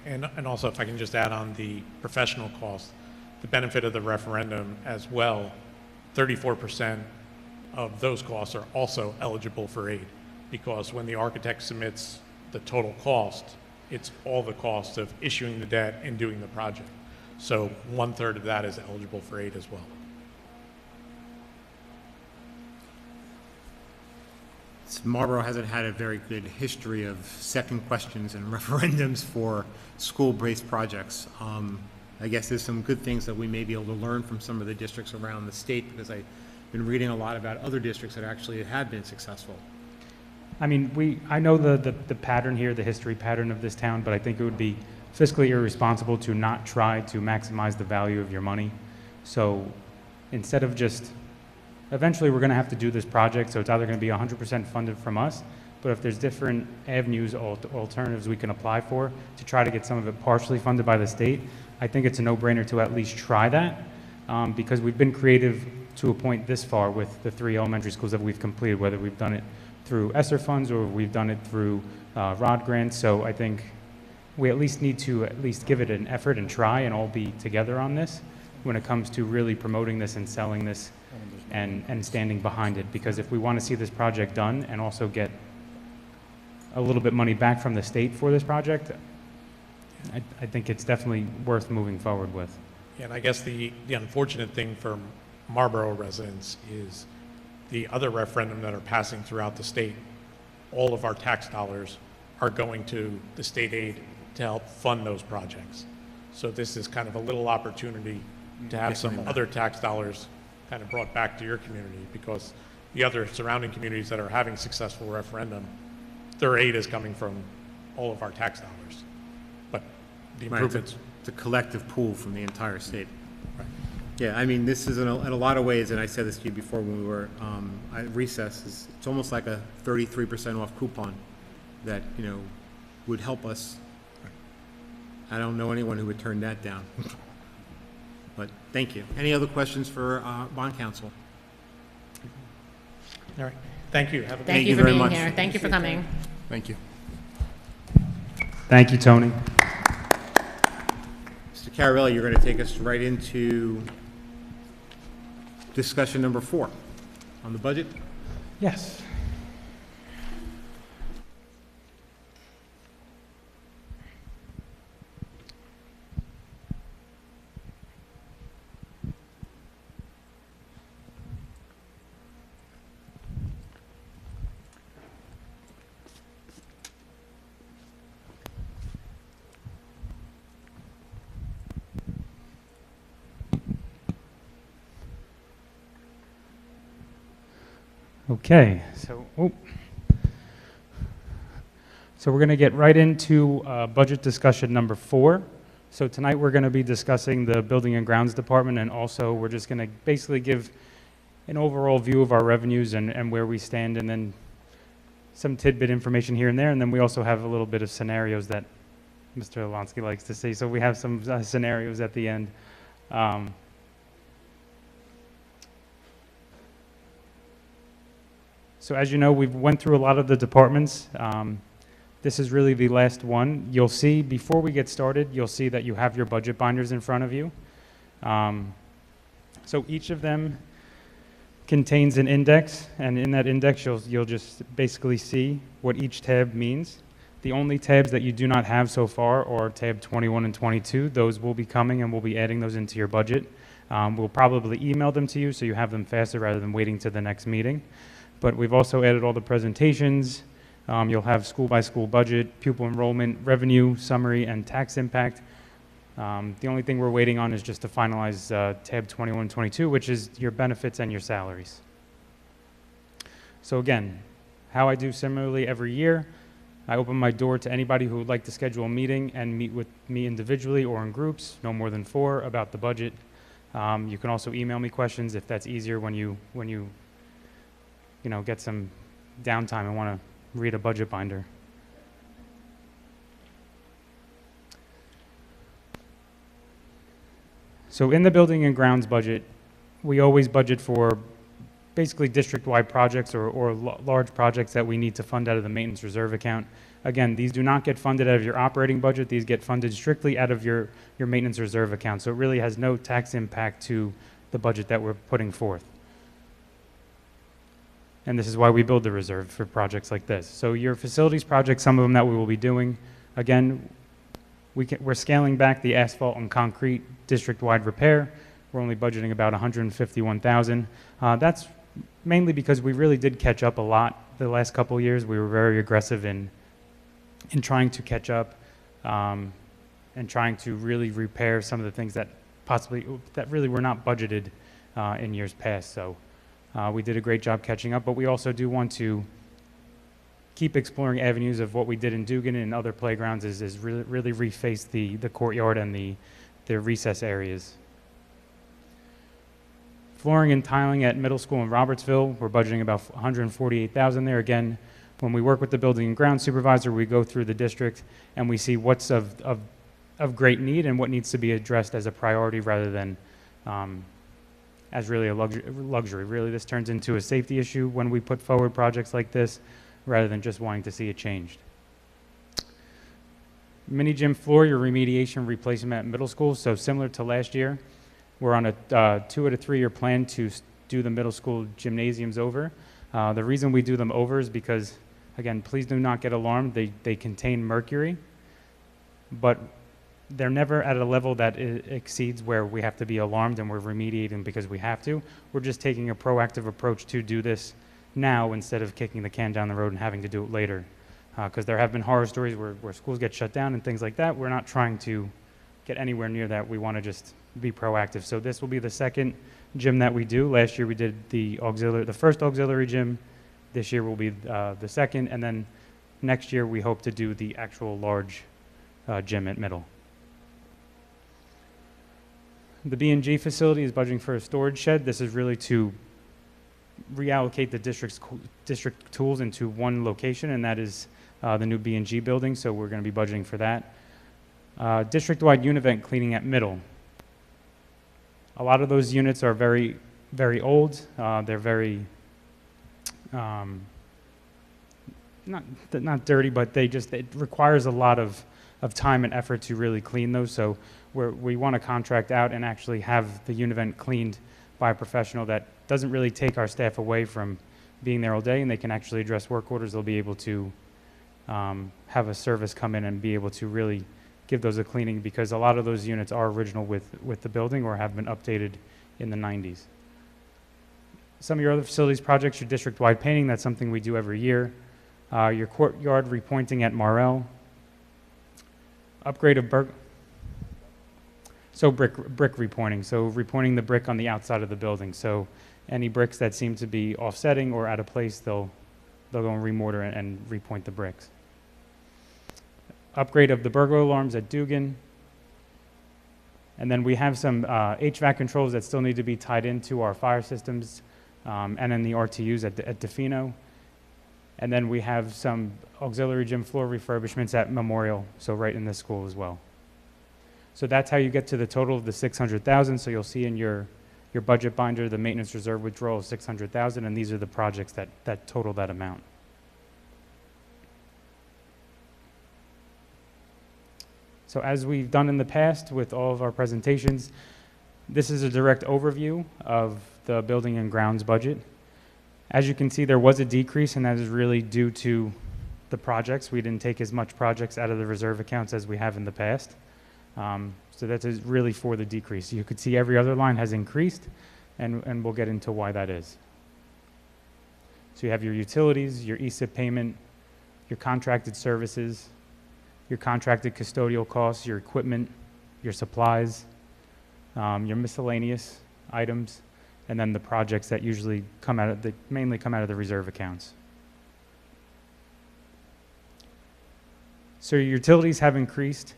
And also, if I can just add on the professional cost, the benefit of the referendum as well, 34% of those costs are also eligible for aid, because when the architect submits the total cost, it's all the cost of issuing the debt and doing the project. So 1/3 of that is eligible for aid as well. Marlboro hasn't had a very good history of second questions and referendums for school-based projects. I guess there's some good things that we may be able to learn from some of the districts around the state, because I've been reading a lot about other districts that actually have been successful. I mean, I know the pattern here, the history pattern of this town, but I think it would be fiscally irresponsible to not try to maximize the value of your money. So instead of just, eventually we're going to have to do this project, so it's either going to be 100% funded from us, but if there's different avenues, alternatives we can apply for to try to get some of it partially funded by the state, I think it's a no-brainer to at least try that, because we've been creative to a point this far with the 3 elementary schools that we've completed, whether we've done it through ESSER funds or we've done it through ROD grants. So I think we at least need to at least give it an effort and try and all be together on this when it comes to really promoting this and selling this and standing behind it. Because if we want to see this project done and also get a little bit money back from the state for this project, I think it's definitely worth moving forward with. Yeah, and I guess the unfortunate thing for Marlboro residents is the other referendum that are passing throughout the state, all of our tax dollars are going to the state aid to help fund those projects. So this is kind of a little opportunity to have some other tax dollars kind of brought back to your community, because the other surrounding communities that are having successful referendum, their aid is coming from all of our tax dollars. But the improvements... Right, it's a collective pool from the entire state. Right. Yeah, I mean, this is in a lot of ways, and I said this to you before when we were at recess, it's almost like a 33% off coupon that, would help us. I don't know anyone who would turn that down. But thank you. Any other questions for bond counsel? All right. Thank you. Have a good Thank you for being here. Thank you for coming. Thank you. Thank you, Tony. Mr. Caravella, you're going to take us right into discussion number 4 on the budget. Yes. Okay, so we're going to get right into budget discussion number 4. So tonight we're going to be discussing the Building and Grounds Department, and also we're just going to basically give an overall view of our revenues and where we stand, and then some tidbit information here and there, and then we also have a little bit of scenarios that Mr. Alonsky likes to see. So we have some scenarios at the end. So as you know, we've went through a lot of the departments. This is really the last one. You'll see, before we get started, you'll see that you have your budget binders in front of you. So each of them contains an index, and in that index, you'll just basically see what each tab means. The only tabs that you do not have so far are tab 21 and 22. Those will be coming, and we'll be adding those into your budget. We'll probably email them to you so you have them faster rather than waiting to the next meeting. But we've also added all the presentations. You'll have school-by-school budget, pupil enrollment, revenue, summary, and tax impact. The only thing we're waiting on is just to finalize tab 21 and 22, which is your benefits and your salaries. So again, how I do similarly every year, I open my door to anybody who would like to schedule a meeting and meet with me individually or in groups, no more than 4, about the budget. You can also email me questions if that's easier when you get some downtime and want to read a budget binder. So in the building and grounds budget, we always budget for basically district-wide projects or large projects that we need to fund out of the maintenance reserve account. Again, these do not get funded out of your operating budget. These get funded strictly out of your maintenance reserve account. So it really has no tax impact to the budget that we're putting forth. And this is why we build the reserve for projects like this. So your facilities projects, some of them that we will be doing, again, we're scaling back the asphalt and concrete district-wide repair. We're only budgeting about $151,000. That's mainly because we really did catch up a lot the last couple of years. We were very aggressive in trying to catch up and trying to really repair some of the things that really were not budgeted in years past. So we did a great job catching up, but we also do want to keep exploring avenues of what we did in Dugan and other playgrounds is really reface the courtyard and the recess areas. Flooring and tiling at middle school in Robertsville, we're budgeting about $148,000 there. Again, when we work with the building and ground supervisor, we go through the district and we see what's of great need and what needs to be addressed as a priority rather than as really a luxury. Really, this turns into a safety issue when we put forward projects like this rather than just wanting to see it changed. Mini gym floor, your remediation replacement at middle school. So similar to last year, we're on a 2 to 3 year plan to do the middle school gymnasiums over. The reason we do them over is because, again, please do not get alarmed. They contain mercury, but they're never at a level that exceeds where we have to be alarmed and we're remediating because we have to. We're just taking a proactive approach to do this now instead of kicking the can down the road and having to do it later. Because there have been horror stories where schools get shut down and things like that. We're not trying to get anywhere near that. We want to just be proactive. So this will be the second gym that we do. Last year we did the first auxiliary gym. This year will be the second, and then next year we hope to do the actual large gym at middle. The B&G facility is budgeting for a storage shed. This is really to reallocate the district tools into one location, and that is the new B&G building, so we're going to be budgeting for that. District-wide univent cleaning at middle. A lot of those units are very, very old. They're very, not dirty, but it requires a lot of of time and effort to really clean those. So we want to contract out and actually have the Univent cleaned by a professional that doesn't really take our staff away from being there all day, and they can actually address work orders. They'll be able to have a service come in and be able to really give those a cleaning, because a lot of those units are original with the building or have been updated in the 90s. Some of your other facilities projects, your district-wide painting, that's something we do every year. Your courtyard repointing at Marrell. Upgrade of so brick repointing, so repointing the brick on the outside of the building. So any bricks that seem to be offsetting or out of place, they'll go and remortar and repoint the bricks. Upgrade of the burglar alarms at Dugan. And then we have some HVAC controls that still need to be tied into our fire systems and in the RTUs at Defino. And then we have some auxiliary gym floor refurbishments at Memorial, so right in this school as well. So that's how you get to the total of the $600,000. So you'll see in your budget binder the maintenance reserve withdrawal of $600,000, and these are the projects that total that amount. So as we've done in the past with all of our presentations, this is a direct overview of the building and grounds budget. As you can see, there was a decrease, and that is really due to the projects. We didn't take as much projects out of the reserve accounts as we have in the past. So that is really for the decrease. You could see every other line has increased, and we'll get into why that is. So you have your utilities, your ESIP payment, your contracted services, your contracted custodial costs, your equipment, your supplies, your miscellaneous items, and then the projects that usually mainly come out of the reserve accounts. So your utilities have increased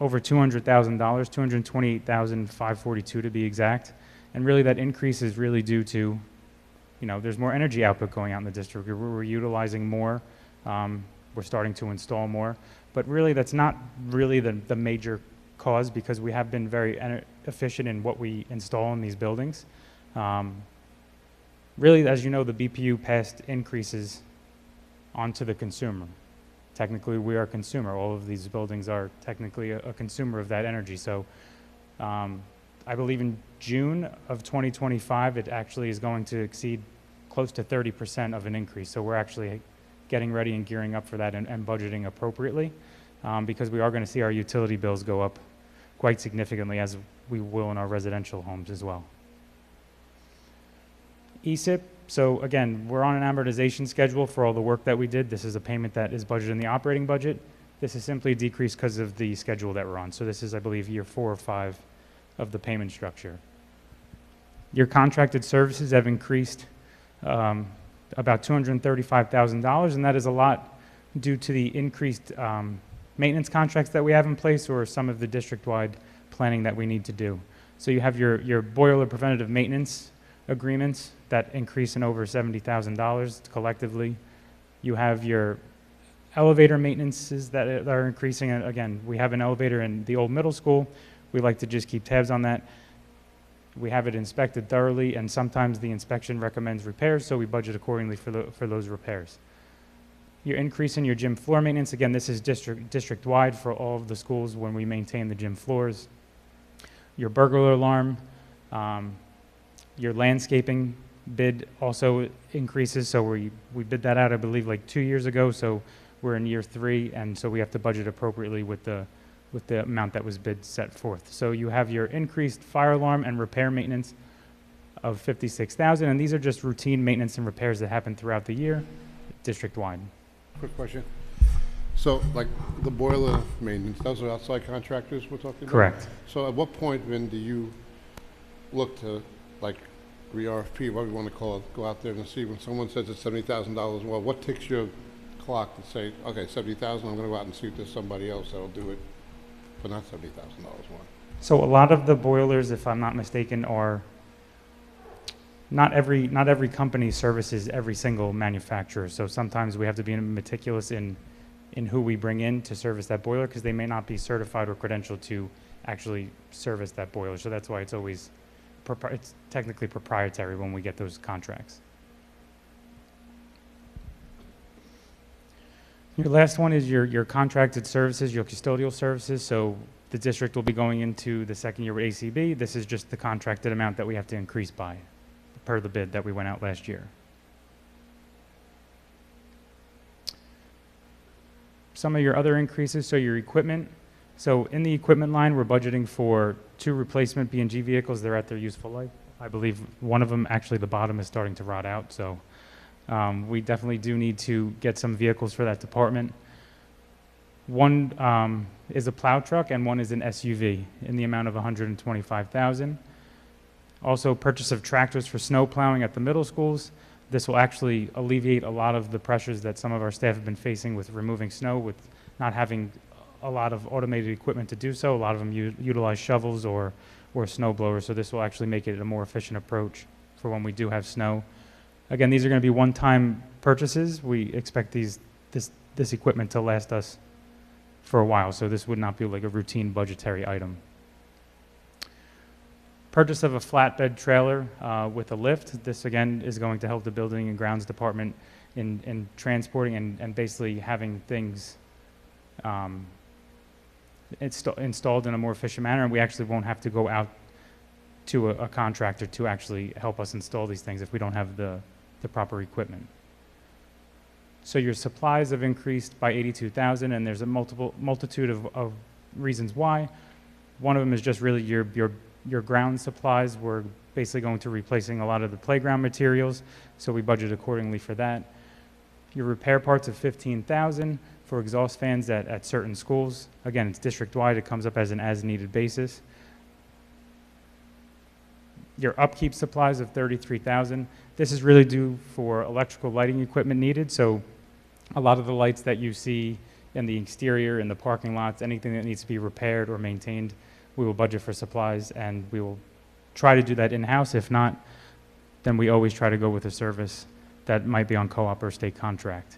over $200,000, $228,542 to be exact. And really that increase is really due to, there's more energy output going out in the district. We're utilizing more. We're starting to install more. But really that's not really the major cause, because we have been very efficient in what we install in these buildings. Really, as you know, the BPU passed increases onto the consumer. Technically, we are a consumer. All of these buildings are technically a consumer of that energy. So I believe in June of 2025, it actually is going to exceed close to 30% of an increase. So we're actually getting ready and gearing up for that and budgeting appropriately, because we are going to see our utility bills go up quite significantly, as we will in our residential homes as well. ESIP, so again, we're on an amortization schedule for all the work that we did. This is a payment that is budgeted in the operating budget. This is simply a decrease because of the schedule that we're on. So this is, I believe, year 4 or 5 of the payment structure. Your contracted services have increased about $235,000, and that is a lot due to the increased maintenance contracts that we have in place, or some of the district-wide planning that we need to do. So you have your boiler preventative maintenance agreements that increase in over $70,000 collectively. You have your elevator maintenances that are increasing. And again, we have an elevator in the old middle school. We like to just keep tabs on that. We have it inspected thoroughly, and sometimes the inspection recommends repairs, so we budget accordingly for those repairs. Your increase in your gym floor maintenance, again, this is district-wide for all of the schools when we maintain the gym floors. Your burglar alarm, your landscaping bid also increases, so we bid that out, I believe, like 2 years ago, so we're in year 3, and so we have to budget appropriately with the amount that was bid set forth. So you have your increased fire alarm and repair maintenance of $56,000, and these are just routine maintenance and repairs that happen throughout the year, district-wide. Quick question. So, like the boiler maintenance, those are outside contractors we're talking about? Correct. So at what point, Vin, do you look to, like, re-RFP, whatever you want to call it, go out there and see when someone says it's $70,000, well, what ticks your clock to say, okay, $70,000, I'm going to go out and see if there's somebody else that'll do it for not $70,000 more? So a lot of the boilers, if I'm not mistaken, are not every company services every single manufacturer. So sometimes we have to be meticulous in who we bring in to service that boiler, because they may not be certified or credentialed to actually service that boiler. So that's why it's always it's technically proprietary when we get those contracts. Your last one is your contracted services, your custodial services. So the district will be going into the second year with ACB. This is just the contracted amount that we have to increase by per the bid that we went out last year. Some of your other increases, so your equipment. So in the equipment line, we're budgeting for 2 replacement B&G vehicles. They're at their useful life. I believe one of them, actually the bottom is starting to rot out. So we definitely do need to get some vehicles for that department. One is a plow truck and one is an SUV in the amount of $125,000. Also purchase of tractors for snow plowing at the middle schools. This will actually alleviate a lot of the pressures that some of our staff have been facing with removing snow, with not having a lot of automated equipment to do so. A lot of them utilize shovels or snow blowers, so this will actually make it a more efficient approach for when we do have snow. Again, these are going to be one-time purchases. We expect this equipment to last us for a while, so this would not be like a routine budgetary item. Purchase of a flatbed trailer with a lift. This again is going to help the building and grounds department in transporting and basically having things installed in a more efficient manner, and we actually won't have to go out to a contractor to actually help us install these things if we don't have the proper equipment. So your supplies have increased by $82,000, and there's a multitude of reasons why. One of them is just really your ground supplies. We're basically going to replacing a lot of the playground materials, so we budget accordingly for that. Your repair parts of $15,000 for exhaust fans at certain schools. Again, it's district-wide. It comes up as an as-needed basis. Your upkeep supplies of $33,000. This is really due for electrical lighting equipment needed. So a lot of the lights that you see in the exterior, in the parking lots, anything that needs to be repaired or maintained, we will budget for supplies, and we will try to do that in-house. If not, then we always try to go with a service that might be on co-op or state contract.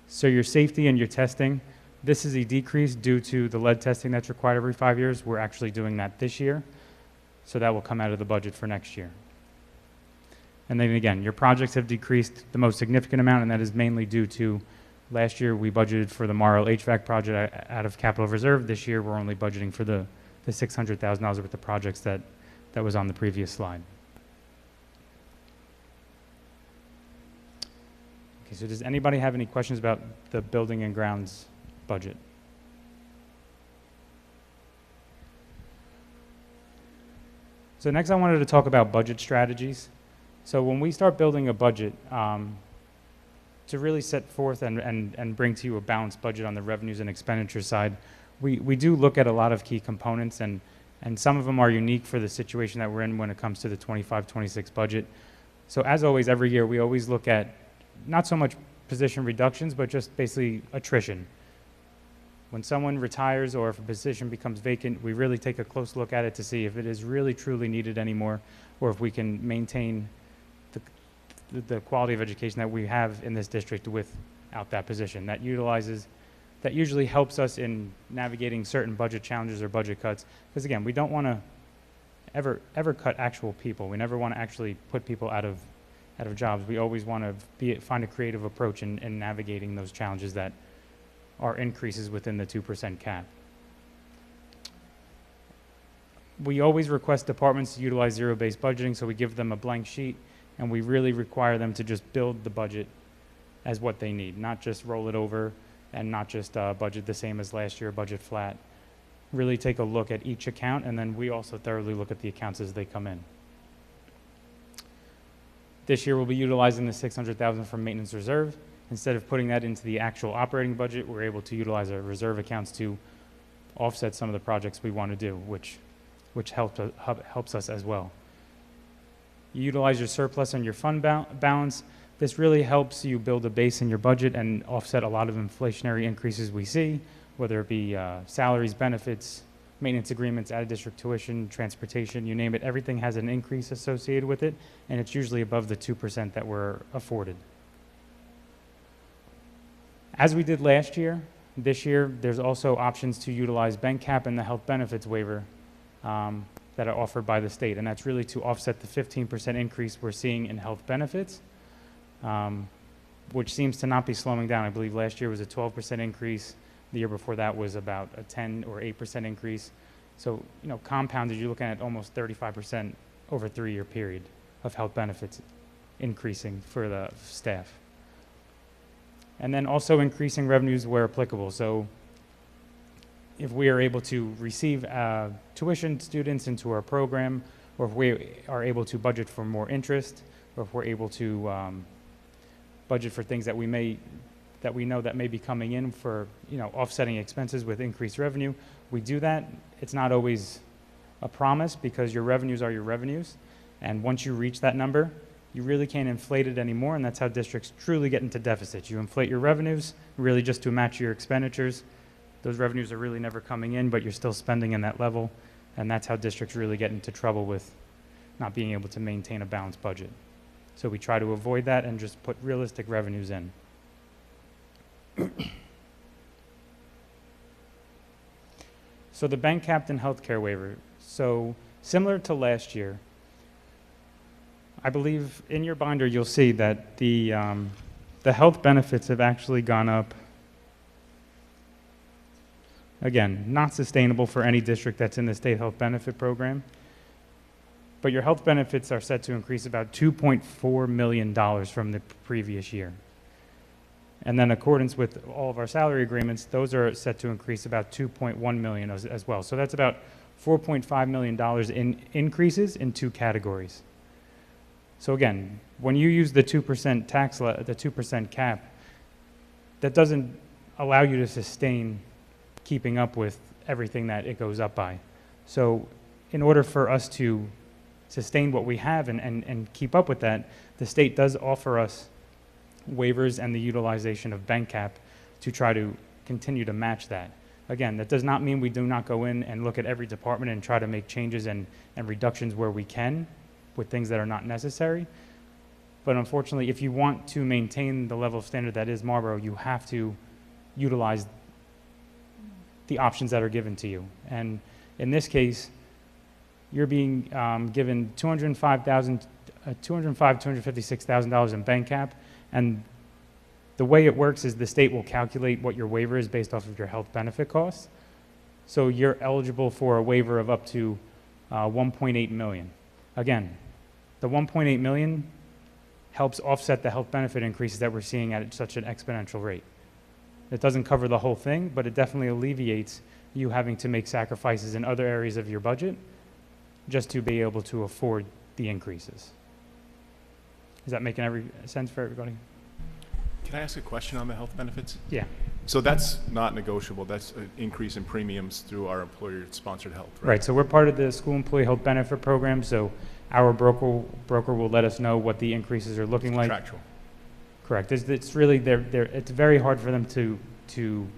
So your safety and your testing, this is a decrease due to the lead testing that's required every 5 years. We're actually doing that this year, so that will come out of the budget for next year. And then again, your projects have decreased the most significant amount, and that is mainly due to last year we budgeted for the Marl HVAC project out of capital reserve. This year we're only budgeting for the $600,000 worth of projects that was on the previous slide. Okay, so does anybody have any questions about the building and grounds budget? So next I wanted to talk about budget strategies. So when we start building a budget, to really set forth and bring to you a balanced budget on the revenues and expenditure side, we do look at a lot of key components, and some of them are unique for the situation that we're in when it comes to the 25-26 budget. So as always, every year we always look at not so much position reductions, but just basically attrition. When someone retires or if a position becomes vacant, we really take a close look at it to see if it is really truly needed anymore, or if we can maintain the quality of education that we have in this district without that position. That usually helps us in navigating certain budget challenges or budget cuts. Because again, we don't want to ever cut actual people. We never want to actually put people out of jobs. We always want to find a creative approach in navigating those challenges that are increases within the 2% cap. We always request departments to utilize zero-based budgeting, so we give them a blank sheet, and we really require them to just build the budget as what they need, not just roll it over and not just budget the same as last year, budget flat. Really take a look at each account, and then we also thoroughly look at the accounts as they come in. This year we'll be utilizing the $600,000 from maintenance reserve. Instead of putting that into the actual operating budget, we're able to utilize our reserve accounts to offset some of the projects we want to do, which helps us as well. You utilize your surplus and your fund balance. This really helps you build a base in your budget and offset a lot of inflationary increases we see, whether it be salaries, benefits, maintenance agreements, out-of-district tuition, transportation, you name it. Everything has an increase associated with it, and it's usually above the 2% that we're afforded. As we did last year, this year, there's also options to utilize bank cap and the health benefits waiver that are offered by the state, and that's really to offset the 15% increase we're seeing in health benefits. which seems to not be slowing down. I believe last year was a 12% increase. The year before that was about a 10 or 8% increase. So, compounded, you're looking at almost 35% over a 3-year period of health benefits increasing for the staff. And then also increasing revenues where applicable. So if we are able to receive tuition students into our program, or if we are able to budget for more interest, or if we're able to budget for things that we know that may be coming in for, offsetting expenses with increased revenue, we do that. It's not always a promise because your revenues are your revenues. And once you reach that number, you really can't inflate it anymore, and that's how districts truly get into deficits. You inflate your revenues really just to match your expenditures. Those revenues are really never coming in, but you're still spending in that level, and that's how districts really get into trouble with not being able to maintain a balanced budget. So we try to avoid that and just put realistic revenues in. So the bank captain healthcare waiver. So similar to last year, I believe in your binder you'll see that the health benefits have actually gone up. Again, not sustainable for any district that's in the state health benefit program. But your health benefits are set to increase about $2.4 million from the previous year. And then in accordance with all of our salary agreements, those are set to increase about $2.1 million as well. So that's about $4.5 million in increases in 2 categories. So again, when you use the 2% the 2% cap, that doesn't allow you to sustain keeping up with everything that it goes up by. So in order for us to sustain what we have and keep up with that, the state does offer us waivers and the utilization of bank cap to try to continue to match that. Again, that does not mean we do not go in and look at every department and try to make changes and reductions where we can with things that are not necessary. But unfortunately, if you want to maintain the level of standard that is Marlboro, you have to utilize the options that are given to you. And in this case, you're being given $256,000 in bank cap, and the way it works is the state will calculate what your waiver is based off of your health benefit costs. So you're eligible for a waiver of up to 1.8 million. Again, the 1.8 million helps offset the health benefit increases that we're seeing at such an exponential rate. It doesn't cover the whole thing, but it definitely alleviates you having to make sacrifices in other areas of your budget just to be able to afford the increases. Is that making sense for everybody? Can I ask a question on the health benefits? Yeah. So that's not negotiable. That's an increase in premiums through our employer-sponsored health, right? Right. So we're part of the school employee health benefit program. So our broker will let us know what the increases are looking like. Contractual. Correct. It's really it's very hard for them to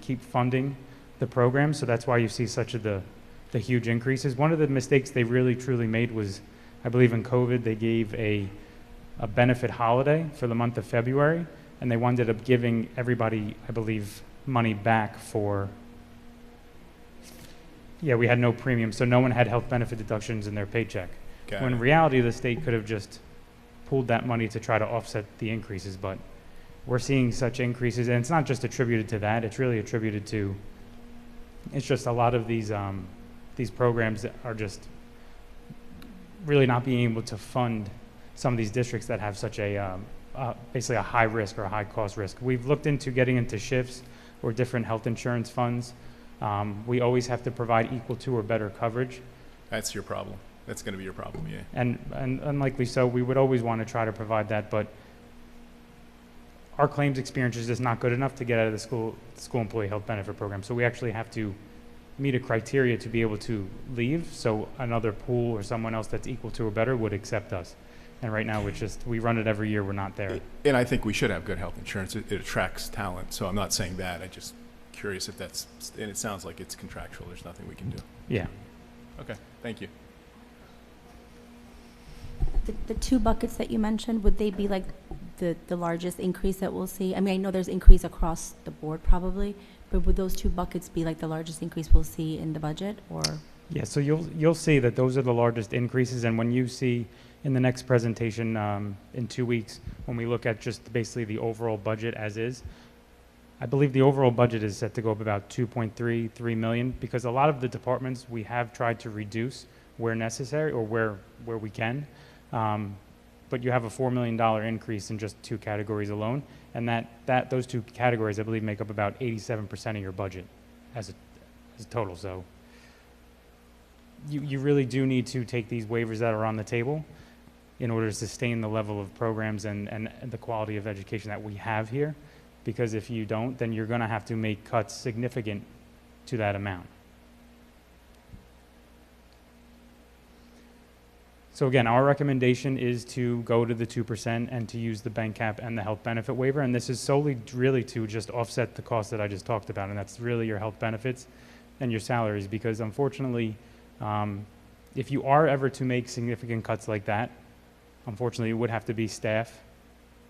keep funding the program. So that's why you see such the huge increases. One of the mistakes they really truly made was, I believe in COVID, they gave a benefit holiday for the month of February, and they wound up giving everybody, I believe, money back for, we had no premium, so no one had health benefit deductions in their paycheck. When in reality, the state could have just pulled that money to try to offset the increases, but we're seeing such increases, and it's not just attributed to that, it's really attributed to, it's just a lot of these programs are just really not being able to fund some of these districts that have such basically a high risk or a high cost risk. We've looked into getting into shifts or different health insurance funds. We always have to provide equal to or better coverage. That's your problem. That's going to be your problem, yeah. And unlikely so, we would always want to try to provide that, but our claims experience is just not good enough to get out of the school employee health benefit program. So we actually have to meet a criteria to be able to leave, so another pool or someone else that's equal to or better would accept us. And right now, we run it every year, we're not there. And I think we should have good health insurance. It attracts talent, so I'm not saying that. I'm just curious if that's, and it sounds like it's contractual. There's nothing we can do. Yeah. Okay, thank you. The 2 buckets that you mentioned, would they be like the largest increase that we'll see? I mean, I know there's increase across the board probably, but would those 2 buckets be like the largest increase we'll see in the budget, or? Yeah, so you'll see that those are the largest increases, and when you see in the next presentation in 2 weeks, when we look at just basically the overall budget as is, I believe the overall budget is set to go up about 2.33 million, because a lot of the departments we have tried to reduce where necessary or where we can, but you have a $4 million increase in just 2 categories alone, and those 2 categories I believe make up about 87% of your budget as a total. So you really do need to take these waivers that are on the table in order to sustain the level of programs and the quality of education that we have here, because if you don't, then you're going to have to make cuts significant to that amount. So again, our recommendation is to go to the 2% and to use the bank cap and the health benefit waiver, and this is solely really to just offset the cost that I just talked about, and that's really your health benefits and your salaries, because unfortunately, if you are ever to make significant cuts like that, unfortunately it would have to be staff,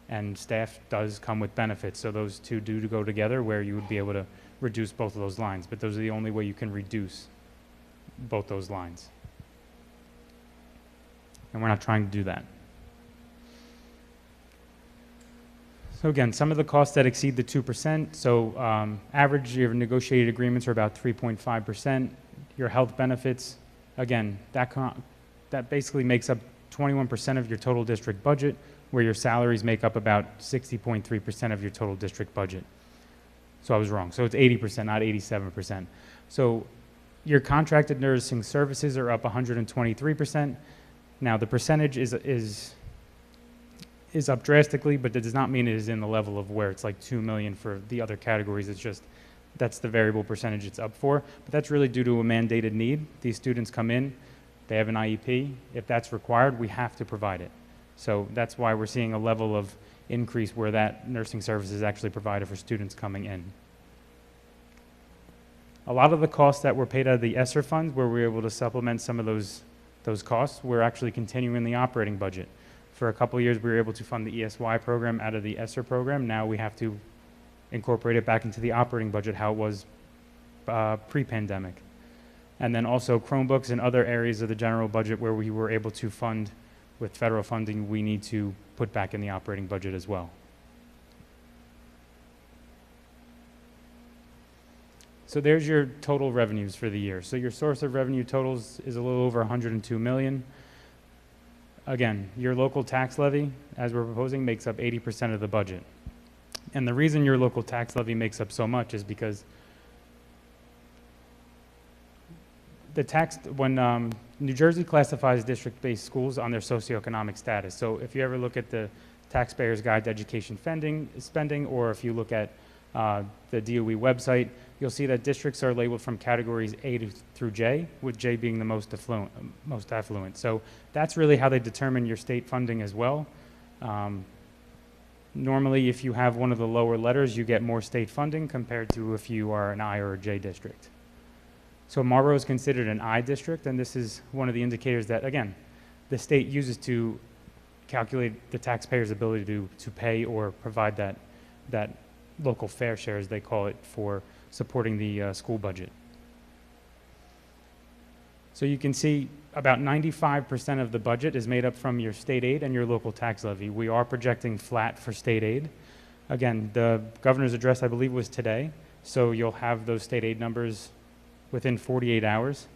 and staff does come with benefits, so those two do go together where you would be able to reduce both of those lines, but those are the only way you can reduce both those lines. And we're not trying to do that. So again, some of the costs that exceed the 2%, so average your negotiated agreements are about 3.5%. Your health benefits, again, that basically makes up 21% of your total district budget, where your salaries make up about 60.3% of your total district budget. So I was wrong. So it's 80%, not 87%. So your contracted nursing services are up 123%. Now the percentage is up drastically, but it does not mean it is in the level of where it's like 2 million for the other categories. It's just that's the variable percentage it's up for. But that's really due to a mandated need. These students come in, they have an IEP. If that's required, we have to provide it. So that's why we're seeing a level of increase where that nursing service is actually provided for students coming in. A lot of the costs that were paid out of the ESSER funds, where we were able to supplement some of those costs, we're actually continuing the operating budget. For a couple of years, we were able to fund the ESY program out of the ESSER program. Now we have to incorporate it back into the operating budget, how it was pre-pandemic. And then also Chromebooks and other areas of the general budget where we were able to fund with federal funding, we need to put back in the operating budget as well. So there's your total revenues for the year. So your source of revenue totals is a little over 102 million. Again, your local tax levy, as we're proposing, makes up 80% of the budget. And the reason your local tax levy makes up so much is because when New Jersey classifies district-based schools on their socioeconomic status. So if you ever look at the Taxpayer's Guide to Education spending, or if you look at the DOE website, you'll see that districts are labeled from categories A through J, with J being the most affluent. So that's really how they determine your state funding as well. Normally, if you have one of the lower letters, you get more state funding compared to if you are an I or a J district. So Marlboro is considered an I district, and this is one of the indicators that, again, the state uses to calculate the taxpayer's ability to pay or provide that local fair share, as they call it, for supporting the school budget. So you can see about 95% of the budget is made up from your state aid and your local tax levy. We are projecting flat for state aid. Again, the governor's address, I believe, was today, so you'll have those state aid numbers within 48 hours.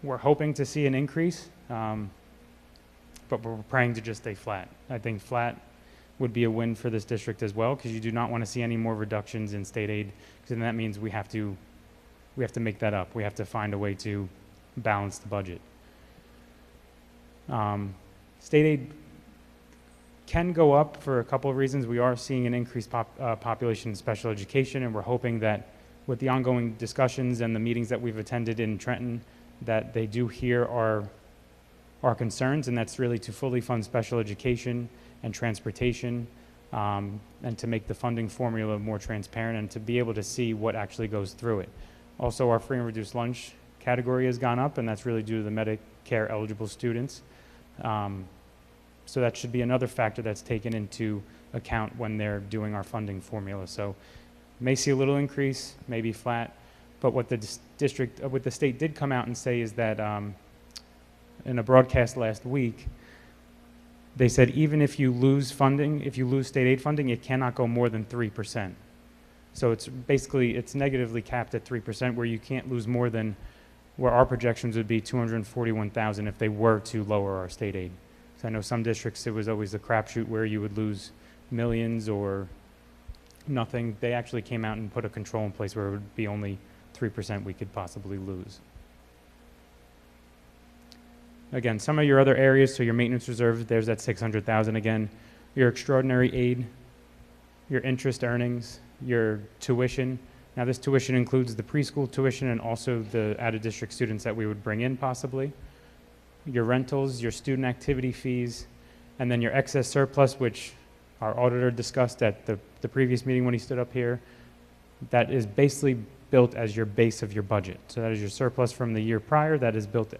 We're hoping to see an increase, but we're praying to just stay flat. I think flat would be a win for this district as well, because you do not want to see any more reductions in state aid, because then that means we have to make that up. We have to find a way to balance the budget. State aid can go up for a couple of reasons. We are seeing an increased population in special education, and we're hoping that with the ongoing discussions and the meetings that we've attended in Trenton, that they do hear our concerns, and that's really to fully fund special education and transportation, and to make the funding formula more transparent and to be able to see what actually goes through it. Also, our free and reduced lunch category has gone up, and that's really due to the Medicare eligible students. So that should be another factor that's taken into account when they're doing our funding formula. So may see a little increase, maybe flat, But what the what the state did come out and say is that in a broadcast last week, they said even if you lose funding, if you lose state aid funding, it cannot go more than 3%. So it's basically, it's negatively capped at 3%, where you can't lose more than, where our projections would be 241,000 if they were to lower our state aid. So I know some districts, it was always a crapshoot where you would lose millions or nothing. They actually came out and put a control in place where it would be only 3% we could possibly lose. Again, some of your other areas, so your maintenance reserve, there's that 600,000 again. Your extraordinary aid, your interest earnings, your tuition. Now this tuition includes the preschool tuition and also the out-of-district students that we would bring in possibly. Your rentals, your student activity fees, and then your excess surplus, which our auditor discussed at the previous meeting when he stood up here. That is basically built as your base of your budget. So that is your surplus from the year prior that is built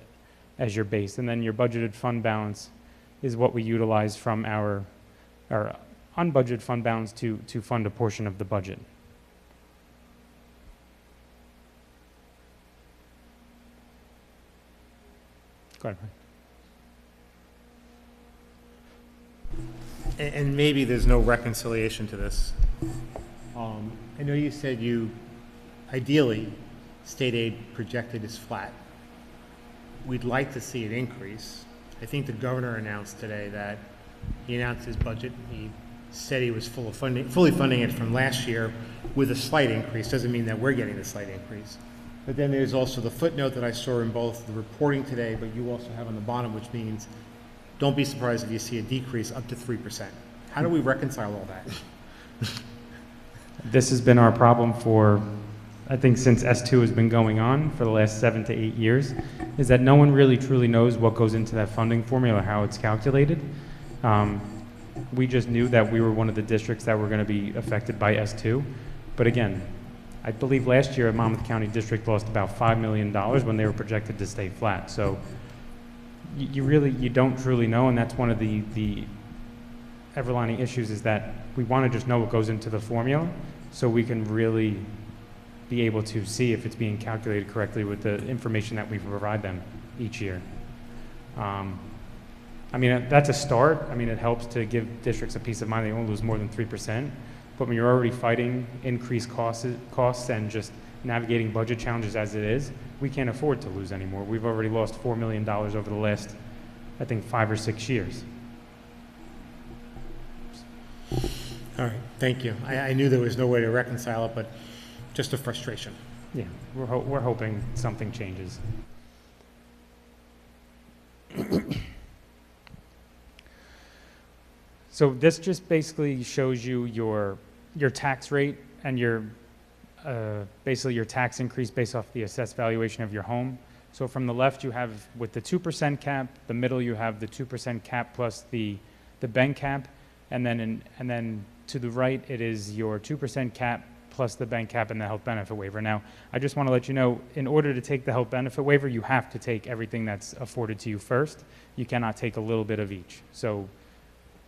as your base. And then your budgeted fund balance is what we utilize from our unbudgeted fund balance to fund a portion of the budget. Go ahead. And maybe there's no reconciliation to this. I know you said ideally, state aid projected is flat. We'd like to see it increase. I think the governor announced today that he announced his budget. He said he was fully funding it from last year with a slight increase. Doesn't mean that we're getting the slight increase. But then there's also the footnote that I saw in both the reporting today, but you also have on the bottom, which means don't be surprised if you see a decrease up to 3%. How do we reconcile all that? This has been our problem for, I think, since S2 has been going on for the last 7 to 8 years, is that no one really truly knows what goes into that funding formula, how it's calculated. We just knew that we were one of the districts that were going to be affected by S2. But again, I believe last year a Monmouth County district lost about $5 million when they were projected to stay flat. So you don't truly know, and that's one of the everlining issues, is that we want to just know what goes into the formula so we can really be able to see if it's being calculated correctly with the information that we provide them each year. I mean, that's a start. I mean, it helps to give districts a peace of mind. They won't lose more than 3%. But when you're already fighting increased costs and just navigating budget challenges as it is, we can't afford to lose anymore. We've already lost $4 million over the last, I think, 5 or 6 years. All right, thank you. I knew there was no way to reconcile it, but just a frustration. Yeah, we're hoping something changes. So this just basically shows you your tax rate and your basically your tax increase based off the assessed valuation of your home. So from the left you have with the 2% cap, the middle you have the 2% cap plus the bank cap, and then to the right it is your 2% cap plus the bank cap and the health benefit waiver. Now, I just want to let you know, in order to take the health benefit waiver, you have to take everything that's afforded to you first. You cannot take a little bit of each. So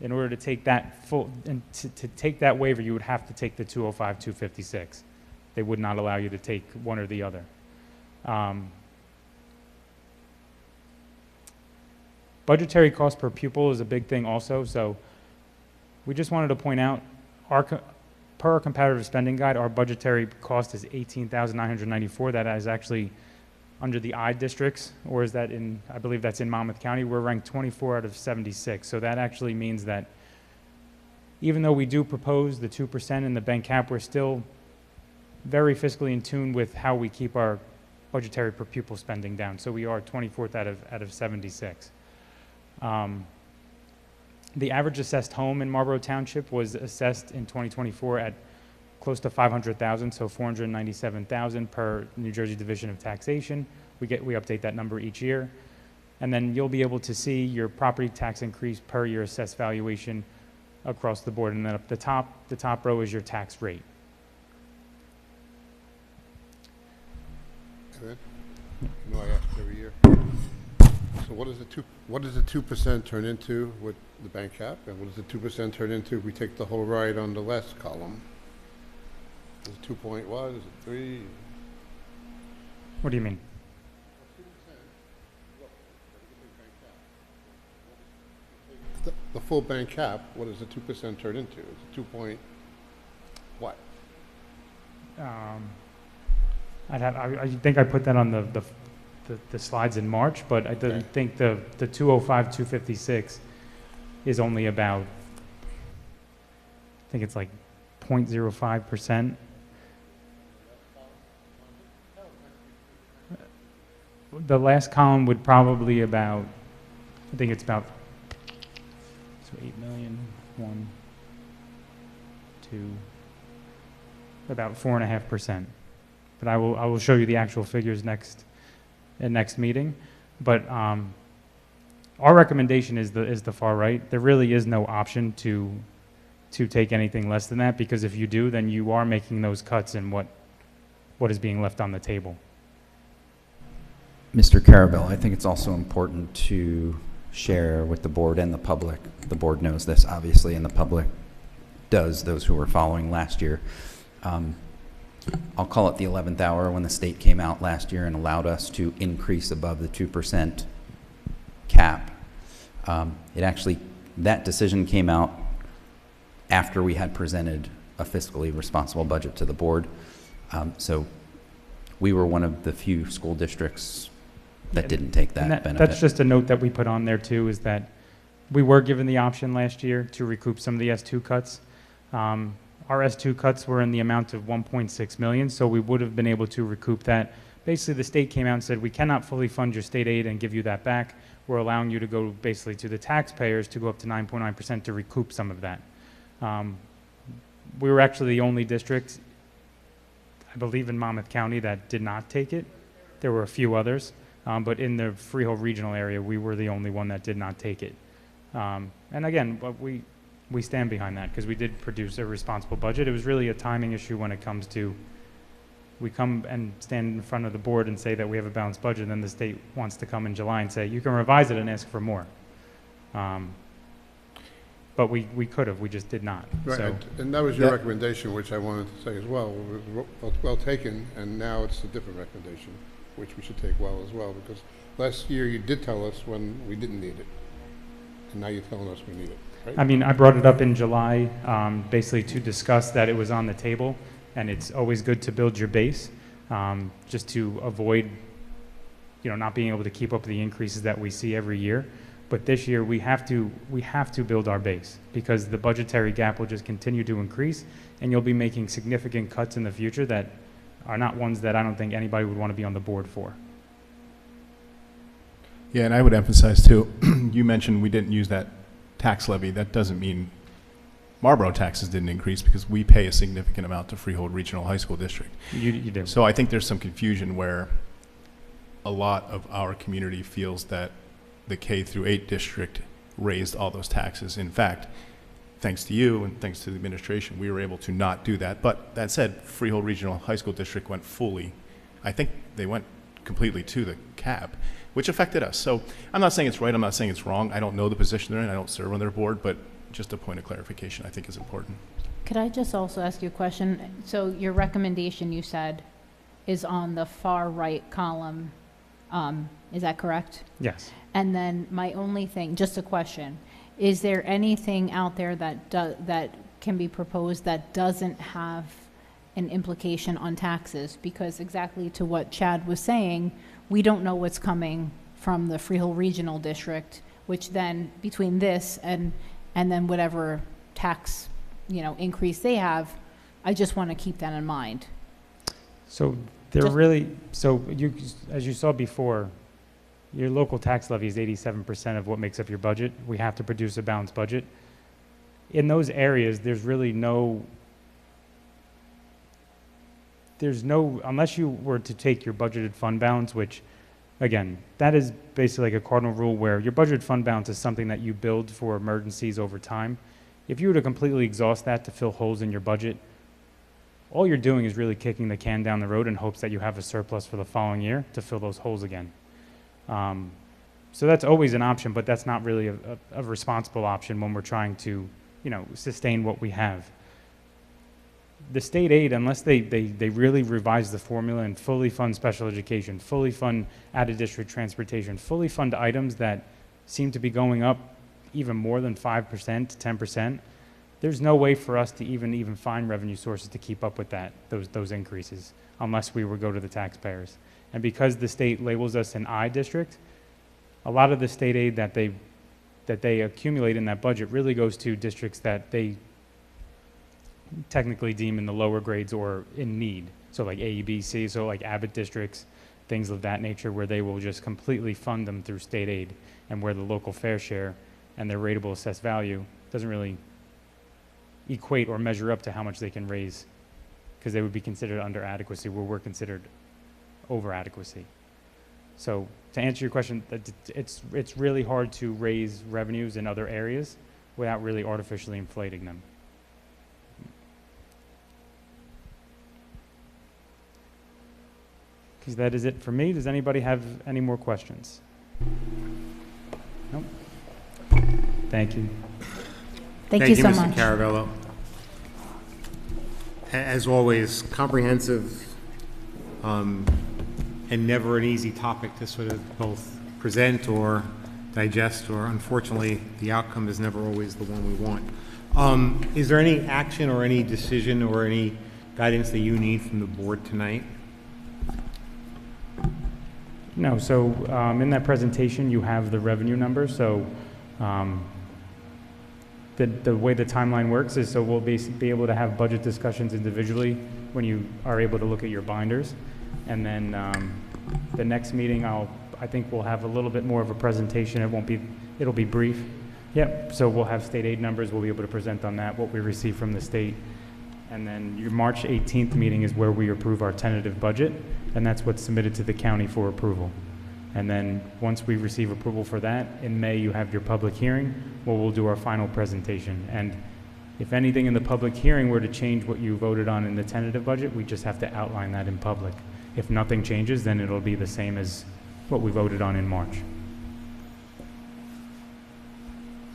in order to take that to take that waiver, you would have to take the 205, 256. They would not allow you to take one or the other. Budgetary cost per pupil is a big thing also. So we just wanted to point out, per our comparative spending guide, our budgetary cost is $18,994. That is actually under the I districts, or is that in, I believe that's in Monmouth County. We're ranked 24 out of 76. So that actually means that even though we do propose the 2% in the bank cap, we're still very fiscally in tune with how we keep our budgetary per pupil spending down. So we are 24th out of 76. The average assessed home in Marlboro Township was assessed in 2024 at close to $500,000, so $497,000 per New Jersey Division of Taxation. We update that number each year. And then you'll be able to see your property tax increase per your assessed valuation across the board. And then up the top row is your tax rate. Ed, you know I ask every year. So what does the 2% turn into with the bank cap, and what does the 2% turn into if we take the whole ride on the last column? Is it 2 point what? Is it 3? What do you mean? The full bank cap, what does the 2% turn into? It's 2 point what? I think I put that on the slides in March, but I didn't think the 205, 256 is only about, I think it's like 0.05%. The last column would probably about, I think it's about, so 8 million, 1, 2, about 4.5%. But I will show you the actual figures next meeting. But our recommendation is the far right. There really is no option to take anything less than that, because if you do, then you are making those cuts in what is being left on the table. Mr. Carabell, I think it's also important to share with the board and the public. The board knows this, obviously, and the public does, those who were following last year. I'll call it the 11th hour, when the state came out last year and allowed us to increase above the 2% cap. That decision came out after we had presented a fiscally responsible budget to the board. So we were one of the few school districts that didn't take that benefit. That's just a note that we put on there too, is that we were given the option last year to recoup some of the S2 cuts. Our S2 cuts were in the amount of 1.6 million, so we would have been able to recoup that. Basically, the state came out and said, we cannot fully fund your state aid and give you that back. We're allowing you to go basically to the taxpayers to go up to 9.9% to recoup some of that. We were actually the only district, I believe, in Monmouth County that did not take it. There were a few others, but in the Freehold regional area, we were the only one that did not take it. And again, we stand behind that, because we did produce a responsible budget. It was really a timing issue when it comes to, we come and stand in front of the board and say that we have a balanced budget, and then the state wants to come in July and say, you can revise it and ask for more. But we could have, we just did not. Right, So, and that was your recommendation, which I wanted to say as well. It was well taken, and now it's a different recommendation, which we should take well as well, because last year you did tell us when we didn't need it, and now you're telling us we need it, right? I mean, I brought it up in July, basically to discuss that it was on the table, and it's always good to build your base, just to avoid, not being able to keep up with the increases that we see every year. But this year we have to build our base, because the budgetary gap will just continue to increase, and you'll be making significant cuts in the future that are not ones that I don't think anybody would want to be on the board for. Yeah, and I would emphasize too, you mentioned we didn't use that tax levy. That doesn't mean Marlboro taxes didn't increase, because we pay a significant amount to Freehold Regional High School District. You do. So I think there's some confusion where a lot of our community feels that the K through 8 district raised all those taxes. In fact, thanks to you and thanks to the administration, we were able to not do that. But that said, Freehold Regional High School District went fully, I think they went completely to the cap, which affected us. So I'm not saying it's right, I'm not saying it's wrong. I don't know the position they're in, I don't serve on their board, but just a point of clarification I think is important. Could I just also ask you a question? So your recommendation, you said, is on the far right column. Is that correct? Yes. And then my only thing, just a question, is there anything out there that can be proposed that doesn't have an implication on taxes? Because exactly to what Chad was saying, we don't know what's coming from the Freehold Regional District, which then between this and then whatever tax, increase they have, I just want to keep that in mind. So you, as you saw before, your local tax levy is 87% of what makes up your budget. We have to produce a balanced budget. In those areas, there's really unless you were to take your budgeted fund balance, which, again, that is basically like a cardinal rule where your budgeted fund balance is something that you build for emergencies over time. If you were to completely exhaust that to fill holes in your budget, all you're doing is really kicking the can down the road in hopes that you have a surplus for the following year to fill those holes again. So that's always an option, but that's not really a responsible option when we're trying to, sustain what we have. the state aid, unless they really revise the formula and fully fund special education, fully fund out-of-district transportation, fully fund items that seem to be going up even more than 5% to 10%, there's no way for us to even find revenue sources to keep up with those increases, unless we would go to the taxpayers. And because the state labels us an I district, a lot of the state aid that they accumulate in that budget really goes to districts that they technically deem in the lower grades or in need. So like A, B, C, so like Abbott districts, things of that nature, where they will just completely fund them through state aid, and where the local fair share and their rateable assessed value doesn't really equate or measure up to how much they can raise, because they would be considered under adequacy, where we're considered over adequacy. So to answer your question, it's really hard to raise revenues in other areas without really artificially inflating them. Because that is it for me. Does anybody have any more questions? Nope. Thank you. Thank you so Mr. much. Caravello. As always, comprehensive and never an easy topic to sort of both present or digest, or unfortunately, the outcome is never always the one we want. Is there any action or any decision or any guidance that you need from the board tonight? No, so in that presentation, you have the revenue numbers. So the way the timeline works is, so we'll be able to have budget discussions individually when you are able to look at your binders. And then the next meeting, I think we'll have a little bit more of a presentation. It'll be brief. Yep, so we'll have state aid numbers. We'll be able to present on that, what we receive from the state. And then your March 18th meeting is where we approve our tentative budget, and that's what's submitted to the county for approval. And then once we receive approval for that, in May you have your public hearing, where we'll do our final presentation. And if anything in the public hearing were to change what you voted on in the tentative budget, we just have to outline that in public. If nothing changes, then it'll be the same as what we voted on in March.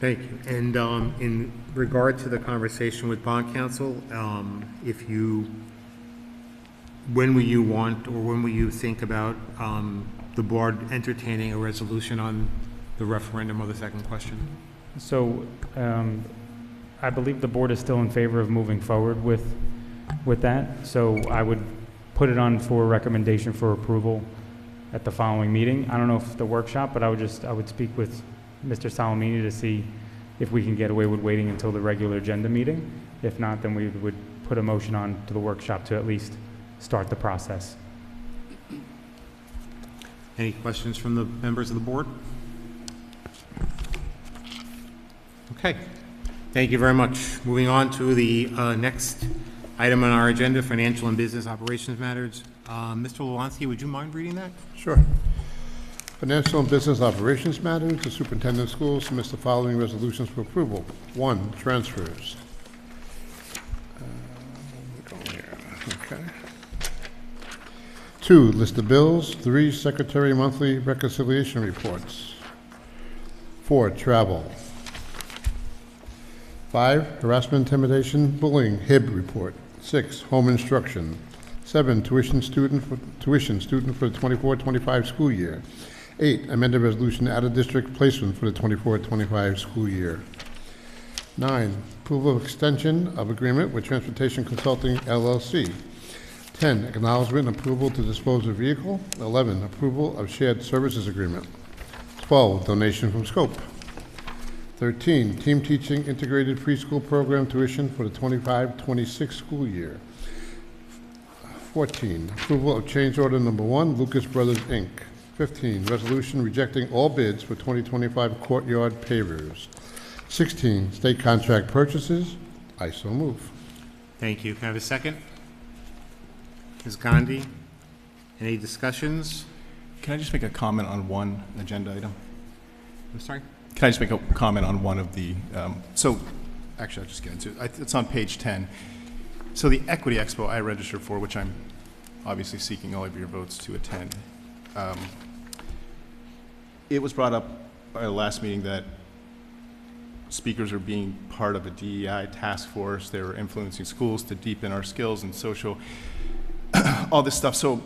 Thank you. And in regard to the conversation with bond counsel, when will you want, or when will you think about the board entertaining a resolution on the referendum or the second question? So I believe the board is still in favor of moving forward with that. So I would put it on for recommendation for approval at the following meeting. I don't know if the workshop, but I would speak with Mr. Salamini to see if we can get away with waiting until the regular agenda meeting. If not, then we would put a motion on to the workshop to at least start the process. Any questions from the members of the board? Okay. Thank you very much. Moving on to the next item on our agenda, financial and business operations matters. Mr. Lewanski, would you mind reading that? Sure. Financial and business operations matters. The superintendent of schools submits the following resolutions for approval. 1, transfers. Okay. 2, list of bills. 3, secretary monthly reconciliation reports. 4, travel. 5, harassment, intimidation, bullying, HIB report. 6, home instruction. 7, tuition student for the 24-25 school year. 8, amended resolution out-of-district placement for the 24-25 school year. 9, approval of extension of agreement with Transportation Consulting LLC. 10, acknowledgement and approval to dispose of vehicle. 11, approval of shared services agreement. 12, donation from scope. 13, team teaching integrated preschool program tuition for the 25-26 school year. 14, approval of change order number 1, Lucas Brothers, Inc. 15, resolution rejecting all bids for 2025 courtyard pavers. 16, state contract purchases. I so move. Thank you. Can I have a second? Ms. Gandhi, any discussions? Can I just make a comment on one agenda item? I'm sorry? Can I just make a comment on one of the, actually I'll just get into it. It's on page 10. So the Equity Expo I registered for, which I'm obviously seeking all of your votes to attend. It was brought up at our last meeting that speakers are being part of a DEI task force. They were influencing schools to deepen our skills in social, all this stuff. So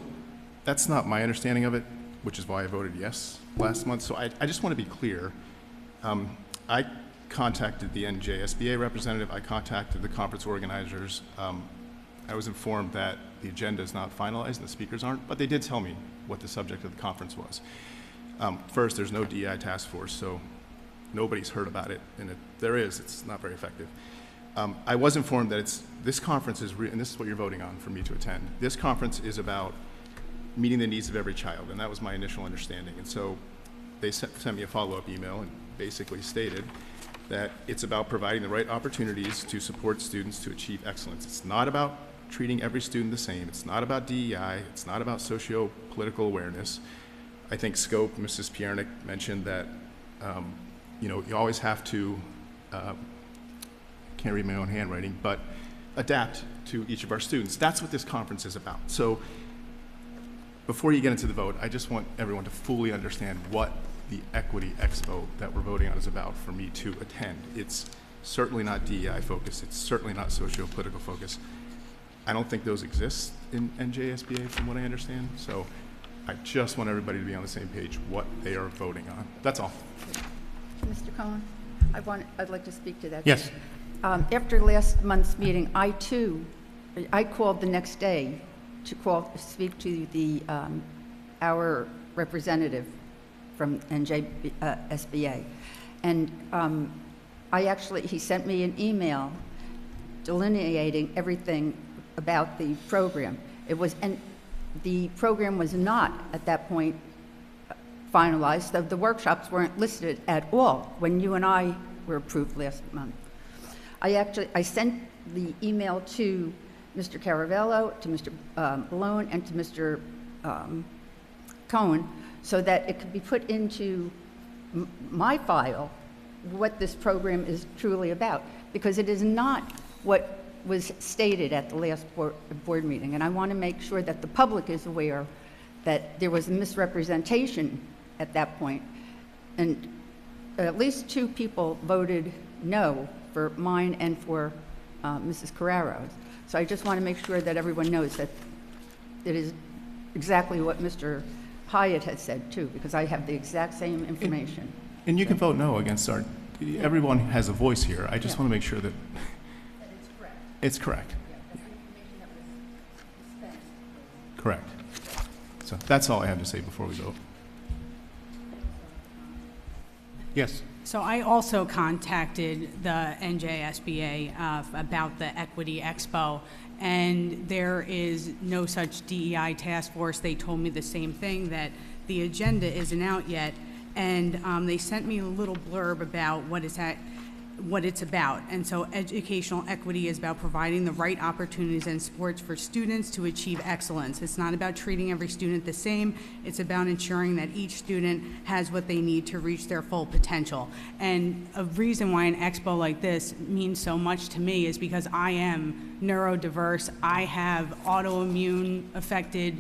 that's not my understanding of it, which is why I voted yes last month. So I just want to be clear. I contacted the NJSBA representative. I contacted the conference organizers. I was informed that the agenda is not finalized and the speakers aren't, but they did tell me what the subject of the conference was. First, there's no DEI task force, so nobody's heard about it, and if there is, it's not very effective. I was informed that this conference is, and this is what you're voting on for me to attend. This conference is about meeting the needs of every child, and that was my initial understanding. And so they sent me a follow-up email and basically stated that it's about providing the right opportunities to support students to achieve excellence. It's not about treating every student the same. It's not about DEI. It's not about socio-political awareness. I think Scope, Mrs. Piernik mentioned that, you know, you always have to, can't read my own handwriting, but adapt to each of our students. That's what this conference is about. So before you get into the vote, I just want everyone to fully understand what the Equity Expo that we're voting on is about for me to attend. It's certainly not DEI focused. It's certainly not socio-political focused. I don't think those exist in NJSBA from what I understand. So I just want everybody to be on the same page what they are voting on. That's all. Mr. Cohen, I'd like to speak to that. Yes. After last month's meeting, I called the next day to speak to the our representative from NJSBA, and he sent me an email delineating everything about the program. And the program was not at that point finalized. The workshops weren't listed at all when you and I were approved last month. I sent the email to Mr. Caravello, to Mr. Balone, and to Mr. Cohen, so that it could be put into my file what this program is truly about, because it is not what was stated at the last board meeting. And I want to make sure that the public is aware that there was a misrepresentation at that point. And at least 2 people voted no for mine and for Mrs. Carrero's. So I just want to make sure that everyone knows that it is exactly what Mr. Hyatt had said too, because I have the exact same information. And you can vote no against everyone has a voice here. I just want to make sure that it's correct. Correct. So that's all I have to say before we vote. Yes. So I also contacted the NJSBA about the Equity Expo, and there is no such DEI task force. They told me the same thing, that the agenda isn't out yet, and they sent me a little blurb about what it's about. And so educational equity is about providing the right opportunities and supports for students to achieve excellence. It's not about treating every student the same. It's about ensuring that each student has what they need to reach their full potential. And a reason why an expo like this means so much to me is because I am neurodiverse. I have autoimmune affected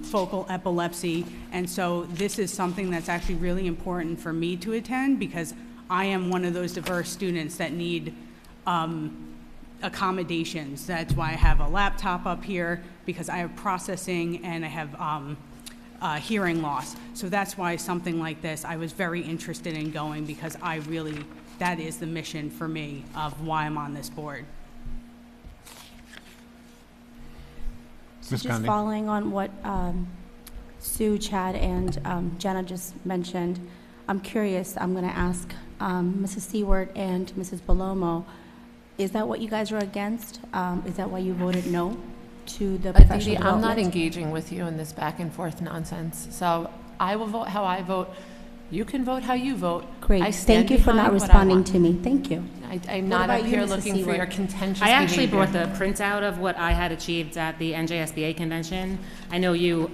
focal epilepsy. And so this is something that's actually really important for me to attend, because I am one of those diverse students that need accommodations. That's why I have a laptop up here, because I have processing and I have hearing loss. So that's why something like this, I was very interested in going, because that is the mission for me of why I'm on this board. So just following on what Sue, Chad, and Jenna just mentioned, I'm curious, I'm going to ask Mrs. Seward and Mrs. Balomo, is that what you guys are against? Is that why you voted no to the professional Didi, I'm development? not engaging with you in this back and forth nonsense. So I will vote how I vote. You can vote how you vote. Great. I stand Thank you for not behind what I responding want. to me. Thank you. I'm What not about up you, here Mrs. looking for your Seward? contentious I actually behavior. brought the printout of what I had achieved at the NJSBA convention. I know you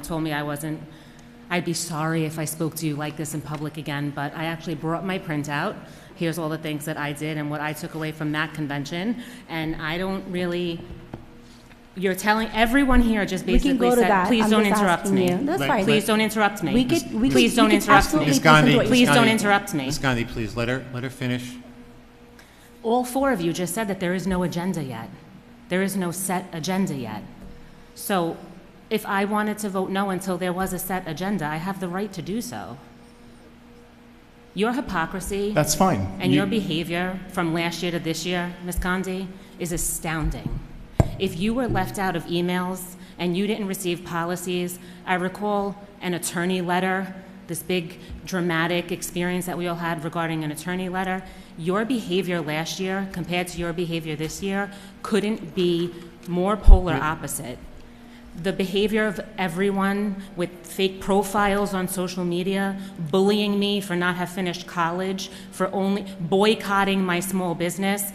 told me I'd be sorry if I spoke to you like this in public again, but I actually brought my printout. Here's all the things that I did and what I took away from that convention. And I don't really You're telling, everyone here just We can basically go to said, that. please I'm don't just interrupt asking me. you. That's fine. Please don't interrupt me. We could- Please don't interrupt me. Ms. Gandhi, Please don't interrupt me. Ms. Gandhi, please let her finish. All four of you just said that there is no agenda yet. There is no set agenda yet. So if I wanted to vote no until there was a set agenda, I have the right to do so. Your hypocrisy. That's fine. And your behavior from last year to this year, Ms. Gandhi, is astounding. If you were left out of emails and you didn't receive policies, I recall an attorney letter, this big dramatic experience that we all had regarding an attorney letter. Your behavior last year compared to your behavior this year couldn't be more polar opposite. The behavior of everyone with fake profiles on social media, bullying me for not have finished college, for only boycotting my small business,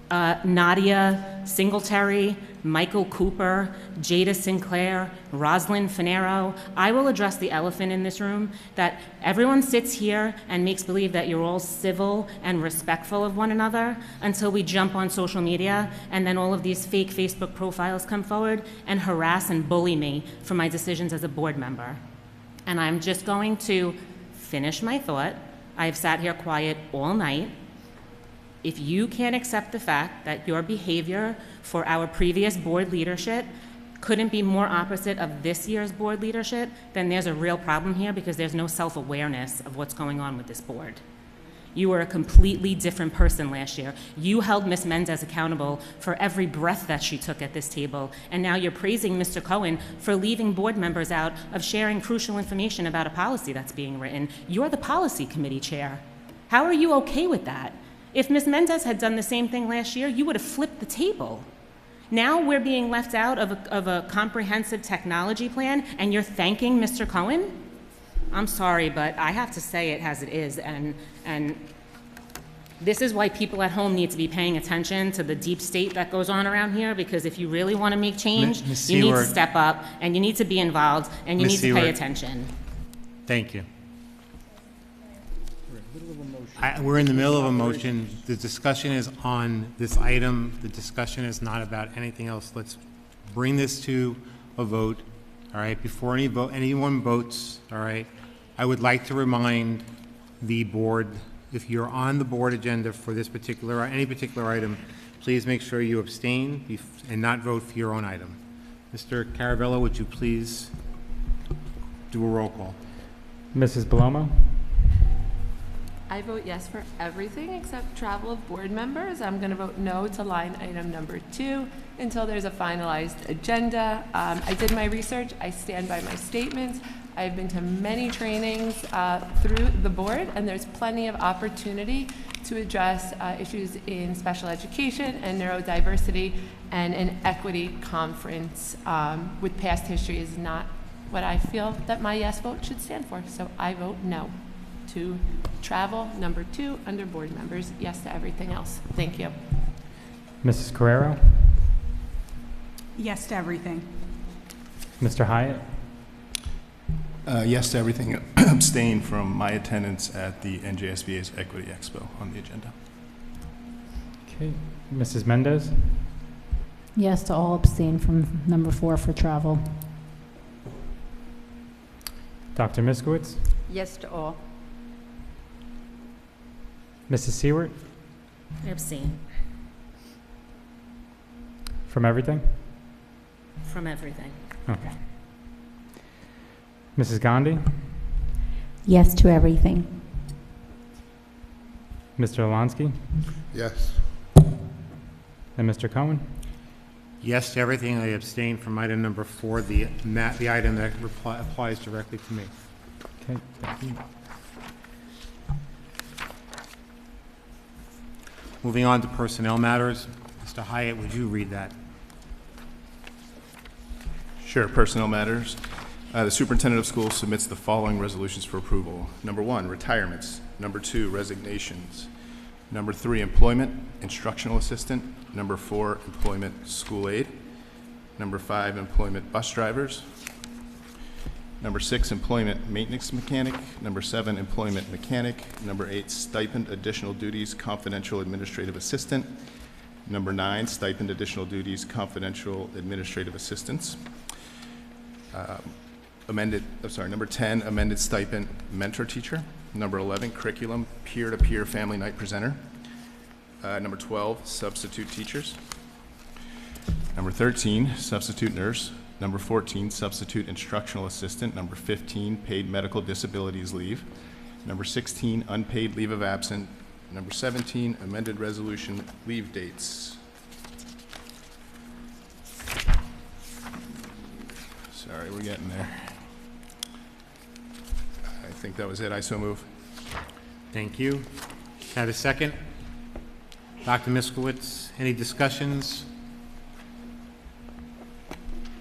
Nadia Singletary, Michael Cooper, Jada Sinclair, Rosalind Finero. I will address the elephant in this room, that everyone sits here and makes believe that you're all civil and respectful of one another until we jump on social media and then all of these fake Facebook profiles come forward and harass and bully me for my decisions as a board member. And I'm just going to finish my thought. I've sat here quiet all night. If you can't accept the fact that your behavior for our previous board leadership couldn't be more opposite of this year's board leadership, then there's a real problem here because there's no self-awareness of what's going on with this board. You were a completely different person last year. You held Ms. Mendez accountable for every breath that she took at this table, and now you're praising Mr. Cohen for leaving board members out of sharing crucial information about a policy that's being written. You're the policy committee chair. How are you okay with that? If Ms. Mendez had done the same thing last year, you would have flipped the table. Now we're being left out of a comprehensive technology plan, and you're thanking Mr. Cohen? I'm sorry, but I have to say it as it is, and this is why people at home need to be paying attention to the deep state that goes on around here, because if you really want to make change, Ms. you need to Seward. step up, and you need to be involved, and you Ms. need to pay Seward. attention. Thank you. We're in the middle of a motion. The discussion is on this item. The discussion is not about anything else. Let's bring this to a vote, all right? Before anyone votes, all right? I would like to remind the board, if you're on the board agenda for this particular, any particular item, please make sure you abstain and not vote for your own item. Mr. Caravello, would you please do a roll call? Mrs. Belomo? I vote yes for everything except travel of board members. I'm going to vote no to line item number 2 until there's a finalized agenda. I did my research. I stand by my statements. I've been to many trainings through the board, and there's plenty of opportunity to address issues in special education and neurodiversity, and an equity conference with past history is not what I feel that my yes vote should stand for. So I vote no to travel, number 2, under board members, yes to everything else. Thank you. Mrs. Carrero? Yes to everything. Mr. Hyatt? Yes to everything. Abstain from my attendance at the NJSBA's Equity Expo on the agenda. Okay. Mrs. Mendez? Yes to all, abstain from number 4 for travel. Dr. Miskowitz? Yes to all. Mrs. Seward? I abstain From everything? from everything. Okay. Mrs. Gandhi? Yes to everything. Mr. Alansky? Yes. And Mr. Cohen? Yes to everything. I abstain from item number 4, the item that applies directly to me. Okay, thank you. Moving on to personnel matters. Mr. Hyatt, would you read that? Sure, personnel matters. The superintendent of schools submits the following resolutions for approval. Number 1, retirements. Number 2, resignations. Number 3, employment, instructional assistant. Number 4, employment, school aide. Number 5, employment, bus drivers. Number 6, employment, maintenance mechanic. Number 7, employment, mechanic. Number 8, stipend, additional duties, confidential administrative assistant. Number 9, stipend additional duties, confidential administrative assistance. Number 10, amended stipend mentor teacher. Number 11, curriculum, peer-to-peer family night presenter. Number 12, substitute teachers. Number 13, substitute nurse. Number 14, substitute instructional assistant. Number 15, paid medical disabilities leave. Number 16, unpaid leave of absence. Number 17, amended resolution leave dates. Sorry, we're getting there. I think that was it. I so move. Thank you. Have a second? Dr. Miskowitz, any discussions?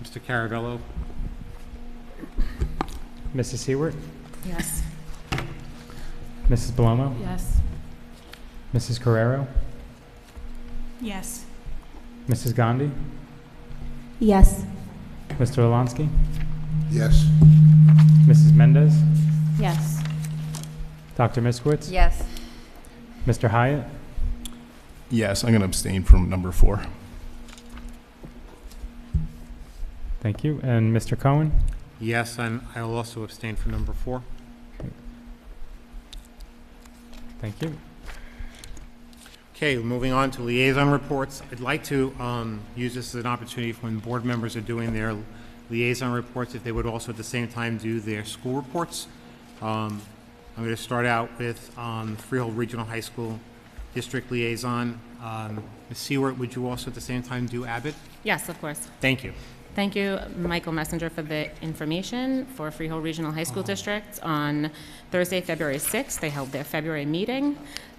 Mr. Caravello? Mrs. Seward? Yes. Mrs. Belomo? Yes. Mrs. Carrero? Yes. Mrs. Gandhi? Yes. Mr. Olansky? Yes. Mrs. Mendez? Yes. Dr. Miskowitz? Yes. Mr. Hyatt? Yes, I'm going to abstain from number 4. Thank you. And Mr. Cohen? Yes, and I'll also abstain from number 4. Thank you. Okay, moving on to liaison reports. I'd like to use this as an opportunity for when board members are doing their liaison reports, if they would also at the same time do their school reports. I'm going to start out with Freehold Regional High School District Liaison. Ms. Seward, would you also at the same time do Abbott? Yes, of course. Thank you. Thank you, Michael Messenger, for the information for Freehold Regional High School District. On Thursday, February 6th, they held their February meeting.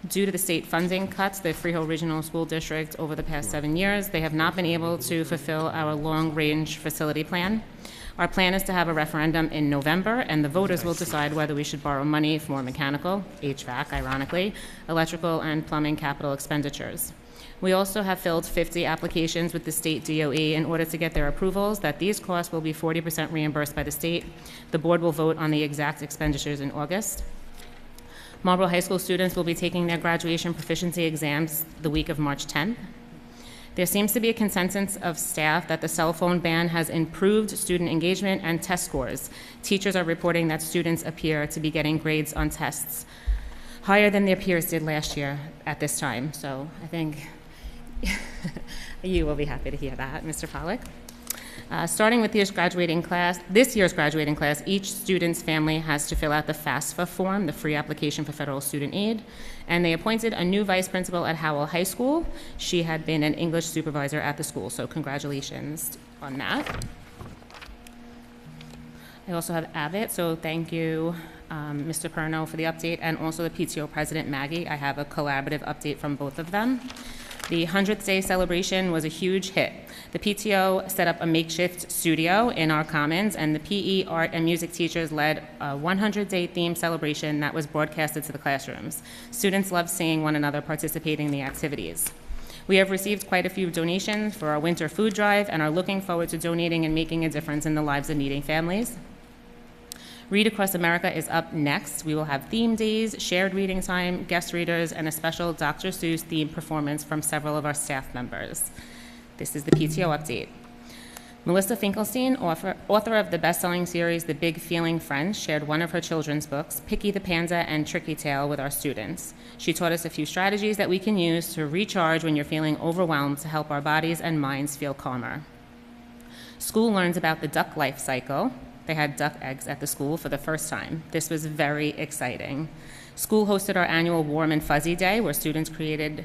Due to the state funding cuts, the Freehold Regional School District over the past 7 years, they have not been able to fulfill our long-range facility plan. Our plan is to have a referendum in November, and the voters will decide whether we should borrow money for mechanical, HVAC, ironically, electrical, and plumbing capital expenditures. We also have filled 50 applications with the state DOE in order to get their approvals that these costs will be 40% reimbursed by the state. The board will vote on the exact expenditures in August. Marlboro High School students will be taking their graduation proficiency exams the week of March 10th. There seems to be a consensus of staff that the cell phone ban has improved student engagement and test scores. Teachers are reporting that students appear to be getting grades on tests higher than their peers did last year at this time. So I think you will be happy to hear that, Mr. Pollack. Starting with this year's graduating class, each student's family has to fill out the FAFSA form, the free application for federal student aid, and they appointed a new vice principal at Howell High School. She had been an English supervisor at the school, so congratulations on that. I also have Abbott, so thank you, Mr. Perno, for the update, and also the PTO president, Maggie. I have a collaborative update from both of them. The 100th day celebration was a huge hit. The PTO set up a makeshift studio in our commons, and the PE, art, and music teachers led a 100-day themed celebration that was broadcasted to the classrooms. Students loved seeing one another participating in the activities. We have received quite a few donations for our winter food drive and are looking forward to donating and making a difference in the lives of needing families. Read Across America is up next. We will have theme days, shared reading time, guest readers, and a special Dr. Seuss themed performance from several of our staff members. This is the PTO update. Melissa Finkelstein, author of the best-selling series The Big Feeling Friends, shared one of her children's books, Picky the Panda and Tricky Tale, with our students. She taught us a few strategies that we can use to recharge when you're feeling overwhelmed to help our bodies and minds feel calmer. School learns about the duck life cycle. They had duck eggs at the school for the first time. This was very exciting. School hosted our annual Warm and Fuzzy Day, where students created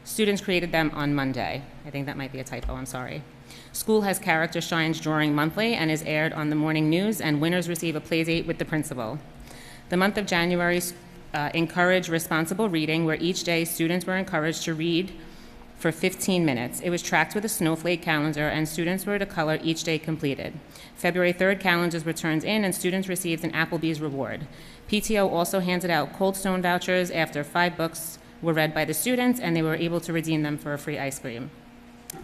them on Monday. I think that might be a typo, I'm sorry. School has Character Shines Drawing monthly and is aired on the morning news, and winners receive a play date with the principal. The month of January encouraged responsible reading, where each day students were encouraged to read for 15 minutes. It was tracked with a snowflake calendar, and students were to color each day completed. February 3rd, calendars were turned in, and students received an Applebee's reward. PTO also handed out Cold Stone vouchers after 5 books were read by the students, and they were able to redeem them for a free ice cream.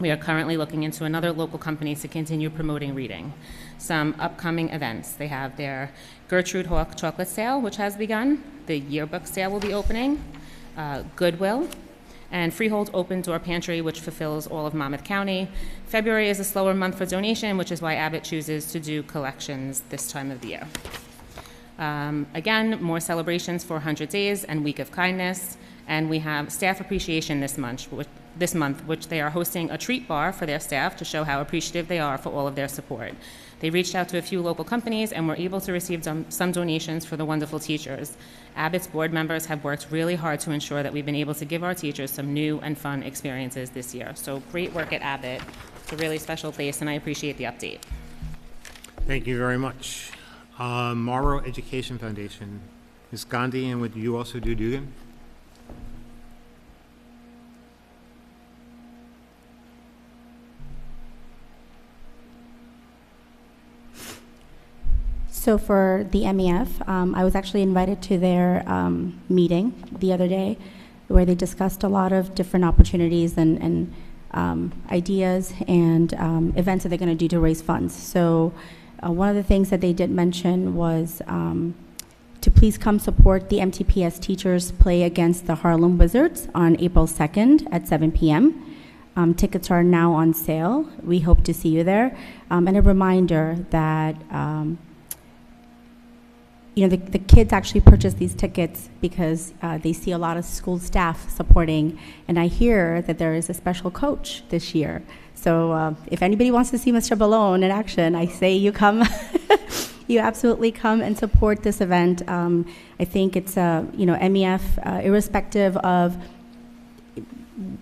We are currently looking into another local company to continue promoting reading. Some upcoming events. They have their Gertrude Hawk chocolate sale, which has begun. The yearbook sale will be opening. Goodwill. and Freehold Open Door Pantry, which fulfills all of Monmouth County. February is a slower month for donation, which is why Abbott chooses to do collections this time of the year. Again, more celebrations for 100 Days and Week of Kindness, and we have staff appreciation this month, which they are hosting a treat bar for their staff to show how appreciative they are for all of their support. They reached out to a few local companies and were able to receive some donations for the wonderful teachers. Abbott's board members have worked really hard to ensure that we've been able to give our teachers some new and fun experiences this year. So great work at Abbott. It's a really special place, and I appreciate the update. Thank you very much. Marlboro Education Foundation. Ms. Gandhi, and would you also do Dugan? So for the MEF, I was actually invited to their meeting the other day where they discussed a lot of different opportunities and ideas and events that they're going to do to raise funds. So one of the things that they did mention was to please come support the MTPS teachers play against the Harlem Wizards on April 2nd at 7 p.m. Tickets are now on sale. We hope to see you there. And a reminder that the kids actually purchase these tickets because they see a lot of school staff supporting, and I hear that there is a special coach this year. So if anybody wants to see Mr. Ballone in action, I say you come, you absolutely come and support this event. I think it's, MEF, irrespective of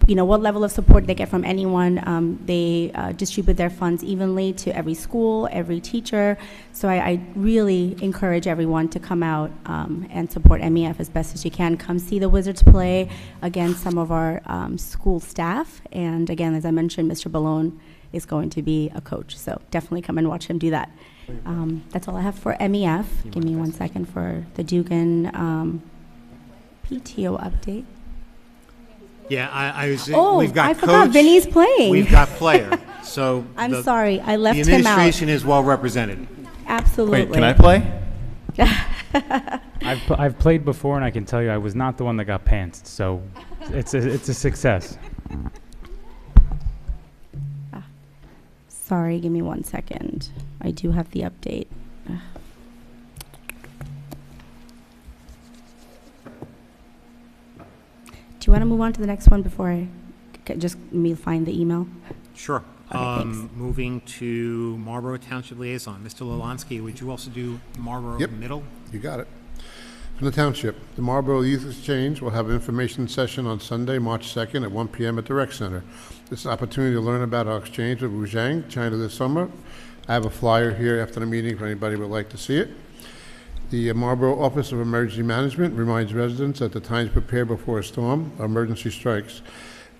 what level of support they get from anyone, they distribute their funds evenly to every school, every teacher. So I really encourage everyone to come out and support MEF as best as you can. Come see the Wizards play against some of our school staff. And again, as I mentioned, Mr. Ballone is going to be a coach. So definitely come and watch him do that. That's all I have for MEF. Give me 1 second for the Dugan PTO update. Yeah, I was. Oh, we've got I forgot coach, Vinny's playing. We've got player. So I'm sorry, I left the him out. administration is well represented. Absolutely. Wait, can I play? I've played before, and I can tell you I was not the one that got pantsed, so it's a success. Sorry, give me 1 second. I do have the update. Do you want to move on to the next one before I just me find the email? Sure. Okay, Moving to Marlboro Township Liaison. Mr. Lolansky, would you also do Marlboro Middle? You got it. From the Township, the Marlboro Youth Exchange will have an information session on Sunday, March 2nd at 1 p.m. at the Rec Center. This is an opportunity to learn about our exchange with Wuzhang, China this summer. I have a flyer here after the meeting if anybody would like to see it. The Marlboro Office of Emergency Management reminds residents that the times prepared before a storm or emergency strikes.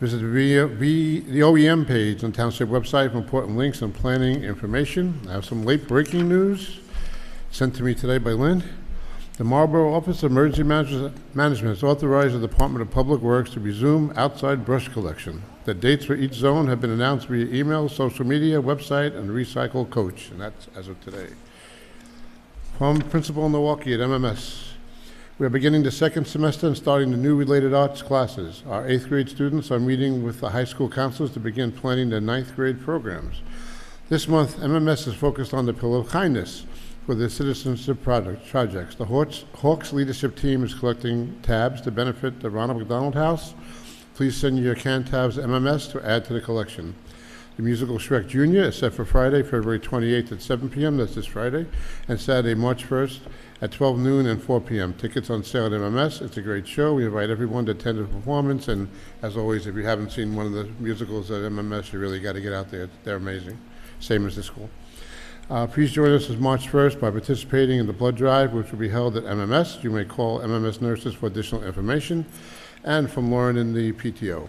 Visit the OEM page on Township website for important links and planning information. I have some late breaking news sent to me today by Lynn. The Marlboro Office of Emergency Management has authorized the Department of Public Works to resume outside brush collection. The dates for each zone have been announced via email, social media, website, and Recycle Coach, and that's as of today. From Principal Milwaukee at MMS. We are beginning the second semester and starting the new related arts classes. Our 8th grade students are meeting with the high school counselors to begin planning their 9th grade programs. This month, MMS is focused on the Pillar of Kindness for the citizenship projects. The Hawks leadership team is collecting tabs to benefit the Ronald McDonald House. Please send your canned tabs to MMS to add to the collection. The musical Shrek Jr. is set for Friday, February 28th at 7 p.m. That's this Friday, and Saturday, March 1st at 12 noon and 4 p.m. Tickets on sale at MMS. It's a great show. We invite everyone to attend the performance, and as always, if you haven't seen one of the musicals at MMS, you really got to get out there. They're amazing, same as the school. Please join us on March 1st by participating in the blood drive, which will be held at MMS. You may call MMS nurses for additional information, and from Lauren in the PTO.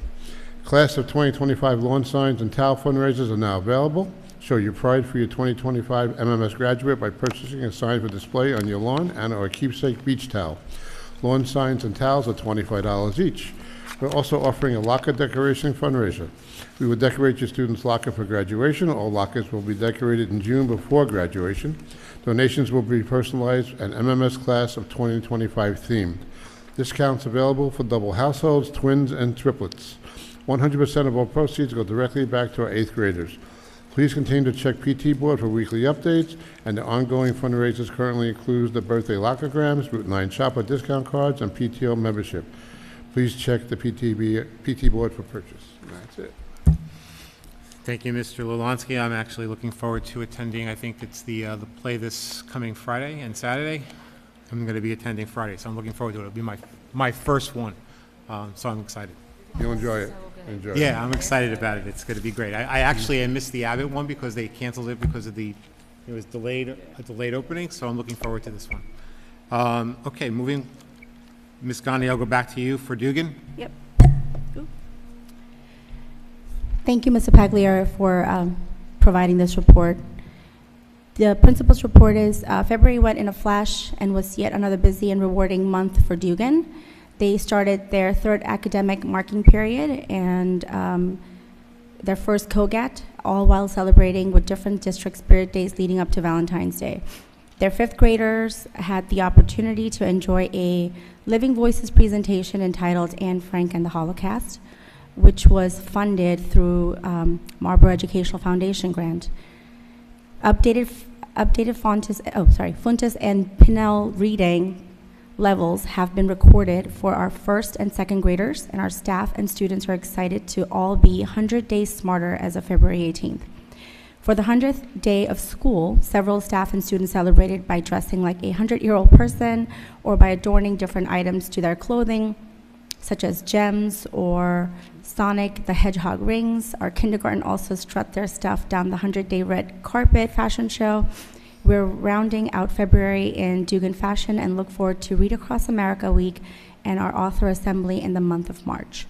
Class of 2025 lawn signs and towel fundraisers are now available. Show your pride for your 2025 MMS graduate by purchasing a sign for display on your lawn and or a keepsake beach towel. Lawn signs and towels are $25 each. We're also offering a locker decoration fundraiser. We will decorate your student's locker for graduation. All lockers will be decorated in June before graduation. Donations will be personalized and MMS class of 2025 themed. Discounts available for double households, twins, and triplets. 100% of all proceeds go directly back to our 8th graders. Please continue to check PT Board for weekly updates, and the ongoing fundraisers currently includes the birthday locograms, Route 9 shopper discount cards, and PTO membership. Please check the PT Board for purchase. And that's it. Thank you, Mr. Lulansky. I'm actually looking forward to attending. I think it's the play this coming Friday and Saturday. I'm going to be attending Friday, so I'm looking forward to it. It'll be my first one, so I'm excited. You'll enjoy it. Enjoy Yeah, it. I'm excited about it. It's going to be great. I missed the Abbott one because they canceled it because of it was a delayed opening, so I'm looking forward to this one. Okay, moving. Ms. Gandhi, I'll go back to you for Dugan. Yep. Thank you, Mr. Pagliaro, for providing this report. The principal's report is February went in a flash and was yet another busy and rewarding month for Dugan. They started their 3rd academic marking period and their first COGAT, all while celebrating with different district spirit days leading up to Valentine's Day. Their 5th graders had the opportunity to enjoy a Living Voices presentation entitled Anne Frank and the Holocaust, which was funded through Marlboro Educational Foundation grant. Updated Funtus and Pinnell reading levels have been recorded for our 1st and 2nd graders, and our staff and students are excited to all be 100 days smarter as of February 18th. For the 100th day of school, several staff and students celebrated by dressing like a 100-year-old person or by adorning different items to their clothing, such as gems or Sonic the Hedgehog rings. Our kindergarten also strut their stuff down the 100-day red carpet fashion show. We're rounding out February in Dugan fashion and look forward to Read Across America Week and our author assembly in the month of March.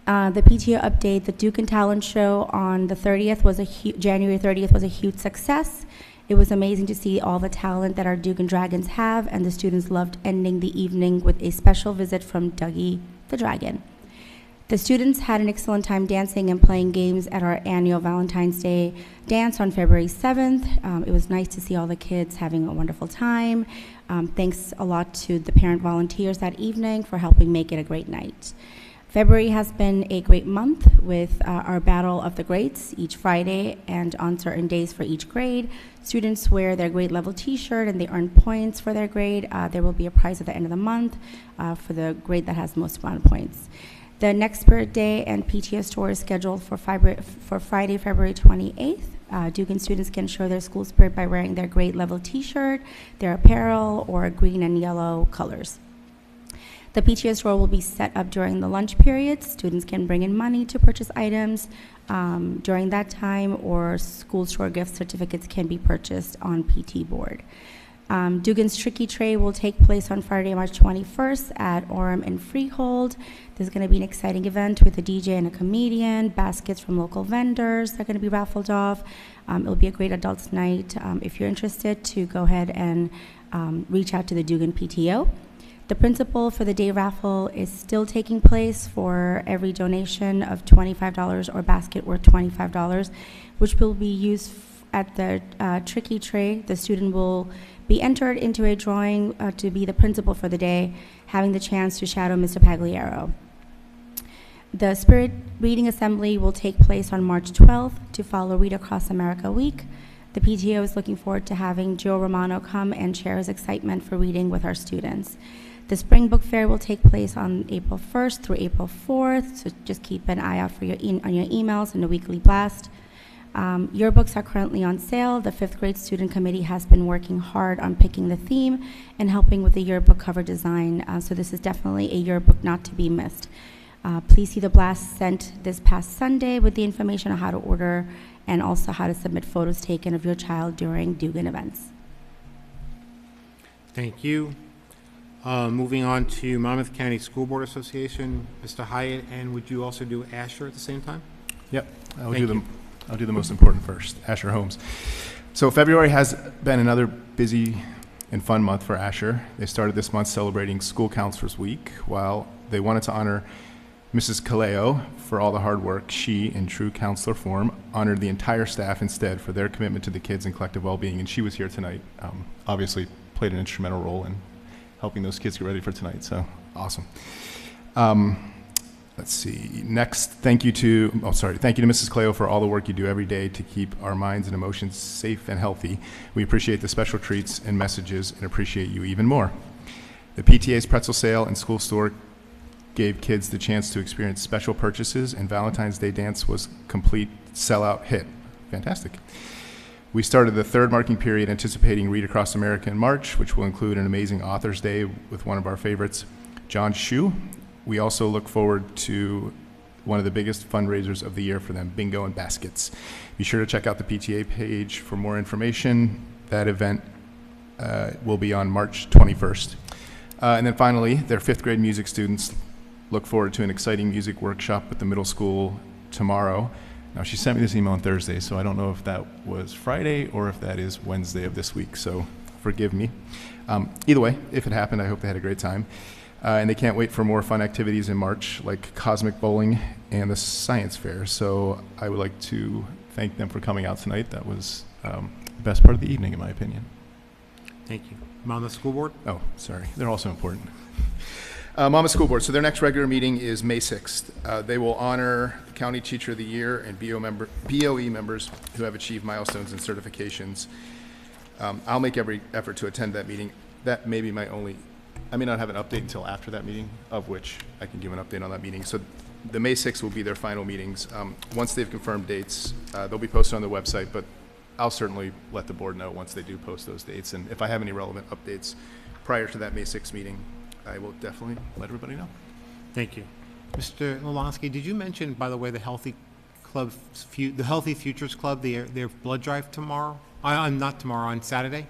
The PTO update, the Dugan Talent Show on the 30th January 30th was a huge success. It was amazing to see all the talent that our Dugan Dragons have, and the students loved ending the evening with a special visit from Dougie the Dragon. The students had an excellent time dancing and playing games at our annual Valentine's Day dance on February 7th. It was nice to see all the kids having a wonderful time. Thanks a lot to the parent volunteers that evening for helping make it a great night. February has been a great month with our Battle of the Grades each Friday and on certain days for each grade. Students wear their grade level t-shirt and they earn points for their grade. There will be a prize at the end of the month for the grade that has the most amount of points. The next Spirit Day and PTS tour is scheduled for Friday, February 28th. Dugan students can show their school spirit by wearing their grade level t-shirt, their apparel, or green and yellow colors. The PTS store will be set up during the lunch periods. Students can bring in money to purchase items during that time, or school store gift certificates can be purchased on PT Board. Dugan's Tricky Tray will take place on Friday, March 21st at Orem and Freehold. There's going to be an exciting event with a DJ and a comedian, baskets from local vendors that are going to be raffled off. It'll be a great adults night. If you're interested, to go ahead and reach out to the Dugan PTO. The principal for the day raffle is still taking place for every donation of $25 or basket worth $25, which will be used at the Tricky Tray. The student will be entered into a drawing to be the principal for the day, having the chance to shadow Mr. Pagliaro. The Spirit Reading Assembly will take place on March 12th to follow Read Across America Week. The PTO is looking forward to having Joe Romano come and share his excitement for reading with our students. The Spring Book Fair will take place on April 1st through April 4th, so just keep an eye out for on your emails and the weekly blast. Yearbooks are currently on sale. The 5th grade student committee has been working hard on picking the theme and helping with the yearbook cover design, so this is definitely a yearbook not to be missed. Please see the blast sent this past Sunday with the information on how to order and also how to submit photos taken of your child during Dugan events. Thank you. Moving on to Monmouth County School Board Association, Mr. Hyatt, and would you also do Asher at the same time? Yep, I'll do the most important first, Asher Homes. So February has been another busy and fun month for Asher. They started this month celebrating School Counselors Week. While they wanted to honor Mrs. Kaleo for all the hard work she, in true counselor form, honored the entire staff instead for their commitment to the kids and collective well-being, and she was here tonight. Obviously played an instrumental role in helping those kids get ready for tonight. So awesome. Let's see. Next, thank you to Mrs. Cleo for all the work you do every day to keep our minds and emotions safe and healthy. We appreciate the special treats and messages and appreciate you even more. The PTA's pretzel sale and school store gave kids the chance to experience special purchases, and Valentine's Day dance was complete sellout hit. Fantastic. We started the third marking period anticipating Read Across America in March, which will include an amazing Author's Day with one of our favorites, John Shue. We also look forward to one of the biggest fundraisers of the year for them, bingo and baskets. Be sure to check out the PTA page for more information. That event will be on March 21st. And then finally, their 5th grade music students look forward to an exciting music workshop at the middle school tomorrow. Now, she sent me this email on Thursday, so I don't know if that was Friday or if that is Wednesday of this week, so forgive me. Either way, if it happened, I hope they had a great time. And they can't wait for more fun activities in March, like Cosmic Bowling and the Science Fair. So I would like to thank them for coming out tonight. That was the best part of the evening, in my opinion. Thank you. Monmouth School Board? Oh, sorry. They're also important. Monmouth School Board. So their next regular meeting is May 6th. They will honor County Teacher of the Year and BOE members who have achieved milestones and certifications. I'll make every effort to attend that meeting. That may be my only... I may not have an update until after that meeting, of which I can give an update on that meeting. So the May 6th will be their final meetings. Once they've confirmed dates, they'll be posted on the website, but I'll certainly let the board know once they do post those dates. And if I have any relevant updates prior to that May 6th meeting, I will definitely let everybody know. Thank you. Mr. Lolonsky, did you mention, by the way, the Healthy Futures Club, their blood drive tomorrow? Not tomorrow, on Saturday?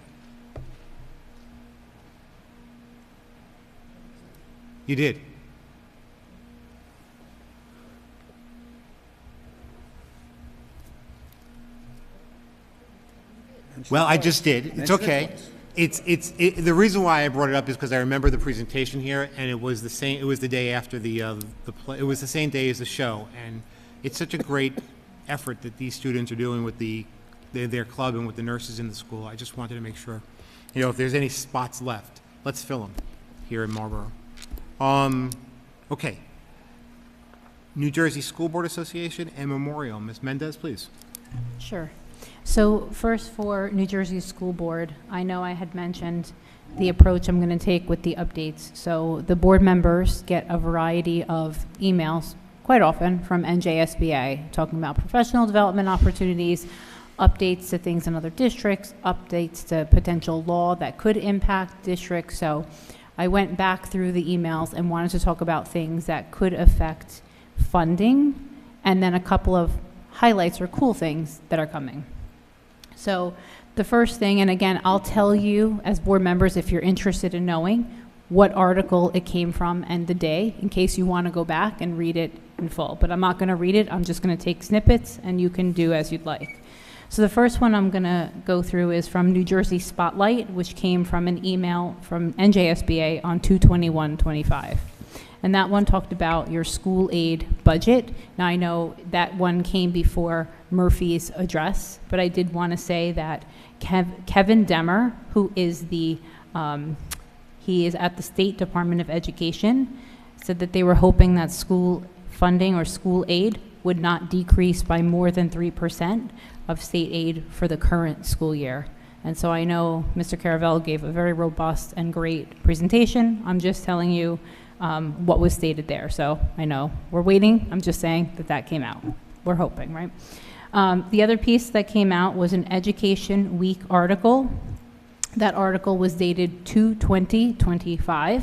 You did. Well, I just did. It's okay. The reason why I brought it up is because I remember the presentation here, and it was the same. It was the day after the play. It was the same day as the show, and it's such a great effort that these students are doing with their club and with the nurses in the school. I just wanted to make sure, if there's any spots left, let's fill them here in Marlboro. Okay. New Jersey School Board Association and Memorial. Ms. Mendez, please. Sure. So first, for New Jersey School Board, I know I had mentioned the approach I'm going to take with the updates. So the board members get a variety of emails quite often from NJSBA talking about professional development opportunities, updates to things in other districts, updates to potential law that could impact districts. So I went back through the emails and wanted to talk about things that could affect funding, and then a couple of highlights or cool things that are coming. So the first thing, and again, I'll tell you as board members if you're interested in knowing what article it came from and the day, in case you want to go back and read it in full. But I'm not going to read it. I'm just going to take snippets, and you can do as you'd like. So the first one I'm going to go through is from New Jersey Spotlight, which came from an email from NJSBA on 2/21/25. And that one talked about your school aid budget. Now, I know that one came before Murphy's address, but I did want to say that Kevin Demmer, who is he is at the State Department of Education, said that they were hoping that school funding or school aid would not decrease by more than 3% of state aid for the current school year. And so I know Mr. Caravelle gave a very robust and great presentation. I'm just telling you what was stated there. So I know we're waiting. I'm just saying that came out. We're hoping, right? The other piece that came out was an Education Week article. That article was dated 2/20/25,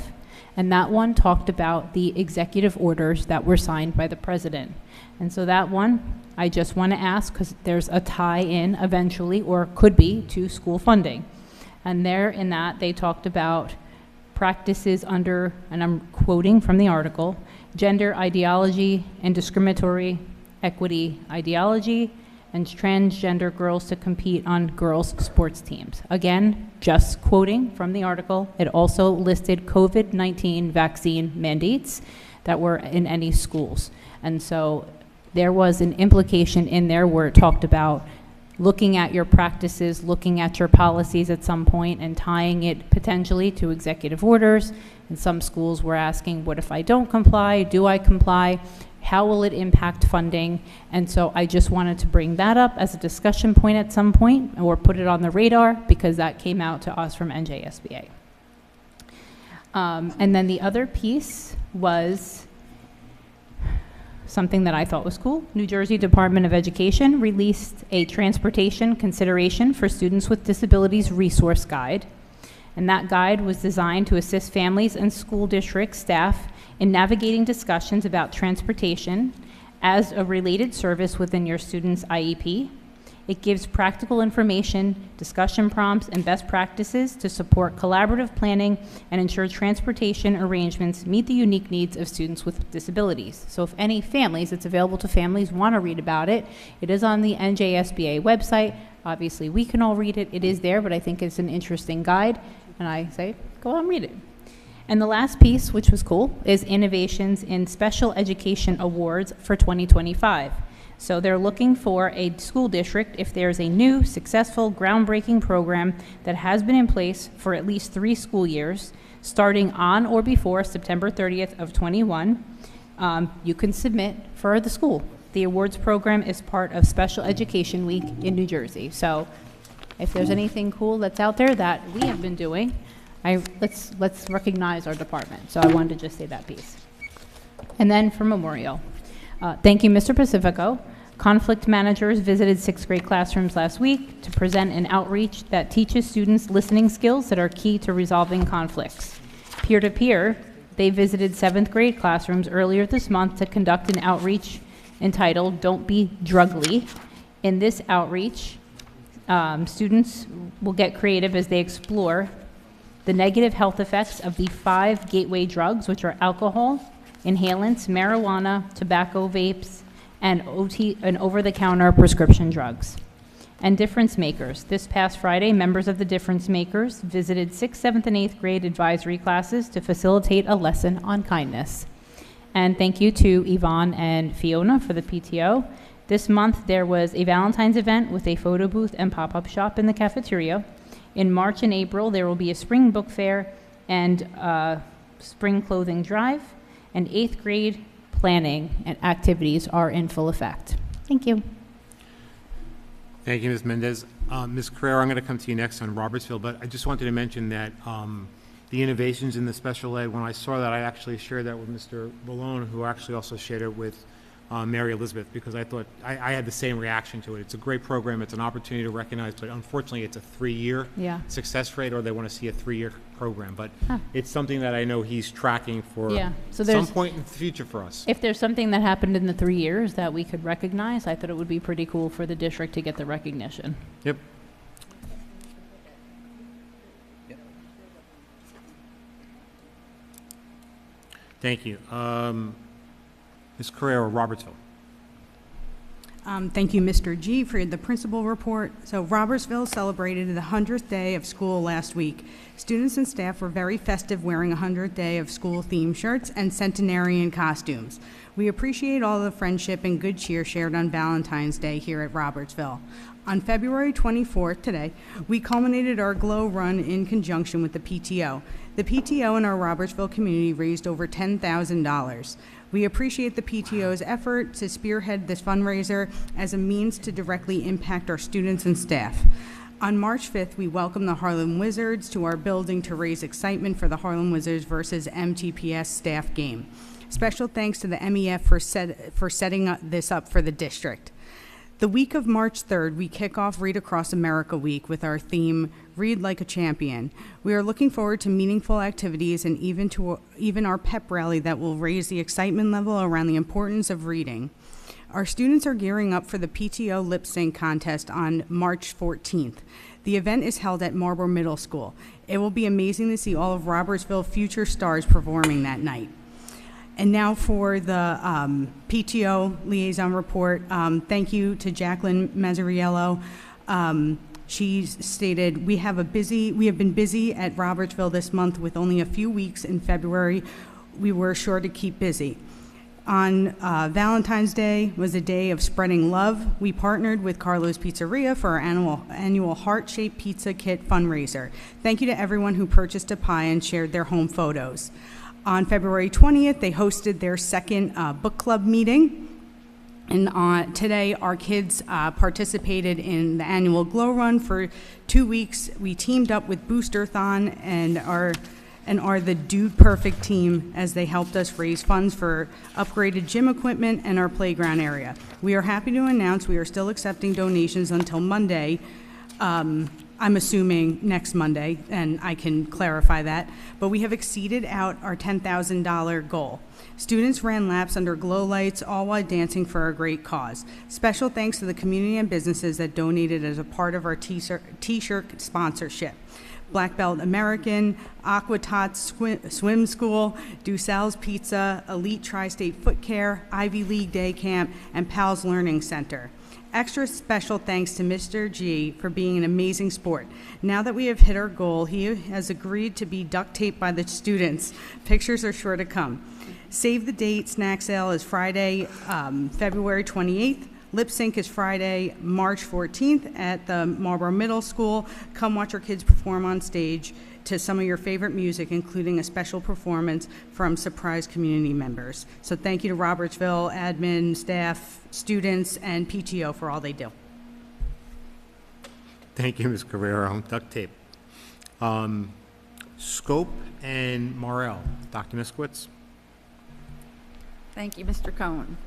and that one talked about the executive orders that were signed by the president. And so that one, I just want to ask, because there's a tie-in eventually, or could be, to school funding. And there in that, they talked about practices under, and I'm quoting from the article, gender ideology and discriminatory equity ideology, and transgender girls to compete on girls' sports teams. Again, just quoting from the article. It also listed COVID-19 vaccine mandates that were in any schools. And so there was an implication in there where it talked about looking at your practices, looking at your policies at some point, and tying it potentially to executive orders. In some schools, we're asking, what if I don't comply? Do I comply? How will it impact funding? And so I just wanted to bring that up as a discussion point at some point, or put it on the radar, because that came out to us from NJSBA. And then the other piece was something that I thought was cool. New Jersey Department of Education released a transportation consideration for students with disabilities resource guide. And that guide was designed to assist families and school district staff in navigating discussions about transportation as a related service within your student's IEP. It gives practical information, discussion prompts, and best practices to support collaborative planning and ensure transportation arrangements meet the unique needs of students with disabilities. So if any families, it's available to families, want to read about it, it is on the NJSBA website. Obviously, we can all read it. It is there, but I think it's an interesting guide. And I say, go out and read it. And the last piece, which was cool, is innovations in special education awards for 2025. So they're looking for a school district if there's a new, successful, groundbreaking program that has been in place for at least 3 school years, starting on or before September 30th of 21. You can submit for the school. The awards program is part of Special Education Week in New Jersey. So if there's anything cool that's out there that we have been doing, let's recognize our department. So I wanted to just say that piece. And then for Memorial. Thank you, Mr. Pacifico. Conflict managers visited 6th grade classrooms last week to present an outreach that teaches students listening skills that are key to resolving conflicts. Peer-to-peer, they visited 7th grade classrooms earlier this month to conduct an outreach entitled Don't Be Drugly. In this outreach, students will get creative as they explore the negative health effects of the 5 gateway drugs, which are alcohol, inhalants, marijuana, tobacco vapes, and over-the-counter prescription drugs. And difference makers. This past Friday, members of the difference makers visited 6th, 7th, and 8th grade advisory classes to facilitate a lesson on kindness. And thank you to Yvonne and Fiona for the PTO. This month, there was a Valentine's event with a photo booth and pop-up shop in the cafeteria. In March and April, there will be a spring book fair and spring clothing drive. And 8th grade planning and activities are in full effect. Thank you. Thank you, Ms. Mendez. Ms. Carrera, I'm going to come to you next on Robertsville, but I just wanted to mention that the innovations in the special ed, when I saw that, I actually shared that with Mr. Ballone, who actually also shared it with Mary Elizabeth, because I thought I had the same reaction to it. It's a great program. It's an opportunity to recognize, but unfortunately, it's a 3-year success rate, or they want to see a 3-year program. But it's something that I know he's tracking for some point in the future for us. If there's something that happened in the 3 years that we could recognize, I thought it would be pretty cool for the district to get the recognition. Yep. Thank you. Ms. Carrera, Robertsville. Thank you, Mr. G, for the principal report. So Robertsville celebrated the 100th day of school last week. Students and staff were very festive, wearing 100th day of school themed shirts and centenarian costumes. We appreciate all the friendship and good cheer shared on Valentine's Day here at Robertsville. On February 24th, today, we culminated our Glow Run in conjunction with the PTO. The PTO in our Robertsville community raised over $10,000. We appreciate the PTO's effort to spearhead this fundraiser as a means to directly impact our students and staff. On March 5th, we welcomed the Harlem Wizards to our building to raise excitement for the Harlem Wizards versus MTPS staff game. Special thanks to the MEF for setting this up for the district. The week of March 3rd, we kick off Read Across America Week with our theme, Read Like a Champion. We are looking forward to meaningful activities and even our pep rally that will raise the excitement level around the importance of reading. Our students are gearing up for the PTO lip sync contest on March 14th. The event is held at Marlboro Middle School. It will be amazing to see all of Robertsville future stars performing that night. And now for the PTO liaison report. Thank you to Jacqueline Mazzariello. She stated, we have been busy at Robertsville this month with only a few weeks in February. We were sure to keep busy. On Valentine's Day was a day of spreading love. We partnered with Carlo's Pizzeria for our annual heart-shaped pizza kit fundraiser. Thank you to everyone who purchased a pie and shared their home photos. On February 20th, they hosted their second book club meeting. And today, our kids participated in the annual Glow Run for 2 weeks. We teamed up with Boosterthon and are the Dude Perfect team as they helped us raise funds for upgraded gym equipment and our playground area. We are happy to announce we are still accepting donations until Monday. I'm assuming next Monday, and I can clarify that, but we have exceeded out our $10,000 goal. Students ran laps under glow lights, all while dancing for a great cause. Special thanks to the community and businesses that donated as a part of our t-shirt sponsorship. Black Belt American, Aqua Tots Swim School, Dusal's Pizza, Elite Tri-State Foot Care, Ivy League Day Camp, and PALS Learning Center. Extra special thanks to Mr. G for being an amazing sport. Now that we have hit our goal, he has agreed to be duct taped by the students. Pictures are sure to come. Save the date snack sale is Friday, February 28th. Lip Sync is Friday, March 14th at the Marlboro Middle School. Come watch our kids perform on stage to some of your favorite music, including a special performance from surprise community members. So thank you to Robertsville admin, staff, students, and PTO for all they do. Thank you, Ms. Guerrero. Duct tape. Scope and Morel. Dr. Miskowitz. Thank you, Mr. Cohen.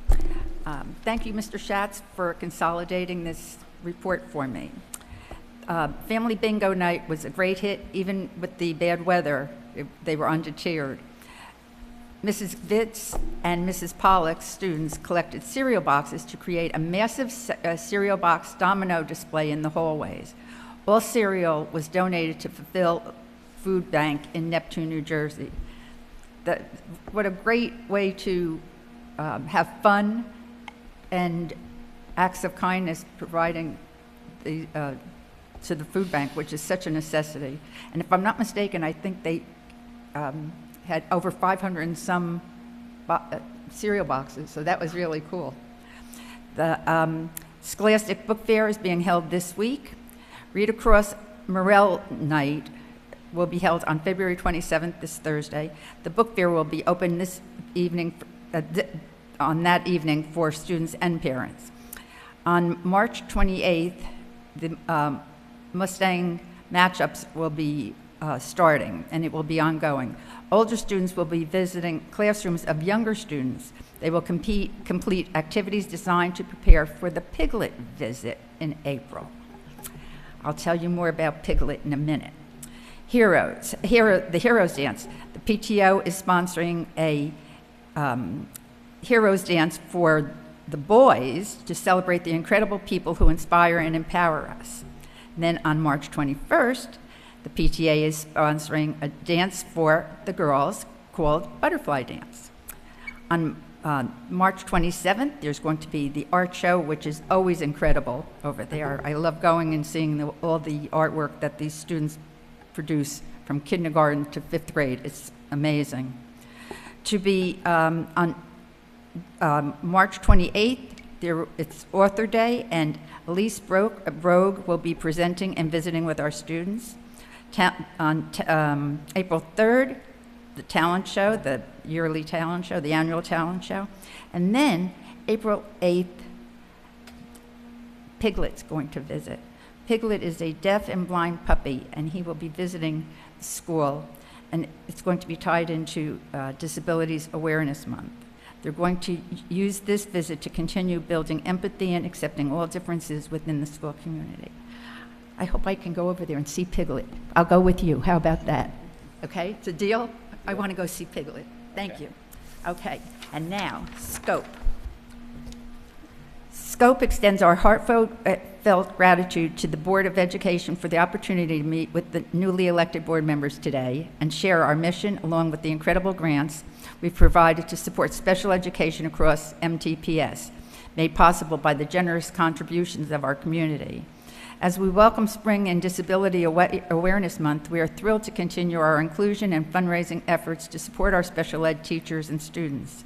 Thank you, Mr. Schatz, for consolidating this report for me. Family Bingo Night was a great hit. Even with the bad weather, they were undeterred. Mrs. Vitz and Mrs. Pollock's students collected cereal boxes to create a massive cereal box domino display in the hallways. All cereal was donated to Fulfill Food Bank in Neptune, New Jersey. What a great way to have fun and acts of kindness providing to the food bank, which is such a necessity. And if I'm not mistaken, I think they had over 500 and some cereal boxes, so that was really cool. The Scholastic Book Fair is being held this week. Read Across Morel Night will be held on February 27th, this Thursday. The book fair will be open this evening, on that evening for students and parents. On March 28th, the Mustang matchups will be starting, and it will be ongoing. Older students will be visiting classrooms of younger students. They will complete activities designed to prepare for the Piglet visit in April. I'll tell you more about Piglet in a minute. The Heroes Dance. The PTO is sponsoring a Heroes Dance for the boys to celebrate the incredible people who inspire and empower us. And then on March 21st, the PTA is sponsoring a dance for the girls called Butterfly Dance. On March 27th, there's going to be the art show, which is always incredible over there. I love going and seeing all the artwork that these students produce from kindergarten to 5th grade. It's amazing. To be on March 28th, it's Author Day, and Elise Brogue will be presenting and visiting with our students. On April 3rd, the talent show, the yearly talent show, the annual talent show. And then April 8th, Piglet's going to visit. Piglet is a deaf and blind puppy, and he will be visiting the school, and it's going to be tied into Disabilities Awareness Month. They're going to use this visit to continue building empathy and accepting all differences within the school community. I hope I can go over there and see Piglet. I'll go with you. How about that? Okay, it's a deal? I want to go see Piglet. Thank you. Okay, and now, Scope. Scope extends our heartfelt gratitude to the Board of Education for the opportunity to meet with the newly elected board members today and share our mission along with the incredible grants we've provided to support special education across MTPS, made possible by the generous contributions of our community. As we welcome Spring and Disability Awareness Month, we are thrilled to continue our inclusion and fundraising efforts to support our special ed teachers and students.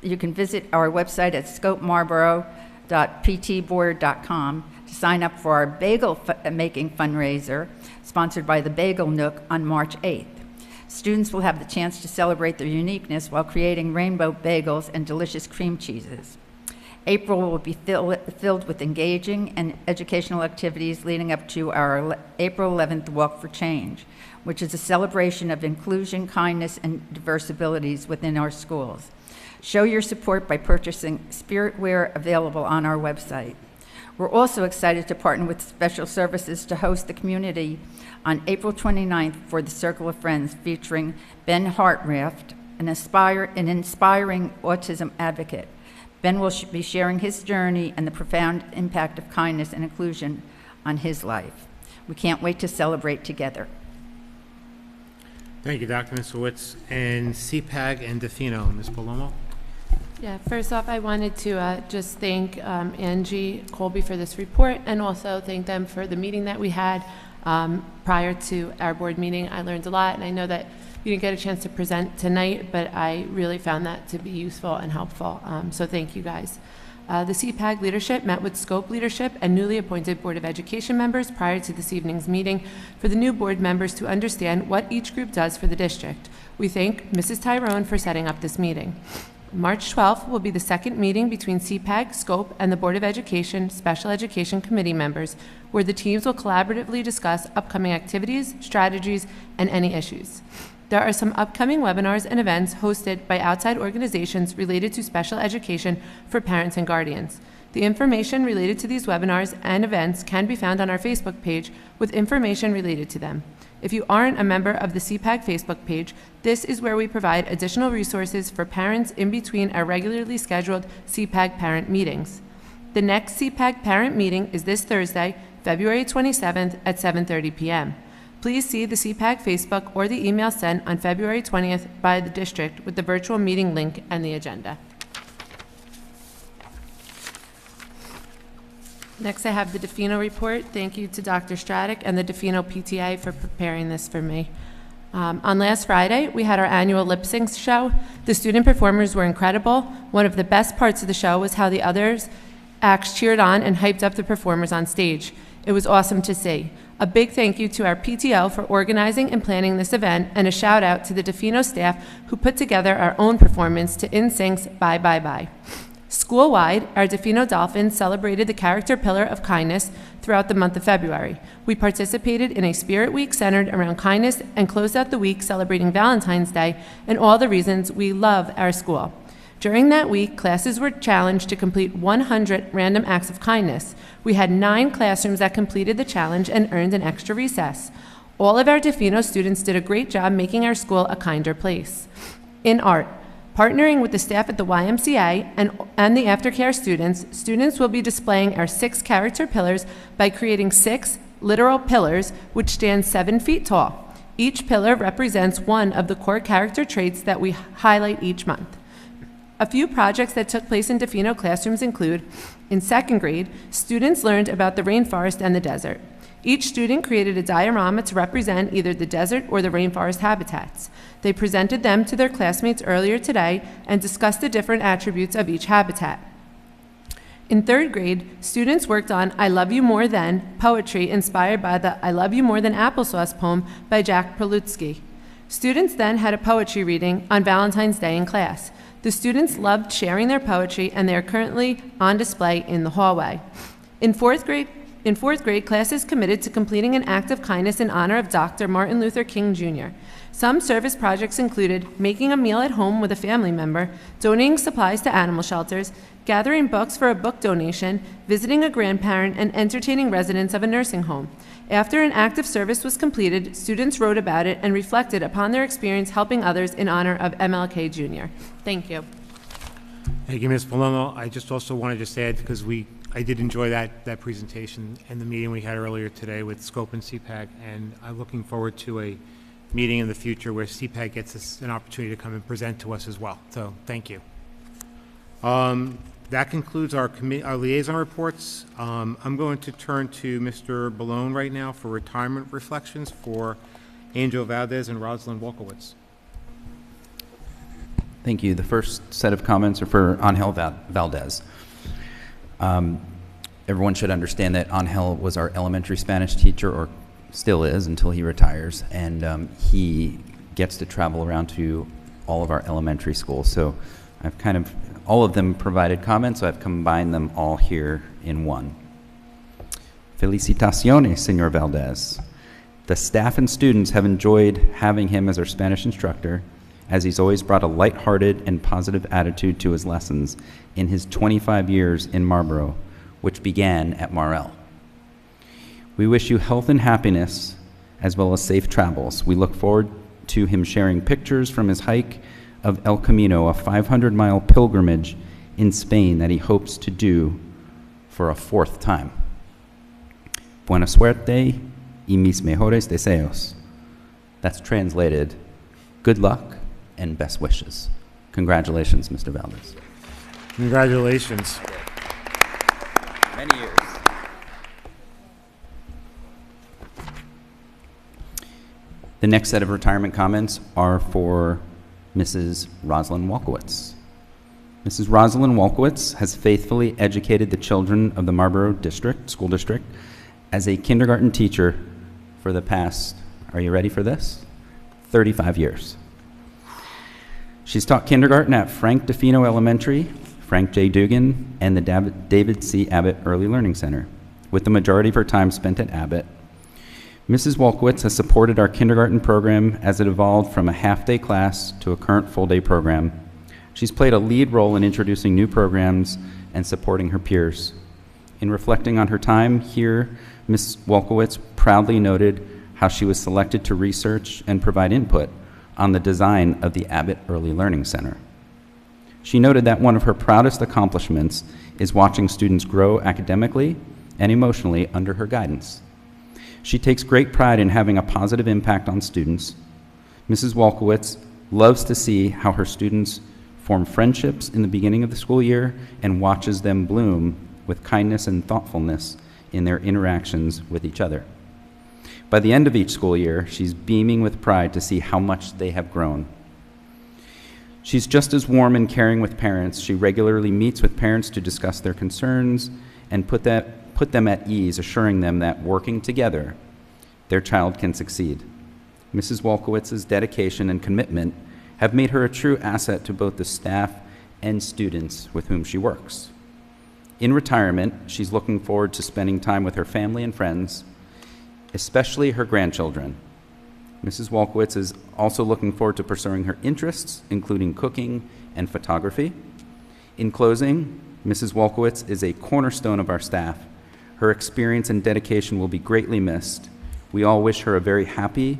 you can visit our website at scopemarlboro.ptboard.com to sign up for our bagel making fundraiser sponsored by the Bagel Nook on March 8th. Students will have the chance to celebrate their uniqueness while creating rainbow bagels and delicious cream cheeses. April will be filled with engaging and educational activities leading up to our April 11th Walk for Change, which is a celebration of inclusion, kindness, and diverse abilities within our schools. Show your support by purchasing spiritware available on our website. We're also excited to partner with Special Services to host the community on April 29th for the Circle of Friends, featuring Ben Hartraft, an inspiring autism advocate. Ben will be sharing his journey and the profound impact of kindness and inclusion on his life. We can't wait to celebrate together. Thank you, Dr. Miskowitz. And CPAG and Defino, Ms. Palomo. Yeah, first off, I wanted to just thank Angie Colby for this report, and also thank them for the meeting that we had prior to our board meeting. I learned a lot, and I know that you didn't get a chance to present tonight, but I really found that to be useful and helpful. So thank you guys. The CPAG leadership met with Scope leadership and newly appointed Board of Education members prior to this evening's meeting for the new board members to understand what each group does for the district. We thank Mrs. Tyrone for setting up this meeting. March 12th will be the second meeting between CPAG, Scope, and the Board of Education Special Education Committee members, where the teams will collaboratively discuss upcoming activities, strategies, and any issues. There are some upcoming webinars and events hosted by outside organizations related to special education for parents and guardians. The information related to these webinars and events can be found on our Facebook page with information related to them. If you aren't a member of the CPAG Facebook page, this is where we provide additional resources for parents in between our regularly scheduled CPAG parent meetings. The next CPAG parent meeting is this Thursday, February 27th at 7:30 p.m. Please see the CPAG Facebook or the email sent on February 20th by the district with the virtual meeting link and the agenda. Next, I have the Defino report. Thank you to Dr. Stradek and the Defino PTA for preparing this for me. On last Friday, we had our annual lip sync show. The student performers were incredible. One of the best parts of the show was how the others acts cheered on and hyped up the performers on stage. It was awesome to see. A big thank you to our PTO for organizing and planning this event, and a shout out to the Defino staff who put together our own performance to InSync's Bye Bye Bye. School-wide, our Defino Dolphins celebrated the character pillar of kindness throughout the month of February. We participated in a Spirit Week centered around kindness and closed out the week celebrating Valentine's Day and all the reasons we love our school. During that week, classes were challenged to complete 100 random acts of kindness. We had 9 classrooms that completed the challenge and earned an extra recess. All of our Defino students did a great job making our school a kinder place. In art, partnering with the staff at the YMCA and the aftercare students will be displaying our 6 character pillars by creating 6 literal pillars which stand 7 feet tall. Each pillar represents one of the core character traits that we highlight each month. A few projects that took place in Defino classrooms include, in 2nd grade, students learned about the rainforest and the desert. Each student created a diorama to represent either the desert or the rainforest habitats. They presented them to their classmates earlier today and discussed the different attributes of each habitat. In 3rd grade, students worked on I Love You More Than poetry inspired by the I Love You More Than Applesauce poem by Jack Prelutsky. Students then had a poetry reading on Valentine's Day in class. The students loved sharing their poetry, and they are currently on display in the hallway. In fourth grade, classes committed to completing an act of kindness in honor of Dr. Martin Luther King Jr. Some service projects included making a meal at home with a family member, donating supplies to animal shelters, gathering books for a book donation, visiting a grandparent, and entertaining residents of a nursing home. After an act of service was completed, students wrote about it and reflected upon their experience helping others in honor of MLK Jr. Thank you. Thank you, Ms. Palomo. I just also want to just add, because I did enjoy that presentation and the meeting we had earlier today with Scope and CPAG, and I'm looking forward to a meeting in the future where CPAG gets an opportunity to come and present to us as well. So thank you. That concludes our liaison reports. I'm going to turn to Mr. Balone right now for retirement reflections for Angel Valdez and Rosalind Wolkowitz. Thank you. The first set of comments are for Angel Valdez. Everyone should understand that Angel was our elementary Spanish teacher, or still is until he retires, and he gets to travel around to all of our elementary schools. So I've all of them provided comments, so I've combined them all here in one. Felicitaciones, Señor Valdez. The staff and students have enjoyed having him as our Spanish instructor, as he's always brought a lighthearted and positive attitude to his lessons in his 25 years in Marlboro, which began at Marl. We wish you health and happiness, as well as safe travels. We look forward to him sharing pictures from his hike of El Camino, a 500-mile pilgrimage in Spain that he hopes to do for a 4th time. Buena suerte y mis mejores deseos. That's translated, good luck and best wishes. Congratulations, Mr. Valdez. Congratulations. Many years. The next set of retirement comments are for Mrs. Rosalind Walkowitz. Mrs. Rosalind Walkowitz has faithfully educated the children of the Marlboro School District as a kindergarten teacher for the past, are you ready for this? 35 years. She's taught kindergarten at Frank DeFino Elementary, Frank J. Dugan, and the David C. Abbott Early Learning Center, with the majority of her time spent at Abbott. Mrs. Walkowitz has supported our kindergarten program as it evolved from a half-day class to a current full-day program. She's played a lead role in introducing new programs and supporting her peers. In reflecting on her time here, Ms. Walkowitz proudly noted how she was selected to research and provide input on the design of the Abbott Early Learning Center. She noted that one of her proudest accomplishments is watching students grow academically and emotionally under her guidance. She takes great pride in having a positive impact on students. Mrs. Walkowitz loves to see how her students form friendships in the beginning of the school year and watches them bloom with kindness and thoughtfulness in their interactions with each other. By the end of each school year, she's beaming with pride to see how much they have grown. She's just as warm and caring with parents. She regularly meets with parents to discuss their concerns and put them at ease, assuring them that working together, their child can succeed. Mrs. Walkowitz's dedication and commitment have made her a true asset to both the staff and students with whom she works. In retirement, she's looking forward to spending time with her family and friends, especially her grandchildren. Mrs. Walkowitz is also looking forward to pursuing her interests, including cooking and photography. In closing, Mrs. Walkowitz is a cornerstone of our staff. Her experience and dedication will be greatly missed. We all wish her a very happy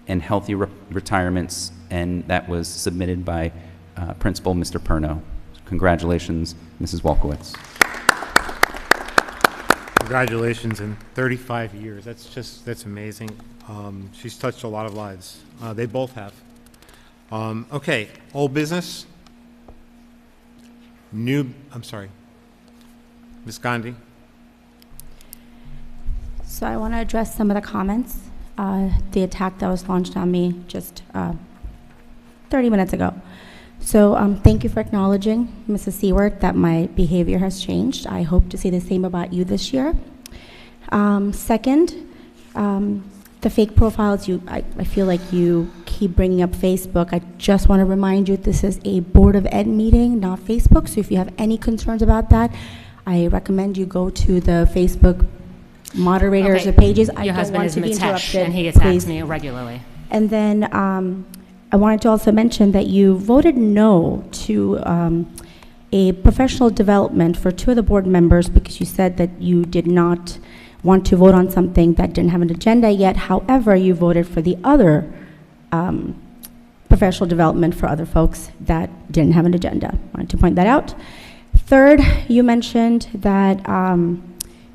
and healthy retirement, and that was submitted by Principal Mr. Perno. Congratulations, Mrs. Walkowitz. Congratulations in 35 years. That's amazing. She's touched a lot of lives. They both have. Okay, old business. I'm sorry. Ms. Gandhi. So I want to address some of the comments. The attack that was launched on me just 30 minutes ago. So thank you for acknowledging, Mrs. Seward, that my behavior has changed. I hope to see the same about you this year. Second, the fake profiles, I feel like you keep bringing up Facebook. I just want to remind you this is a Board of Ed meeting, not Facebook. So if you have any concerns about that, I recommend you go to the Facebook moderators or pages. Your husband is Mitesh, interrupted, and he attacks please. me regularly. And then I wanted to also mention that you voted no to a professional development for 2 of the board members because you said that you did not want to vote on something that didn't have an agenda yet. However, you voted for the other professional development for other folks that didn't have an agenda. I wanted to point that out. Third, you mentioned that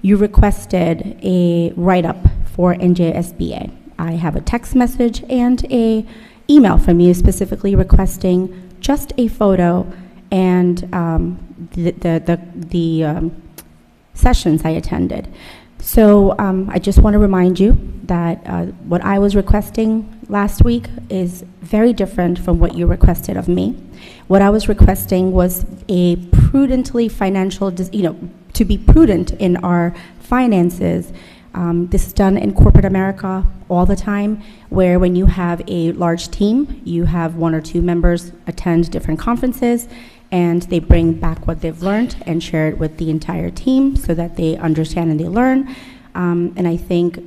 you requested a write-up for NJSBA. I have a text message and a email from you specifically requesting just a photo and the sessions I attended. So I just want to remind you that what I was requesting last week is very different from what you requested of me. What I was requesting was a prudently financial, to be prudent in our finances. This is done in corporate America all the time, where when you have a large team, you have 1 or 2 members attend different conferences, and they bring back what they've learned and share it with the entire team so that they understand and they learn. And I think,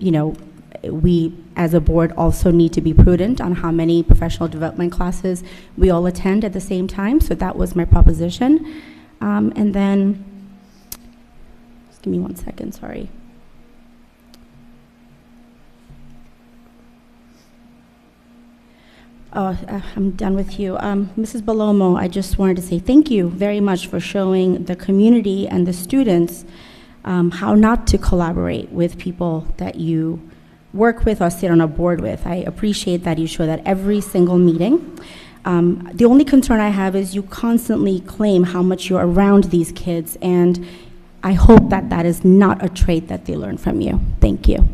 we as a board also need to be prudent on how many professional development classes we all attend at the same time. So that was my proposition. And then, just give me 1 second, sorry. I'm done with you. Mrs. Balomo, I just wanted to say thank you very much for showing the community and the students how not to collaborate with people that you work with or sit on a board with. I appreciate that you show that every single meeting. The only concern I have is you constantly claim how much you're around these kids, and I hope that that is not a trait that they learn from you. Thank you.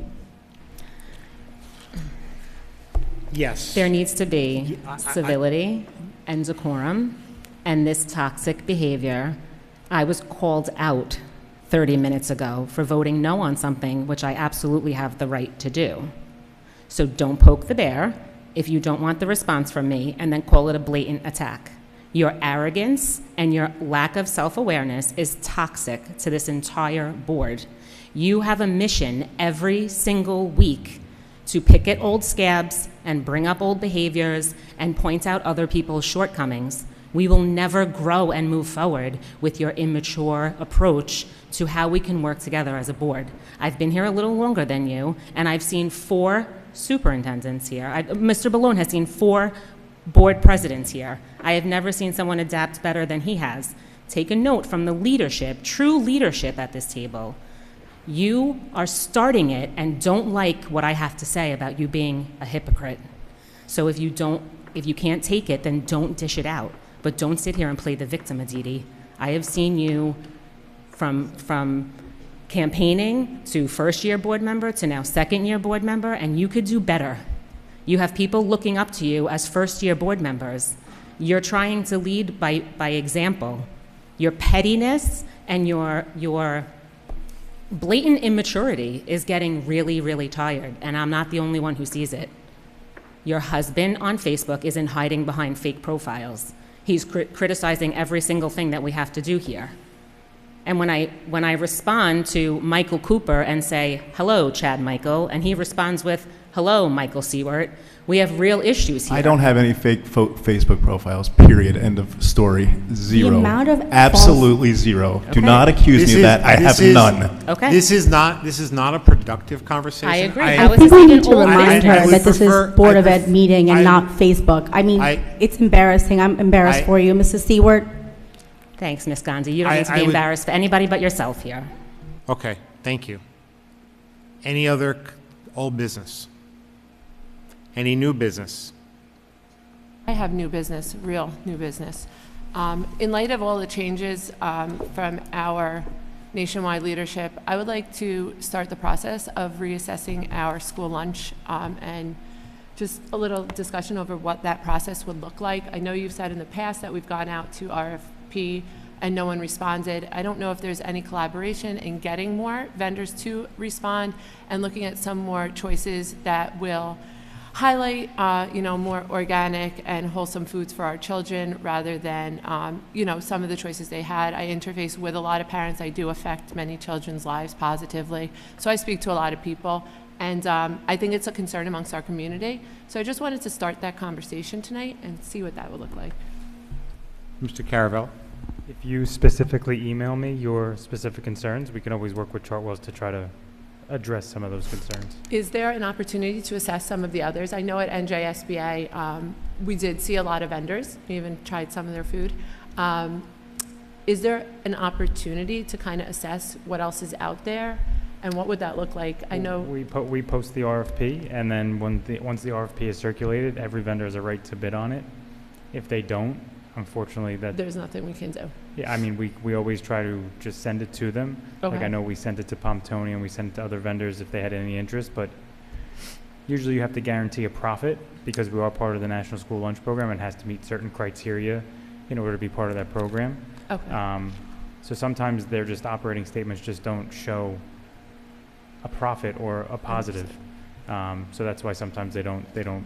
Yes. There needs to be civility and decorum, and this toxic behavior. I was called out 30 minutes ago for voting no on something which I absolutely have the right to do. So don't poke the bear if you don't want the response from me and then call it a blatant attack. Your arrogance and your lack of self-awareness is toxic to this entire board. You have a mission every single week to pick at old scabs and bring up old behaviors and point out other people's shortcomings. We will never grow and move forward with your immature approach to how we can work together as a board. I've been here a little longer than you, and I've seen 4 superintendents here. Mr. Ballone has seen 4 board presidents here. I have never seen someone adapt better than he has. Take a note from the leadership, true leadership at this table. You are starting it and don't like what I have to say about you being a hypocrite. So if you can't take it, then don't dish it out. But don't sit here and play the victim, Aditi. I have seen you from campaigning to first-year board member to now second-year board member, and you could do better. You have people looking up to you as first-year board members. You're trying to lead by example. Your pettiness and your blatant immaturity is getting really, really tired, and I'm not the only one who sees it. Your husband on Facebook isn't hiding behind fake profiles. He's criticizing every single thing that we have to do here. And when I respond to Michael Cooper and say, hello, Chad Michael, and he responds with, hello, Michael Seward, we have real issues here. I don't have any fake Facebook profiles, period, end of story, 0. The amount of absolutely 0. Okay. Do not accuse me of that. I have none. Okay. This is not a productive conversation. I agree. I think we need to remind her that this is Board of Ed meeting and not Facebook. I mean, it's embarrassing. I'm embarrassed for you, Mrs. Seward. Thanks, Ms. Gandhi. You don't need to be embarrassed for anybody but yourself here. Okay, thank you. Any other old business? Any new business? I have new business, real new business. In light of all the changes from our nationwide leadership, I would like to start the process of reassessing our school lunch and just a little discussion over what that process would look like. I know you've said in the past that we've gone out to RFP and no one responded. I don't know if there's any collaboration in getting more vendors to respond and looking at some more choices that will highlight, more organic and wholesome foods for our children rather than, some of the choices they had. I interface with a lot of parents. I do affect many children's lives positively. So I speak to a lot of people, and I think it's a concern amongst our community. So I just wanted to start that conversation tonight and see what that would look like. Mr. Caravella? If you specifically email me your specific concerns, we can always work with Chartwells to try to address some of those concerns. Is there an opportunity to assess some of the others? I know at NJSBA we did see a lot of vendors. We even tried some of their food. Is there an opportunity to kind of assess what else is out there, and what would that look like? I know we post the RFP, and then once the RFP is circulated, every vendor has a right to bid on it. If they don't, unfortunately, there's nothing we can do. Yeah, I mean, we always try to just send it to them. Okay. Like I know we sent it to Pomptoni and we sent it to other vendors if they had any interest, but Usually you have to guarantee a profit because we are part of the National School Lunch Program and has to meet certain criteria in order to be part of that program. Okay. So sometimes they're just operating statements just don't show a profit or a positive. So that's why sometimes they don't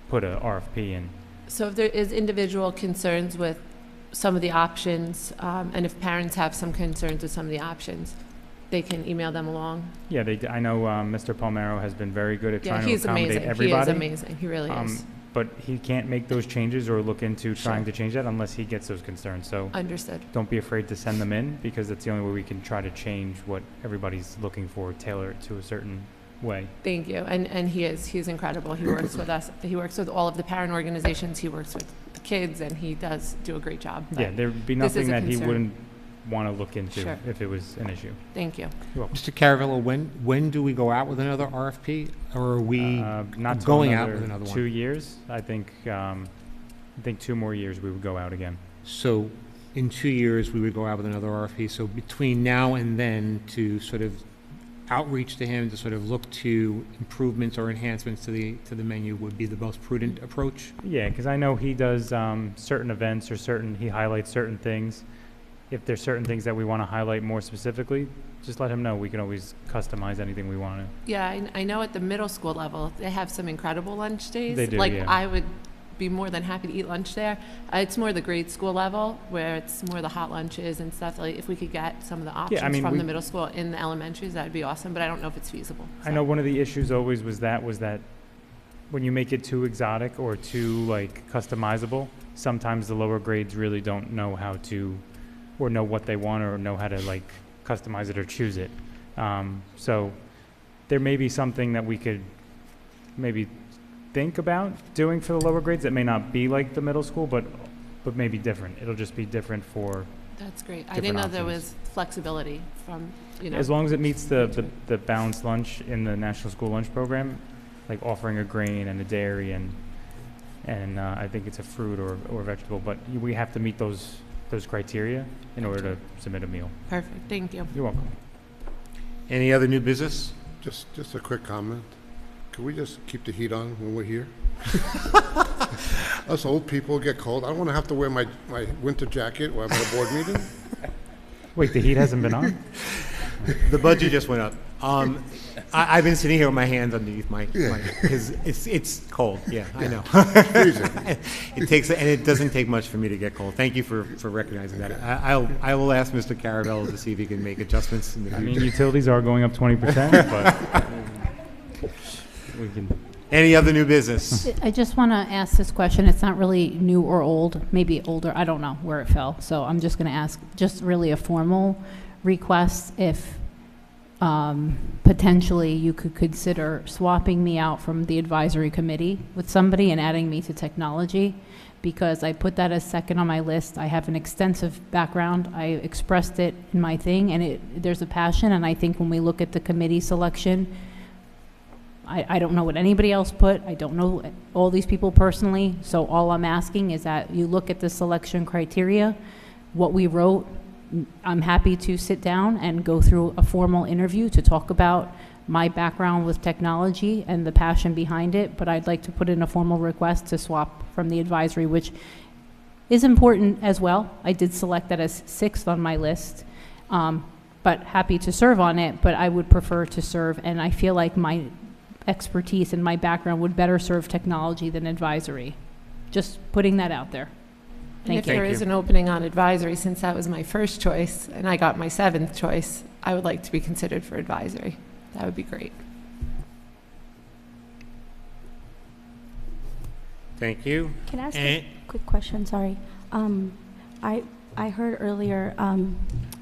put a RFP in. So if there is individual concerns with some of the options, and if parents have some concerns with some of the options, they can email them along? Yeah, I know Mr. Palmero has been very good at trying to he's accommodate amazing. everybody. He is amazing. He really is. But he can't make those changes or look into trying to change that unless he gets those concerns. So Understood. don't be afraid to send them in because that's the only way we can try to change what everybody's looking for, tailor it to a certain way. Thank you. And he's incredible. He works with us. He works with all of the parent organizations. He works with the kids, and he does do a great job. Yeah, there'd be this is nothing a that he concern. wouldn't want to look into Sure. if it was an issue. Thank you. You're welcome. Mr. Caravella, when do we go out with another RFP, or are we Not till going out with another 2 one? years. I think 2 more years we would go out again. So in 2 years, we would go out with another RFP. So between now and then, to sort of outreach to him, to sort of look to improvements or enhancements to the menu would be the most prudent approach? Yeah, because I know he does certain events or he highlights certain things. If there's certain things that we want to highlight more specifically, just let him know. We can always customize anything we want to. Yeah, I know at the middle school level, they have some incredible lunch days. They do, Like, yeah. I would be more than happy to eat lunch there. It's more the grade school level where it's more the hot lunches and stuff. Like, if we could get some of the options from the middle school in the elementaries, that'd be awesome, but I don't know if it's feasible. I know one of the issues always was that when you make it too exotic or too customizable, sometimes the lower grades really don't know how to or know what they want or know how to customize it or choose it. So there may be something that we could maybe think about doing for the lower grades that may not be like the middle school, but maybe different. It'll just be different for. That's great. I different didn't know there options. was flexibility from, As long as it meets the balanced lunch in the National School Lunch Program, like offering a grain and a dairy and I think it's a fruit or vegetable, but we have to meet those criteria in order to submit a meal. Perfect. Thank you. You're welcome. Any other new business? Just a quick comment. Can we just keep the heat on when we're here? Us old people get cold. I don't want to have to wear my winter jacket while I'm at a board meeting. Wait, the heat hasn't been on? The budget just went up. I've been sitting here with my hands underneath because it's cold. Yeah, I know. Freezing. It doesn't take much for me to get cold. Thank you for recognizing that. I will ask Mr. Caravella to see if he can make adjustments in the future. I mean, utilities are going up 20%, but we can. Any other new business? I just want to ask this question. It's not really new or old, maybe older. I don't know where it fell. So I'm just going to ask just really a formal request if potentially you could consider swapping me out from the advisory committee with somebody and adding me to technology, because I put that as second on my list. I have an extensive background. I expressed it in my thing, and there's a passion, and I think when we look at the committee selection, I don't know what anybody else put. I don't know all these people personally, so all I'm asking is that you look at the selection criteria, what we wrote. I'm happy to sit down and go through a formal interview to talk about my background with technology and the passion behind it, but I'd like to put in a formal request to swap from the advisory, which is important as well. I did select that as 6th on my list, but happy to serve on it, but I would prefer to serve, and I feel like my expertise and my background would better serve technology than advisory. Just putting that out there. And if there is an opening on advisory, since that was my first choice and I got my 7th choice, I would like to be considered for advisory. That would be great. Thank you. Can I ask a quick question? Sorry. I heard earlier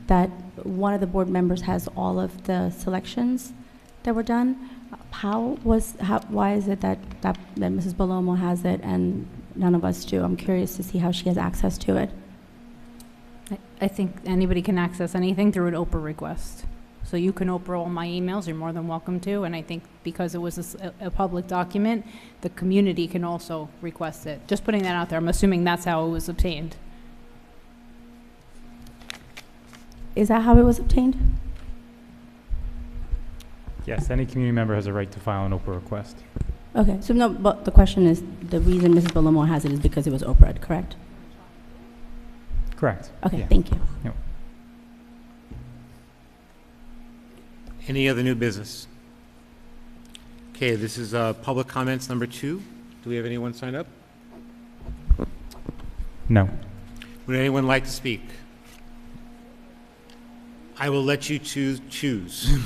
that one of the board members has all of the selections that were done. Why is it that Mrs. Balomo has it and none of us do? I'm curious to see how she has access to it. I think anybody can access anything through an Oprah request. So you can Oprah all my emails, you're more than welcome to, and I think because it was a public document, the community can also request it. Just putting that out there, I'm assuming that's how it was obtained. Is that how it was obtained? Yes, any community member has a right to file an Oprah request. Okay, so no, but the question is, the reason Mrs. Bullimore has it is because it was Oprah, correct? Correct. Okay, Yeah. thank you. Yep. Any other new business? Okay, this is public comments number 2. Do we have anyone signed up? No. Would anyone like to speak? I will let you choose.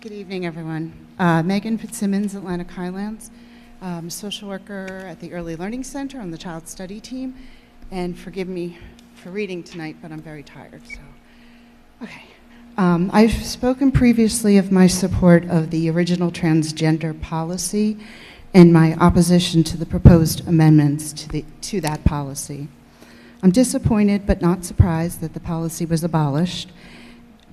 Good evening, everyone. Megan Fitzsimmons, Atlantic Highlands, social worker at the Early Learning Center on the Child Study Team. And forgive me for reading tonight, but I'm very tired. So, okay. I've spoken previously of my support of the original transgender policy and my opposition to the proposed amendments to that policy. I'm disappointed but not surprised that the policy was abolished,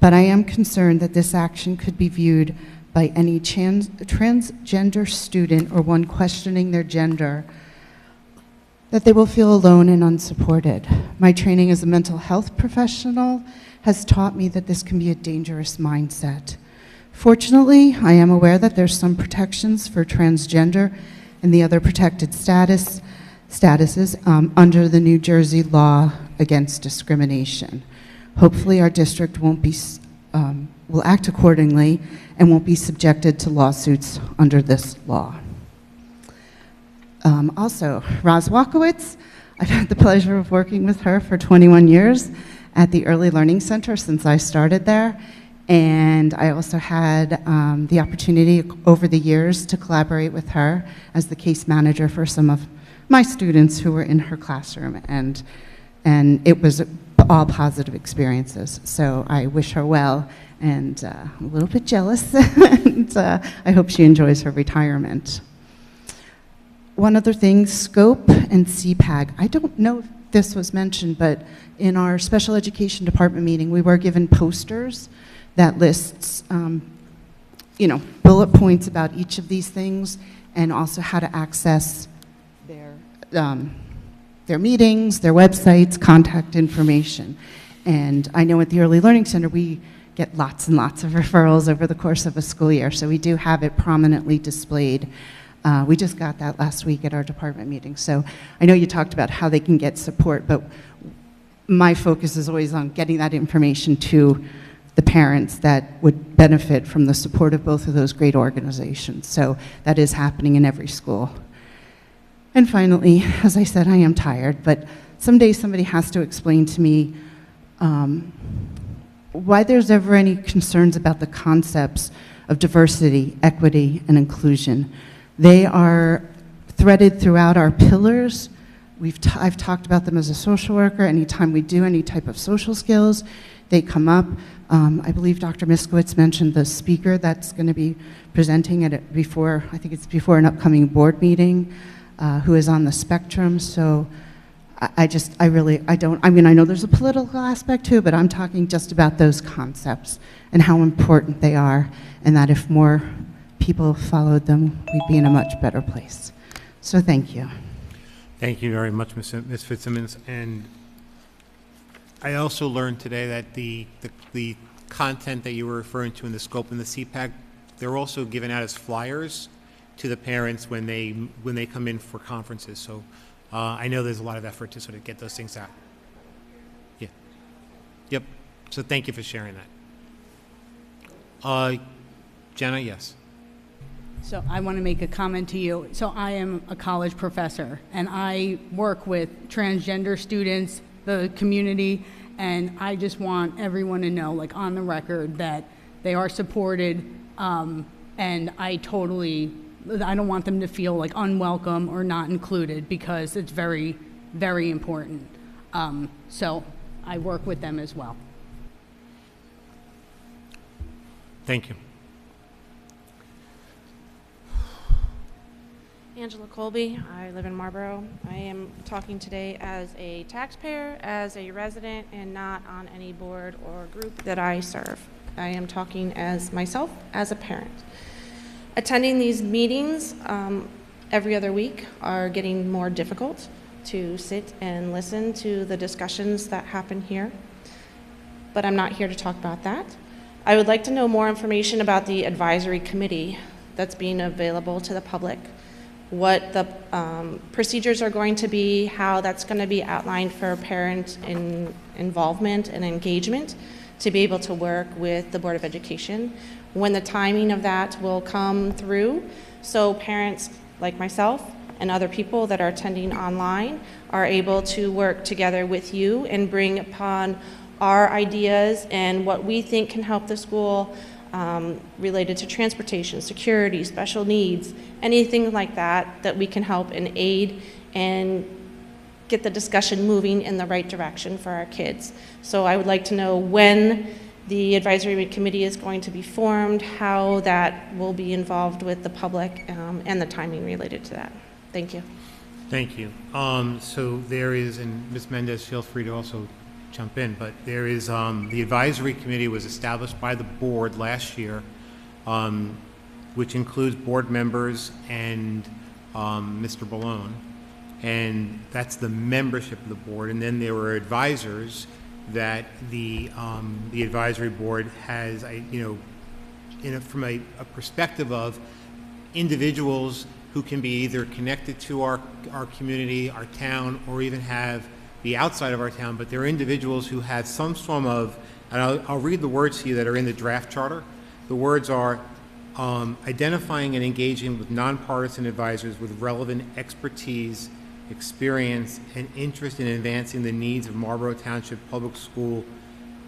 but I am concerned that this action could be viewed by any transgender student or one questioning their gender, that they will feel alone and unsupported. My training as a mental health professional has taught me that this can be a dangerous mindset. Fortunately, I am aware that there's some protections for transgender and the other protected statuses under the New Jersey law against discrimination. Hopefully, our district will act accordingly and won't be subjected to lawsuits under this law. Also, Roz Walkowitz, I've had the pleasure of working with her for 21 years at the Early Learning Center since I started there. And I also had the opportunity over the years to collaborate with her as the case manager for some of my students who were in her classroom. And it was all positive experiences. So I wish her well, and I'm a little bit jealous. And I hope she enjoys her retirement. One other thing, SCOPE and CPAG. I don't know if this was mentioned, but in our special education department meeting, we were given posters that lists, bullet points about each of these things, and also how to access their meetings, their websites, contact information. And I know at the Early Learning Center, we get lots and lots of referrals over the course of a school year, so we do have it prominently displayed. We just got that last week at our department meeting. So I know you talked about how they can get support, but my focus is always on getting that information to the parents that would benefit from the support of both of those great organizations. So that is happening in every school. And finally, as I said, I am tired, but someday somebody has to explain to me why there's ever any concerns about the concepts of diversity, equity, and inclusion. They are threaded throughout our pillars. I've talked about them as a social worker. Anytime we do any type of social skills, they come up. I believe Dr. Miskowitz mentioned the speaker that's going to be presenting at it before, I think it's before an upcoming board meeting, who is on the spectrum. So I know there's a political aspect to it, but I'm talking just about those concepts and how important they are, and that if more people followed them, we'd be in a much better place. So thank you. Thank you very much, Ms. Fitzsimmons. And I also learned today that the content that you were referring to in the SCOPE and the CPAC, they're also given out as flyers to the parents when they come in for conferences. So I know there's a lot of effort to sort of get those things out. Yeah. Yep. So thank you for sharing that. Jenna, yes. So I want to make a comment to you. So I am a college professor, and I work with transgender students, the community, and I just want everyone to know, like on the record, that they are supported, and I don't want them to feel like unwelcome or not included, because it's very, very important. So I work with them as well. Thank you. Angela Colby. I live in Marlboro. I am talking today as a taxpayer, as a resident, and not on any board or group that I serve. I am talking as myself, as a parent. Attending these meetings every other week are getting more difficult to sit and listen to the discussions that happen here. But I'm not here to talk about that. I would like to know more information about the advisory committee that's being available to the public, what the procedures are going to be, how that's going to be outlined for parent involvement and engagement to be able to work with the Board of Education, when the timing of that will come through, so parents like myself and other people that are attending online are able to work together with you and bring upon our ideas and what we think can help the school related to transportation, security, special needs, anything like that, that we can help and aid and get the discussion moving in the right direction for our kids. So I would like to know when the advisory committee is going to be formed, how that will be involved with the public, and the timing related to that. Thank you. Thank you. So there is, and Ms. Mendez, feel free to also jump in, but there is, the advisory committee was established by the board last year, which includes board members and Mr. Balone, and that's the membership of the board. And then there were advisors that the advisory board has, from a perspective of individuals who can be either connected to our community, our town, or even be outside of our town, but they're individuals who have some form of, and I'll read the words to you that are in the draft charter. The words are identifying and engaging with nonpartisan advisors with relevant expertise, experience, and interest in advancing the needs of Marlboro Township Public School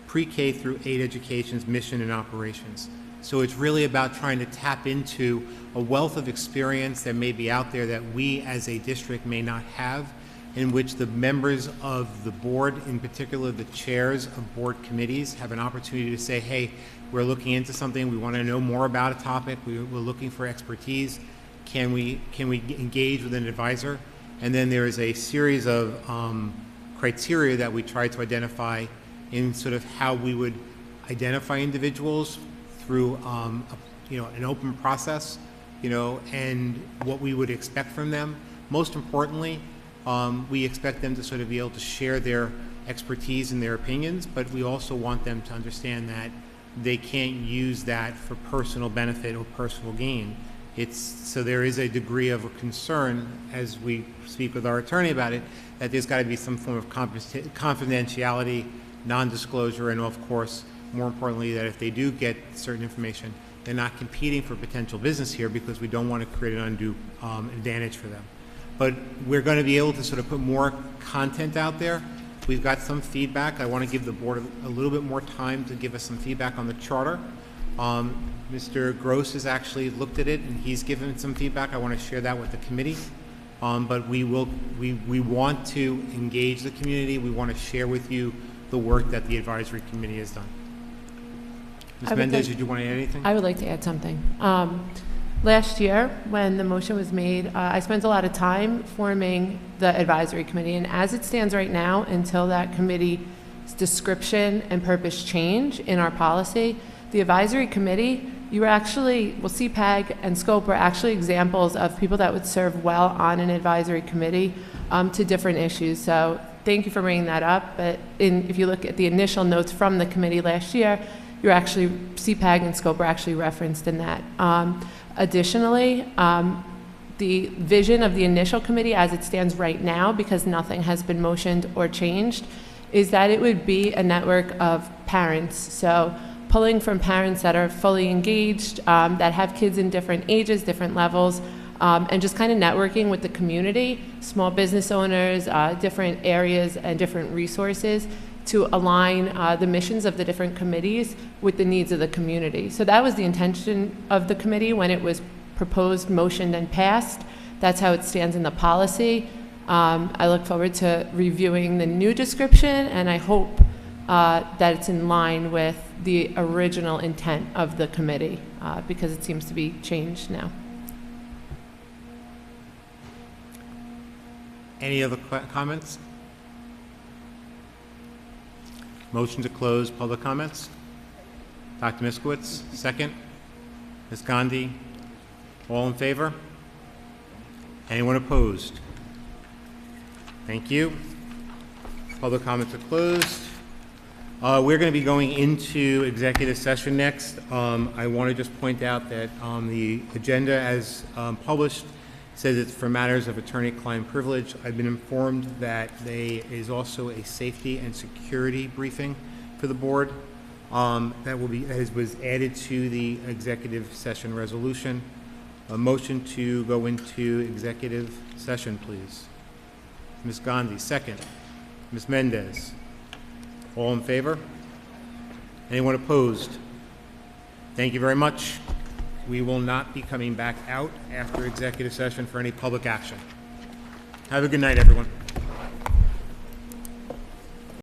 pre-K through 8 education's mission and operations. So it's really about trying to tap into a wealth of experience that may be out there that we as a district may not have, in which the members of the board, in particular the chairs of board committees, have an opportunity to say, hey, we're looking into something, we want to know more about a topic, we're looking for expertise, can we engage with an advisor? And then there is a series of criteria that we try to identify in sort of how we would identify individuals through an open process, and what we would expect from them. Most importantly, we expect them to sort of be able to share their expertise and their opinions, but we also want them to understand that they can't use that for personal benefit or personal gain. So there is a degree of a concern, as we speak with our attorney about it, that there's got to be some form of confidentiality, non-disclosure, and of course, more importantly, that if they do get certain information, they're not competing for potential business here, because we don't want to create an undue advantage for them. But we're going to be able to sort of put more content out there. We've got some feedback. I want to give the board a little bit more time to give us some feedback on the charter. Mr. Gross has actually looked at it and he's given some feedback. I want to share that with the committee. But we want to engage the community. We want to share with you the work that the advisory committee has done. Ms. Mendez, did you want to add anything? I would like to add something. Last year, when the motion was made, I spent a lot of time forming the advisory committee, and as it stands right now, until that committee's description and purpose change in our policy, the advisory committee, CPAG and SCOPE are actually examples of people that would serve well on an advisory committee to different issues. So thank you for bringing that up, but if you look at the initial notes from the committee last year, CPAG and SCOPE are actually referenced in that. Additionally, the vision of the initial committee as it stands right now, because nothing has been motioned or changed, is that it would be a network of parents. So pulling from parents that are fully engaged, that have kids in different ages, different levels, and just kind of networking with the community, small business owners, different areas and different resources to align the missions of the different committees with the needs of the community. So that was the intention of the committee when it was proposed, motioned, and passed. That's how it stands in the policy. I look forward to reviewing the new description, and I hope that it's in line with the original intent of the committee, because it seems to be changed now. Any other comments? Motion to close public comments. Dr. Miskowitz, second. Ms. Gandhi, all in favor? Anyone opposed? Thank you. Public comments are closed. We're going to be going into executive session next. I want to just point out that the agenda as published says it's for matters of attorney-client privilege. I've been informed that there is also a safety and security briefing for the board that was added to the executive session resolution. A motion to go into executive session, please. Ms. Gandhi, second. Ms. Mendez. All in favor? Anyone opposed? Thank you very much. We will not be coming back out after executive session for any public action. Have a good night, everyone.